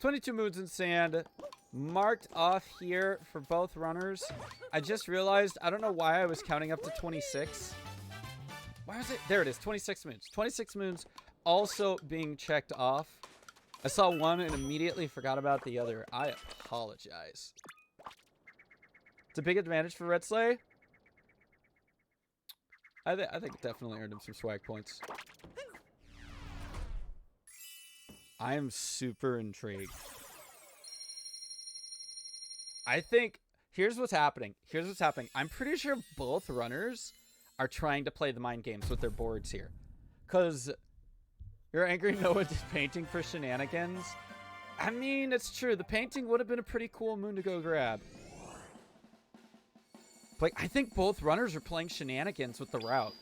22 moons in sand. Marked off here for both runners. I just realized, I don't know why I was counting up to 26. Why was it? There it is, 26 moons. 26 moons also being checked off. I saw one and immediately forgot about the other. I apologize. It's a big advantage for Red Slay. I think it definitely earned him some swag points. I am super intrigued. I think, here's what's happening. Here's what's happening. I'm pretty sure both runners are trying to play the mind games with their boards here. Because you're angry Noah did painting for shenanigans. I mean, it's true. The painting would have been a pretty cool moon to go grab. But I think both runners are playing shenanigans with the route.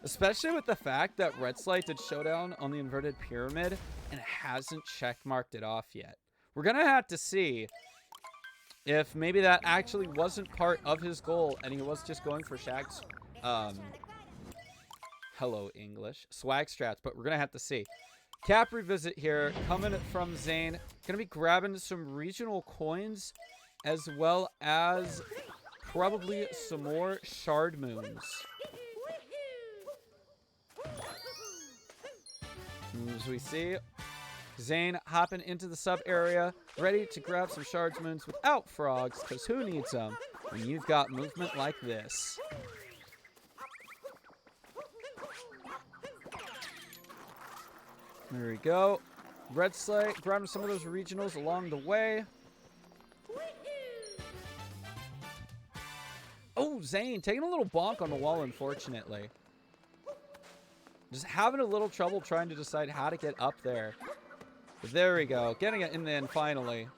Especially with the fact that Red Slate did Showdown on the inverted pyramid and hasn't checkmarked it off yet. We're going to have to see if maybe that actually wasn't part of his goal and he was just going for Shag's, hello English, swag strats, but we're going to have to see. Cap revisit here, coming from Zane. Going to be grabbing some regional coins as well as probably some more shard moons. As we see, Zane hopping into the sub area, ready to grab some shards moons without frogs, because who needs them when you've got movement like this? There we go. Red Slate grabbing some of those regionals along the way. Oh, Zane taking a little bonk on the wall, unfortunately. Just having a little trouble trying to decide how to get up there. But there we go. Getting it in the end finally.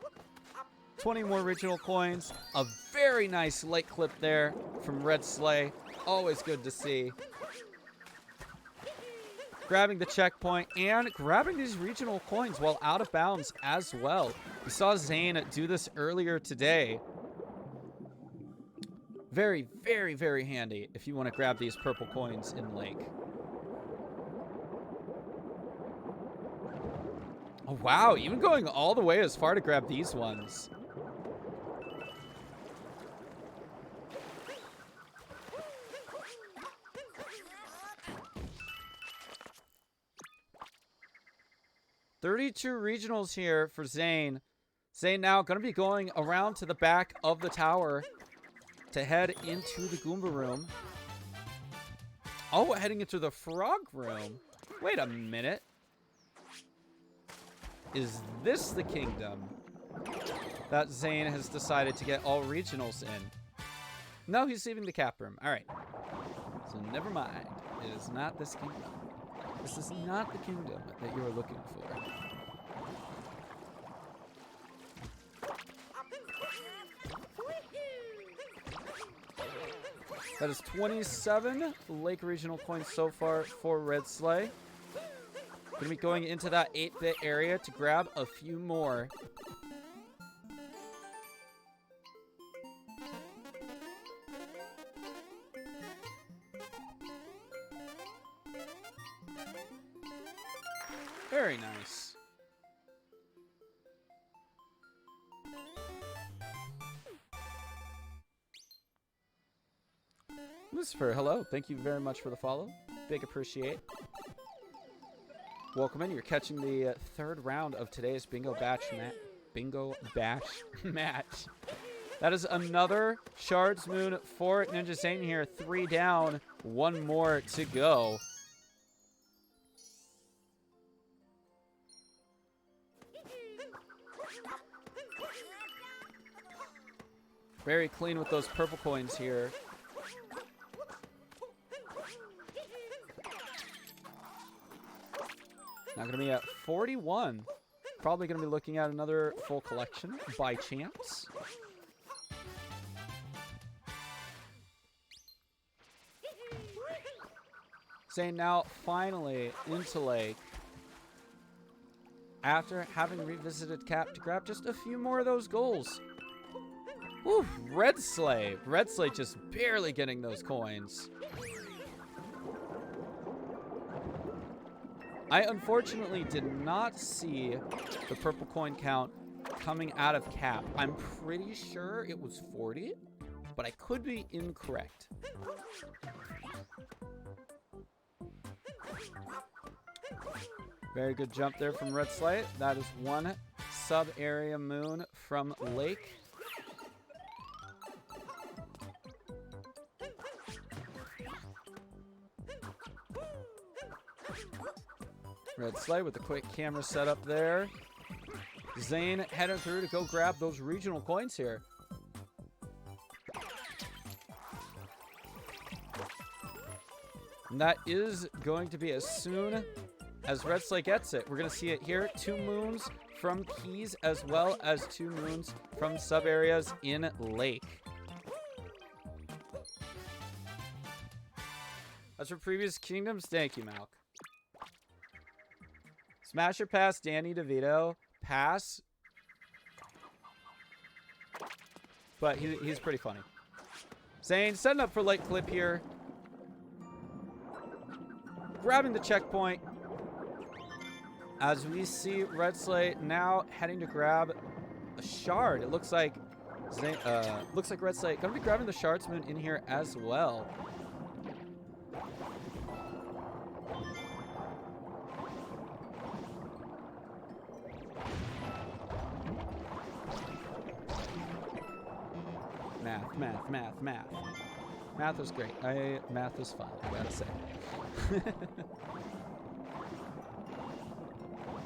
20 more regional coins. A very nice late clip there from Red Slay. Always good to see. Grabbing the checkpoint and grabbing these regional coins while out of bounds as well. We saw Zane do this earlier today. Very, very, very handy if you want to grab these purple coins in Lake. Oh, wow. Even going all the way as far to grab these ones. $32 regionals here for Zane. Zane now going to be going around to the back of the tower to head into the Goomba room. Oh, heading into the frog room. Wait a minute. Is this the kingdom that Zane has decided to get all regionals in? No, he's leaving the cap room. All right. So never mind. It is not this kingdom. This is not the kingdom that you are looking for. That is 27 Lake Regional coins so far for Red Slay. Gonna be going into that 8-bit area to grab a few more. Very nice. Lucifer, hello. Thank you very much for the follow. Big appreciate. Welcome in. You're catching the third round of today's Bingo Bash match. That is another Shards Moon for Ninja Zane here. 3 down, 1 more to go. Very clean with those purple coins here. Now going to be at 41. Probably going to be looking at another full collection by chance. Zane now finally into Lake. After having revisited Cap to grab just a few more of those goals. Woo, Red Slave. Red Slave just barely getting those coins. I unfortunately did not see the purple coin count coming out of Cap. I'm pretty sure it was 40, but I could be incorrect. Very good jump there from Red Slate. That is 1 sub-area moon from Lake. Red Slate with the quick camera setup there. Zane heading through to go grab those regional coins here. And that is going to be as soon as Red Slate gets it. We're going to see it here. 2 moons from Keys as well as 2 moons from sub-areas in Lake. As for previous kingdoms, thank you, Malk. Smasher pass, Danny DeVito. Pass. But he's pretty funny. Zane setting up for late clip here. Grabbing the checkpoint. As we see Red Slate now heading to grab a shard. It looks like Zane, Red Slate gonna be grabbing the Shards Moon in here as well. Math. Math was great. Math was fun, I gotta say.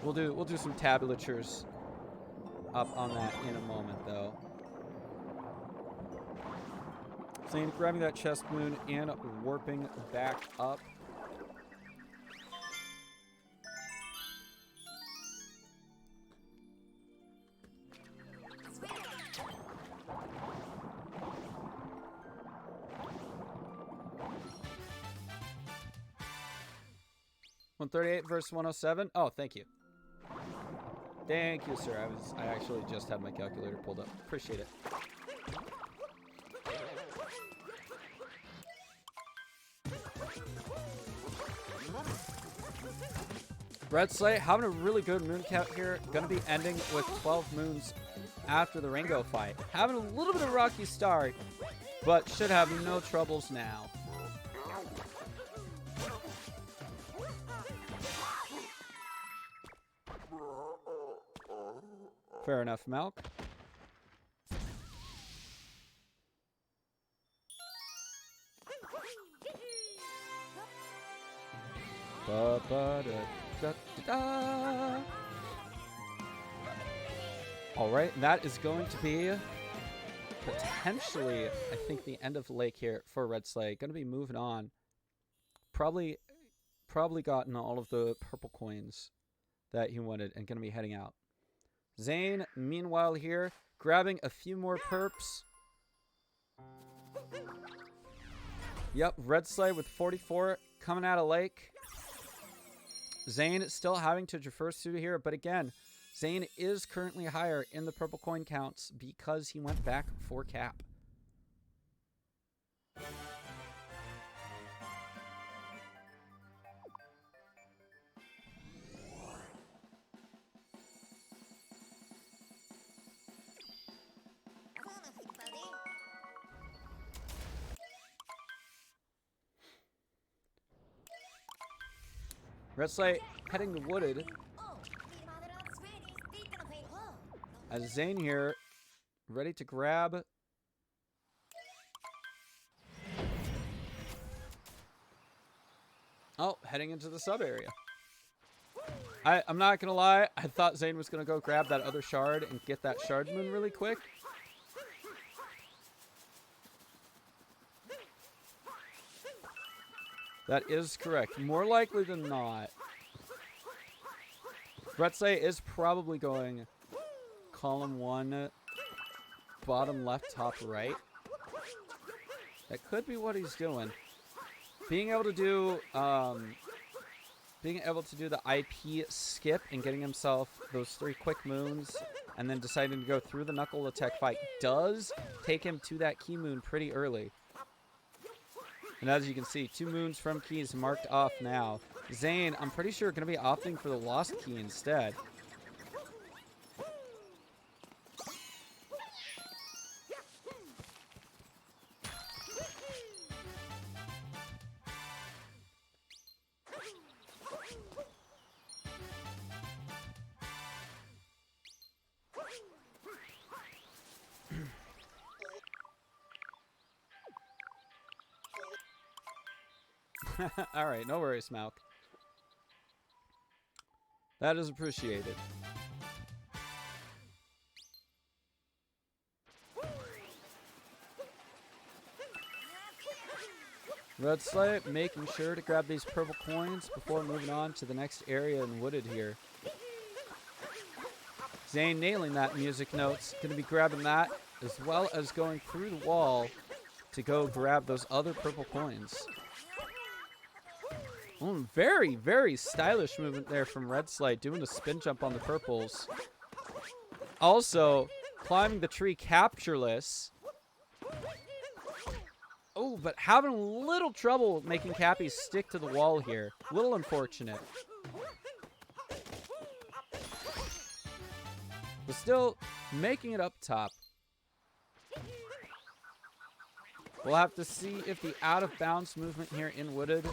We'll do some tabulatures up on that in a moment, though. Zane grabbing that chest moon and warping back up. $138 versus 107. Oh, thank you. Thank you, sir. I actually just had my calculator pulled up. Appreciate it. Red Slate having a really good moon count here. Gonna be ending with 12 moons after the Ringo fight. Having a little bit of a rocky start, but should have no troubles now. Fair enough, Malk. All right, that is going to be potentially, I think, the end of the lake here for Red Slate. Going to be moving on. Probably gotten all of the purple coins that he wanted and going to be heading out. Zane, meanwhile here, grabbing a few more perps. Yep, Red Slate with 44 coming out of Lake. Zane still having to traverse through here, but again, Zane is currently higher in the purple coin counts because he went back for Cap. Red Slate heading to Wooded. As Zane here, ready to grab. Oh, heading into the sub area. I'm not gonna lie, I thought Zane was gonna go grab that other shard and get that shard moon really quick. That is correct. More likely than not. Retze is probably going column 1, bottom left, top right. That could be what he's doing. Being able to do the IP skip and getting himself those 3 quick moons and then deciding to go through the knuckle attack fight does take him to that key moon pretty early. And as you can see, 2 moons from keys marked off now. Zane, I'm pretty sure, going to be opting for the lost key instead. Alright, no worries, Malk. That is appreciated. Red Slate making sure to grab these purple coins before moving on to the next area in Wooded here. Zane nailing that music notes. Going to be grabbing that as well as going through the wall to go grab those other purple coins. Oh, very, very stylish movement there from Red Slate, doing a spin jump on the purples. Also, climbing the tree captureless. Oh, but having a little trouble making Cappy stick to the wall here. A little unfortunate. But still, making it up top. We'll have to see if the out-of-bounds movement here in Wooded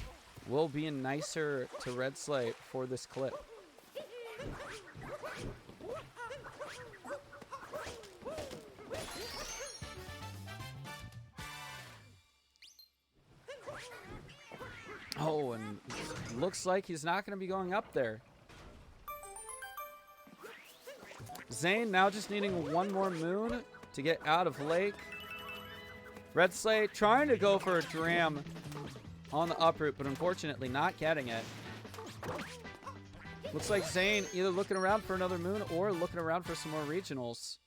will be nicer to Red Slate for this clip. Oh, and looks like he's not going to be going up there. Zane now just needing 1 more moon to get out of Lake. Red Slate trying to go for a dram on the uproot, but unfortunately not getting it. Looks like Zane either looking around for another moon or looking around for some more regionals.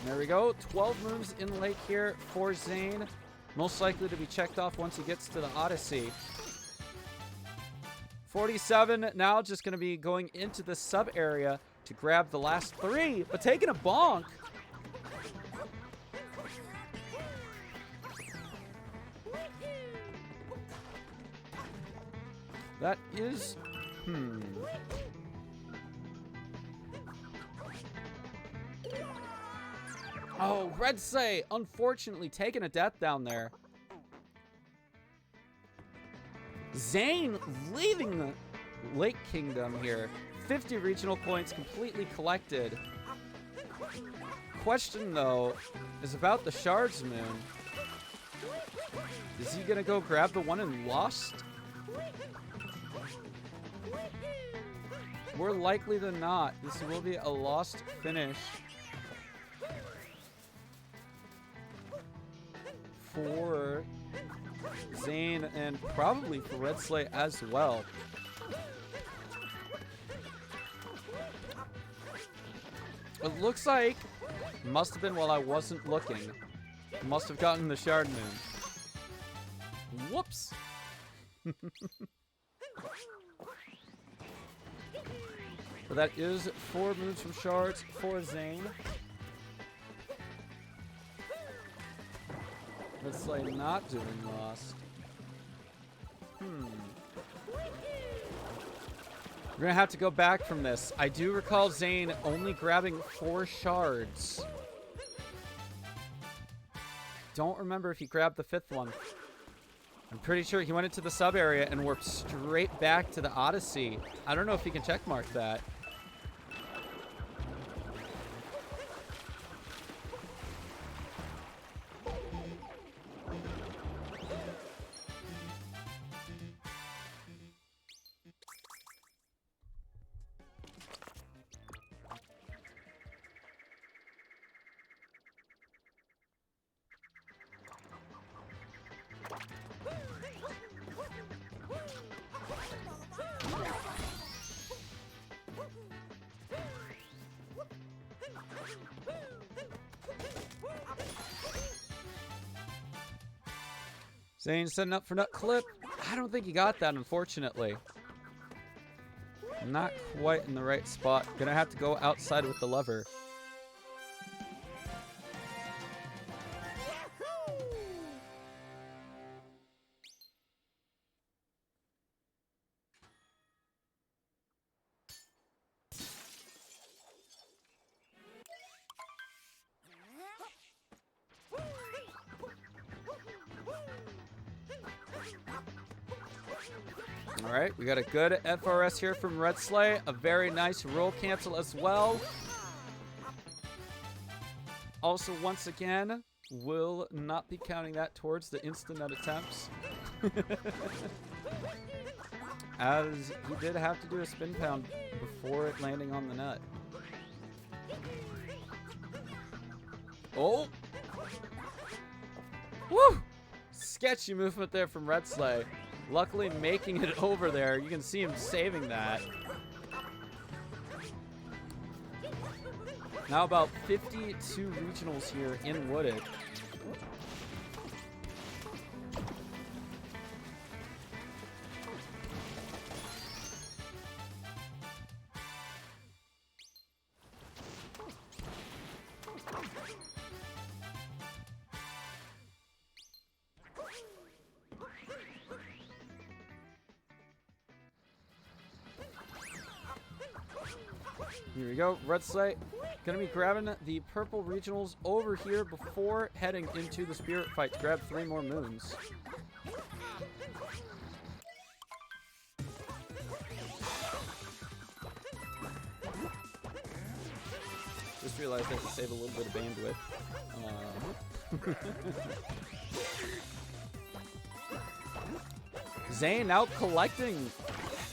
There we go. 12 moons in Lake here for Zane. Most likely to be checked off once he gets to the Odyssey. 47 now just going to be going into the sub area to grab the last 3, but taking a bonk. That is, Oh, Red Say, unfortunately taking a death down there. Zane leaving the Lake Kingdom here. 50 regional points completely collected. Question, though, is about the Shards Moon. Is he going to go grab the one in Lost? More likely than not, this will be a Lost finish for Zane and probably for Red Slate as well. It looks like must have been while I wasn't looking. Must have gotten the Shard Moon. Whoops. But that is 4 moons from Shards for Zane. Looks like not doing Lost. We're gonna have to go back from this. I do recall Zane only grabbing 4 shards. Don't remember if he grabbed the 5th one. I'm pretty sure he went into the sub area and warped straight back to the Odyssey. I don't know if he can checkmark that. Zane setting up for nut clip. I don't think he got that, unfortunately. Not quite in the right spot. Gonna have to go outside with the lever. All right, we got a good FRS here from Red Sleigh. A very nice roll cancel as well. Also, once again, will not be counting that towards the instant nut attempts. As he did have to do a spin pound before it landing on the nut. Oh! Woo! Sketchy movement there from Red Sleigh. Luckily making it over there. You can see him saving that. Now about 52 regionals here in Wooded. Here we go. Red Sleigh gonna be grabbing the purple regionals over here before heading into the spirit fight to grab 3 more moons. Just realized I have to save a little bit of bandwidth. Zane now collecting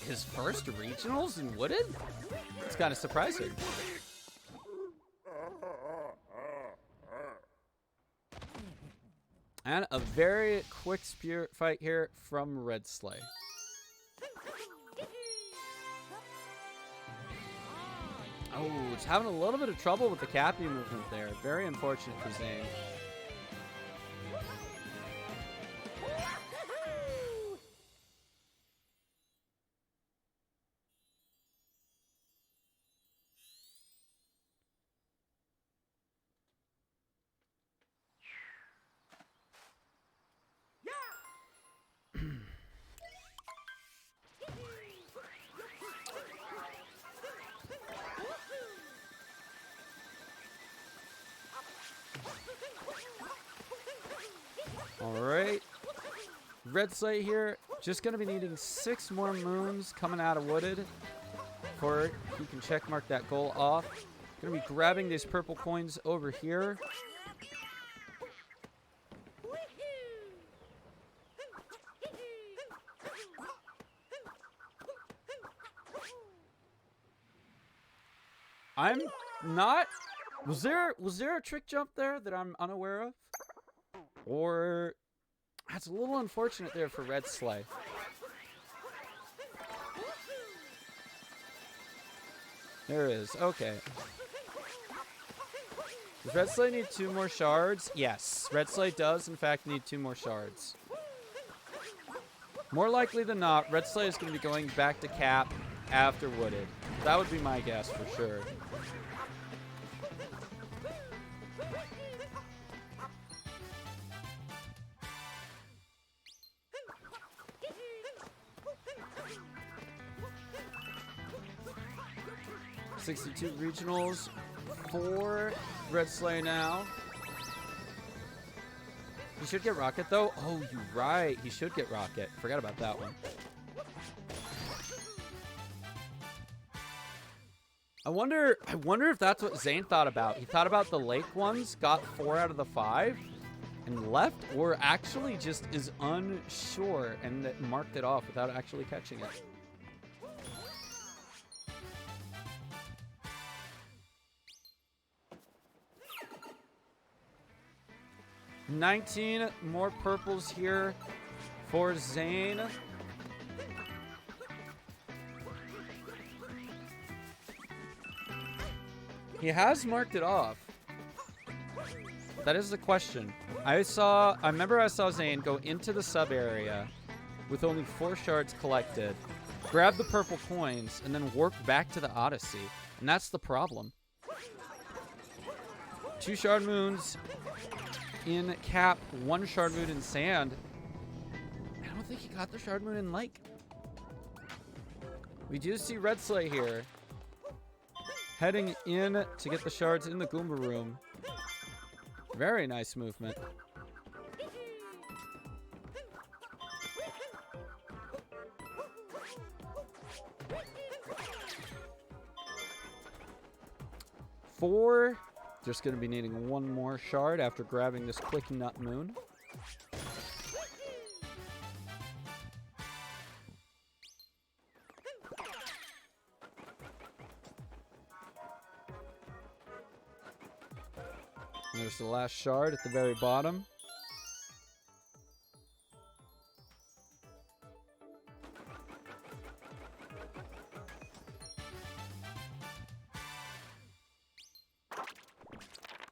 his first regionals in Wooded? It's kind of surprising. And a very quick spirit fight here from Red Sleigh. Oh, it's having a little bit of trouble with the Cappy movement there. Very unfortunate for Zane. Alright. Red Sleigh here. Just going to be needing 6 more moons coming out of Wooded before he can check mark that goal off. Going to be grabbing these purple coins over here. I'm not... Was there a trick jump there that I'm unaware of? Or... That's a little unfortunate there for Red Sleigh. There is. Okay. Does Red Sleigh need 2 more shards? Yes. Red Sleigh does, in fact, need 2 more shards. More likely than not, Red Sleigh is going to be going back to Cap after Wooded. That would be my guess for sure. 62 regionals for Red Sleigh now. He should get Rocket though. Oh, you're right. He should get Rocket. Forgot about that one. I wonder if that's what Zane thought about. He thought about the lake ones, got 4 out of the 5, and left, or actually just is unsure and marked it off without actually catching it. $19 more purples here for Zane. He has marked it off. That is the question. I remember I saw Zane go into the sub area with only 4 shards collected, grab the purple coins, and then work back to the Odyssey. And that's the problem. 2 shard moons in Cap, 1 shard moon in Sand. I don't think he got the shard moon in Lake. We do see Red Sleigh here, heading in to get the shards in the Goomba room. Very nice movement. Four. Just going to be needing 1 more shard after grabbing this quick nut moon. There's the last shard at the very bottom.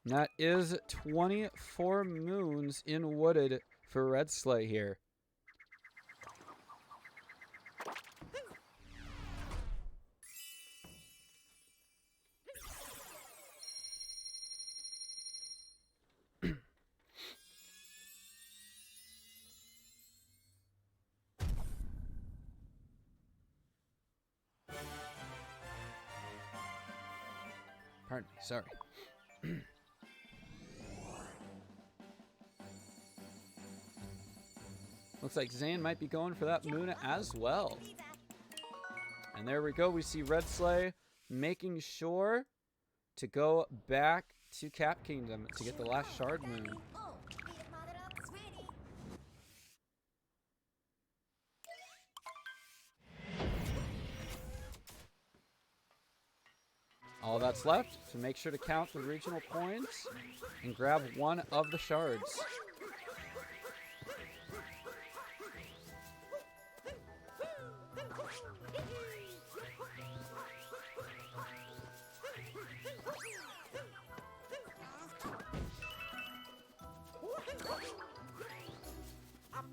And that is 24 moons in Wooded for Red Sleigh here. Pardon me, sorry. Looks like Zane might be going for that moon as well. And there we go. We see Red Sleigh making sure to go back to Cap Kingdom to get the last shard moon. All that's left to make sure to count the regional points and grab 1 of the shards.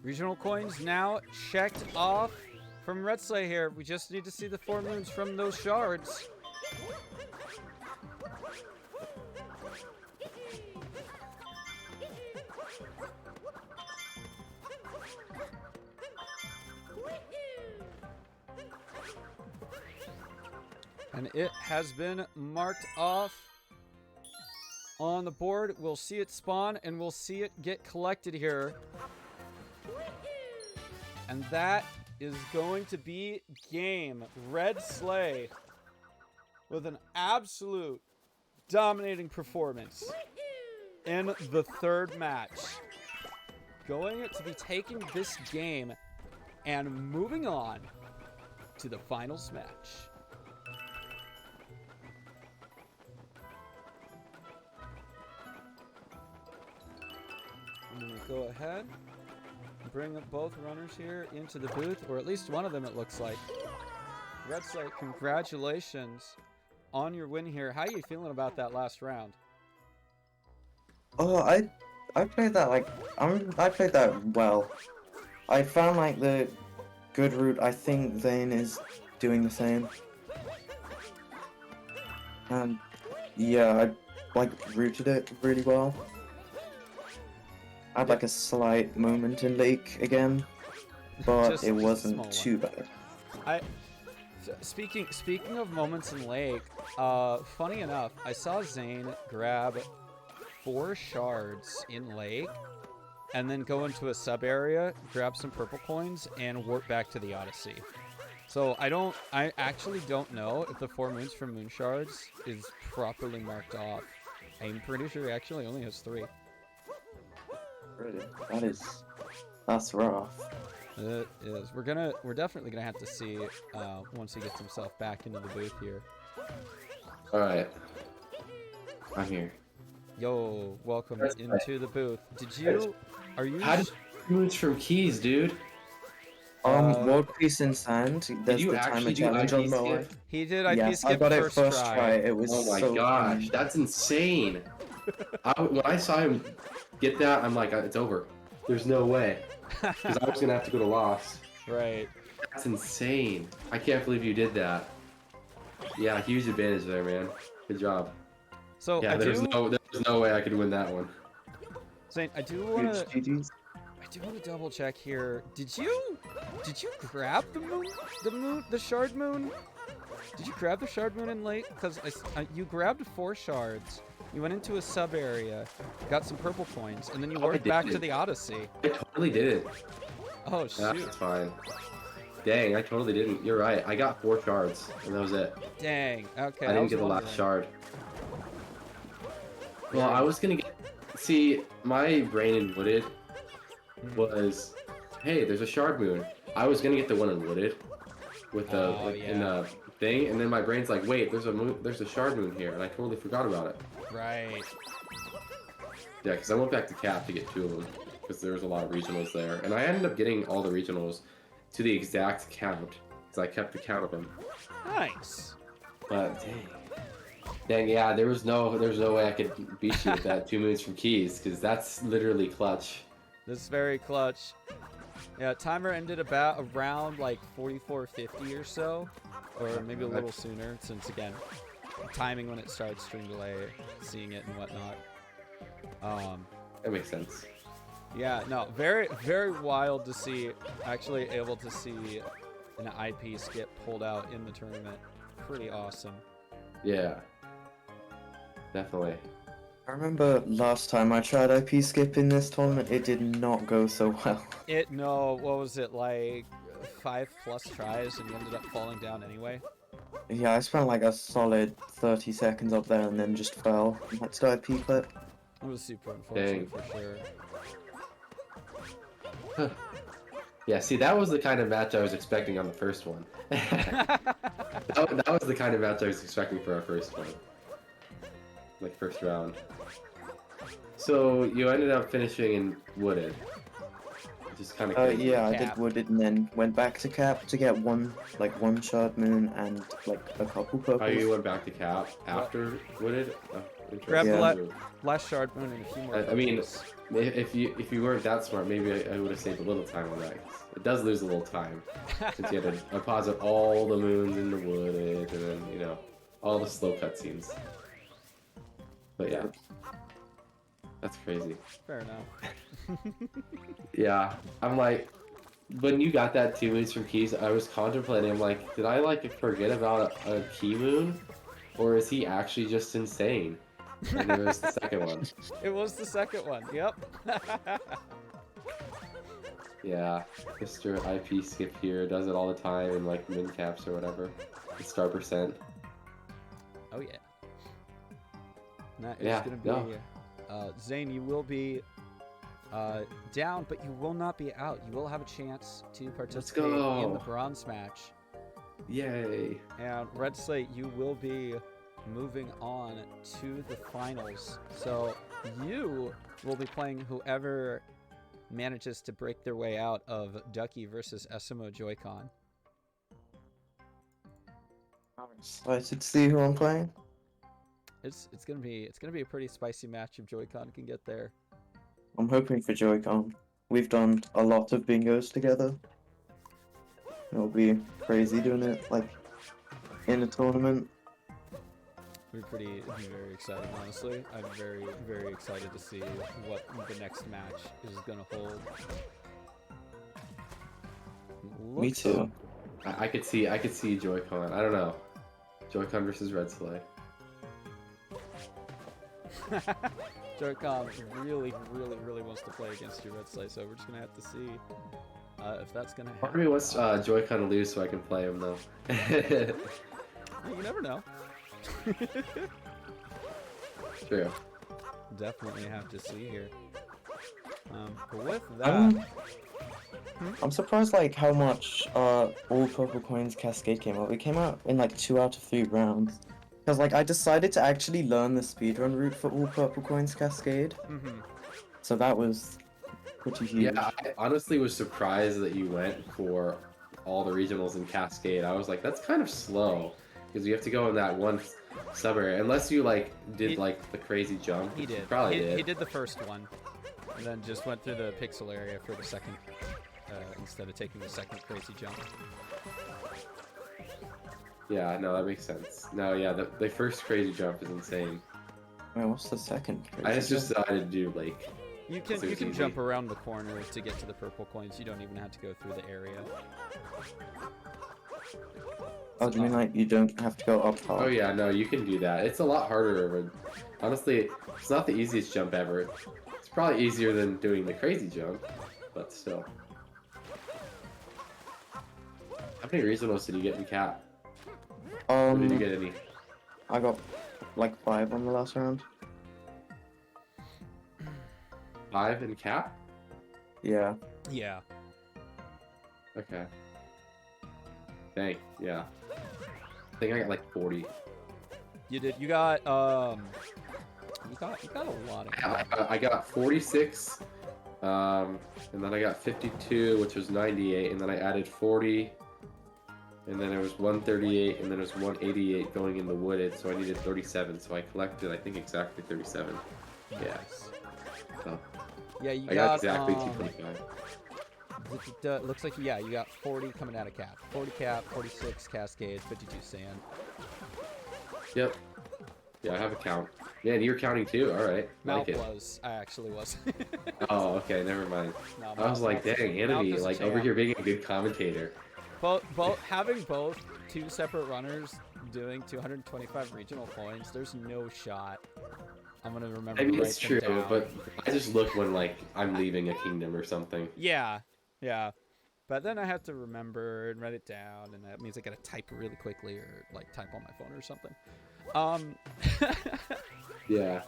Regional coins now checked off from Red Sleigh here. We just need to see the 4 moons from those shards. And it has been marked off on the board. We'll see it spawn and we'll see it get collected here. And that is going to be game. Red Sleigh with an absolute dominating performance in the 3rd match. Going to be taking this game and moving on to the finals match. I'm going to go ahead and bring up both runners here into the booth, or at least one of them it looks like. Red Sleigh, congratulations on your win here. How are you feeling about that last round? Oh, I played that like I played that well. I found like the good route. I think Zane is doing the same. And yeah, I like routed it really well. I had like a slight moment in Lake again, but Just it a wasn't small one. too bad. I So, speaking of moments in Lake, funny enough, I saw Zane grab 4 shards in Lake, and then go into a sub area, grab some purple coins, and warp back to the Odyssey. So I actually don't know if the 4 moons from Moon Shards is properly marked off. I'm pretty sure he actually only has 3. Really? That's rough. It is. We're definitely gonna have to see once he gets himself back into the booth here. All right, I'm here. Yo, welcome into the booth. Are you? How did you moves from keys, dude? World Peace in Sand. There's you the timer actually do challenge on IP Moai. skip? He did IP Yes, I skip got it first first try. It was Oh my so gosh, fun. that's insane. When I saw him get that, I'm like, it's over. There's no way. Because I was gonna have to go to Lost. Right. That's insane. I can't believe you did that. Yeah, huge advantage there, man. Good job. So Yeah, there's no way I could win that one. Zane, I do Huge want to GGs. double check here. Did you grab the shard moon? Did you grab the shard moon in late? Because you grabbed 4 shards. You went into a sub area, got some purple coins, and then you warped back to the Odyssey. I totally did it. Oh shoot! That's fine. Dang, I totally didn't. You're right. I got 4 shards, and that was it. Dang. Okay. I didn't get the last shard. Well, I was gonna get. See, my brain in Wooded was, hey, there's a shard moon. I was gonna get the one in Wooded, with the in the thing, and then my brain's like, wait, there's a shard moon here, and I totally forgot about it. Right. Yeah, because I went back to Cap to get 2 of them, because there was a lot of regionals there, and I ended up getting all the regionals to the exact count, because I kept the count of them. Nice. But dang, yeah, there's no way I could beat you with that 2 moons from keys, because that's literally clutch. This is very clutch. Yeah, timer ended about around like 44:50 or so, or maybe a little sooner, since again, timing when it starts, stream delay, seeing it and whatnot. That makes sense. Yeah, no, very, very wild to see, actually able to see an IP skip pulled out in the tournament. Pretty awesome. Yeah. Definitely. I remember last time I tried IP skip in this tournament, it did not go so well. What was it, like 5+ tries and you ended up falling down anyway? Yeah, I spent like a solid 30 seconds up there and then just fell. Next IP clip. It was super unfortunate for sure. Yeah, see, that was the kind of match I was expecting on the first one. that was the kind of match I was expecting for our first one. Like, first round. So, you ended up finishing in Wooded. Just kind of Yeah, I did Wooded and then went back to Cap to get one shard moon and like a couple purples. Oh, you went back to Cap after Wooded? Grab Yeah. the last shard moon and a few more. I mean, purples. if you weren't that smart, maybe I would have saved a little time on that. It does lose a little time. Since you had to deposit all the moons in the Wooded, and then, you know, all the slow cutscenes. But yeah. That's crazy. Fair enough. Yeah, I'm like, when you got that 2 moons from keys, I was contemplating, I'm like, did I like forget about a key moon? Or is he actually just insane? And it was the second one. It was the second one, yep. Yeah, Mr. IP Skip here does it all the time in like min caps or whatever. The star percent. Oh yeah. Nah, it's Yeah, gonna be no. Zane, you will be down, but you will not be out. You will have a chance to participate in the bronze match. Yay. And Red Slate, you will be moving on to the finals. So you will be playing whoever manages to break their way out of Ducky versus Esimo Joy-Con. I'm excited to see who I'm playing. It's gonna be a pretty spicy match if Joy-Con can get there. I'm hoping for Joy-Con. We've done a lot of bingos together. It'll be crazy doing it like in a tournament. We're very excited, honestly. I'm very, very excited to see what the next match is gonna hold. Me too. I could see Joy-Con. I don't know. Joy-Con versus Red Sleigh. Joy-Con really, really, really wants to play against you, Red Sleigh, so we're just gonna have to see if that's gonna Part happen. of me wants Joy-Con to lose so I can play him though. You never know. True. Definitely have to see here. But with that, I'm surprised like how much all Purple Coins Cascade came out. It came out in like 2 out of 3 rounds. Because like I decided to actually learn the speedrun route for all Purple Coins Cascade. So that was pretty huge. Yeah, I honestly was surprised that you went for all the regionals in Cascade. I was like, that's kind of slow because you have to go in that one sub area unless you like did like the crazy jump. he which you did. Probably did. He did the first one, and then just went through the pixel area for the second, instead of taking the second crazy jump. Yeah, no, that makes sense. No, yeah, the first crazy jump is insane. Wait, what's the second? I just decided to do like. You So can it's easy. jump around the corner to get to the purple coins. You don't even have to go through the area. Oh, do you mean like you don't have to go up hard? Oh yeah, no, you can do that. It's a lot harder. But honestly, it's not the easiest jump ever. It's probably easier than doing the crazy jump, but still. How many regionals did you get in cap? Or did you get any? I got like 5 on the last round. 5 in cap? Yeah. Yeah. Okay. Dang, yeah. I think I got like 40. You did. You got You got a lot of. I got 46, and then I got 52, which was 98, and then I added 40, and then it was 138, and then it was 188 going in the wooded, so I needed 37, so I collected, I think, exactly 37. Yeah. Nice. So Yeah, you I got exactly 225. Looks like you got 40 coming out of cap, 40 cap, 46 cascade, 52 sand. Yep. Yeah, I have a count. Man, you're counting too? Alright. Mouth Like it. was. I actually was. Oh, okay, never mind. No, I was like, dang, Anime, is a like over champ. here being a good commentator. Having both 2 separate runners doing 225 regional points, there's no shot I'm gonna remember. I mean, to write it's them true, down. but I just look when, like, I'm leaving a kingdom or something. Yeah. But then I have to remember and write it down, and that means I gotta type really quickly or like type on my phone or something. Yeah.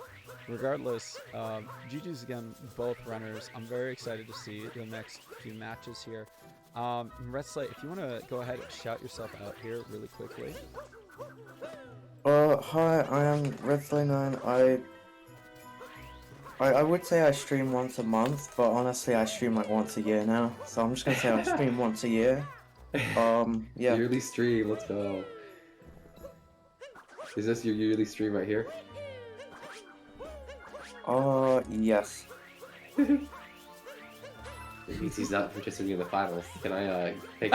Regardless, GG's again, both runners. I'm very excited to see the next few matches here. Red Slate, if you want to go ahead and shout yourself out here really quickly. Hi, I am Redsley9. I would say I stream once a month, but honestly I stream like once a year now. So I'm just gonna say I stream once a year. Yeah. Yearly stream, let's go. Is this your yearly stream right here? Yes. It means he's not participating in the finals. Can I, take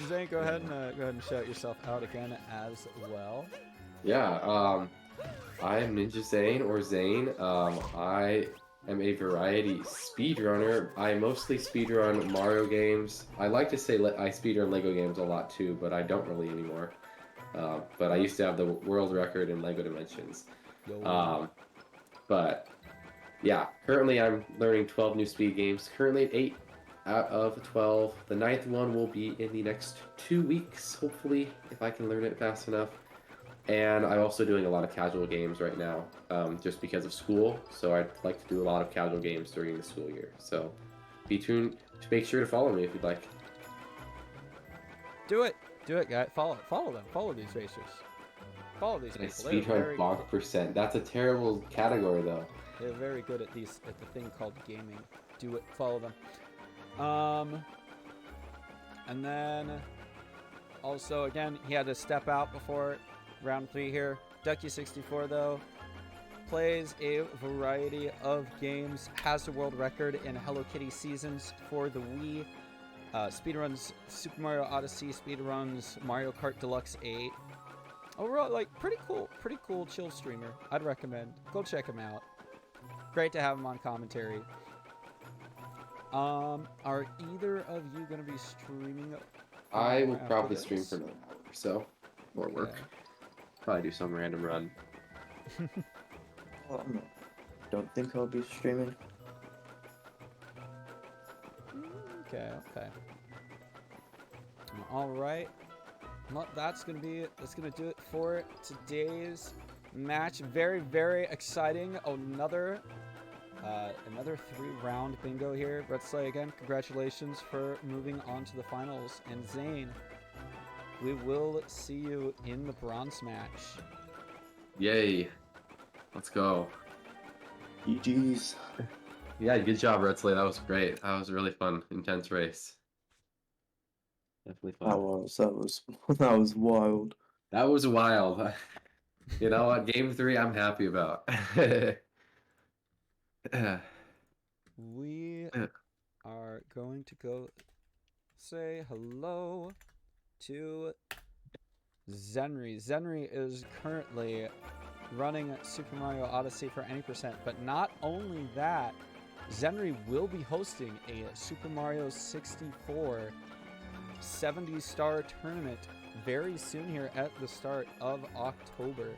Zane, go ahead and shout yourself out again as well. Yeah, I am Ninja Zane, or Zane. I am a variety speedrunner. I mostly speedrun Mario games. I like to say I speedrun Lego games a lot too, but I don't really anymore. But I used to have the world record in Lego Dimensions. But yeah, currently I'm learning 12 new speed games. Currently at 8 out of 12. The 9th one will be in the next 2 weeks, hopefully, if I can learn it fast enough. And I'm also doing a lot of casual games right now, just because of school. So I'd like to do a lot of casual games during the school year. So be tuned. Make sure to follow me if you'd like. Do it, guys. Follow them. Follow these racers. Follow these I people. They're speedrun very, bonk percent. That's a terrible category though. they're very good at the thing called gaming. Do it. Follow them. And then also again, he had to step out before round 3 here. Ducky64 though plays a variety of games, has the world record in Hello Kitty seasons for the Wii. Speedruns Super Mario Odyssey, speedruns Mario Kart Deluxe 8. Overall, like pretty cool chill streamer. I'd recommend. Go check him out. Great to have him on commentary. Are either of you gonna be streaming? I will after probably stream for this? another hour or so or work. Okay. Probably do some random run. Don't think I'll be streaming. Okay, okay. All right. Well, that's gonna do it for today's match. Very, very exciting. Another 3-round bingo here. Red Slay, again, congratulations for moving on to the finals. And Zane, we will see you in the bronze match. Yay. Let's go. GG's. Yeah, good job, Redsley. That was great. That was a really fun, intense race. Definitely fun. That was wild. That was wild. You know what? Game 3, I'm happy about. We are going to go say hello to Zenry. Zenry is currently running Super Mario Odyssey for any percent, but not only that, Zenry will be hosting a Super Mario 64 70-star tournament very soon here at the start of October.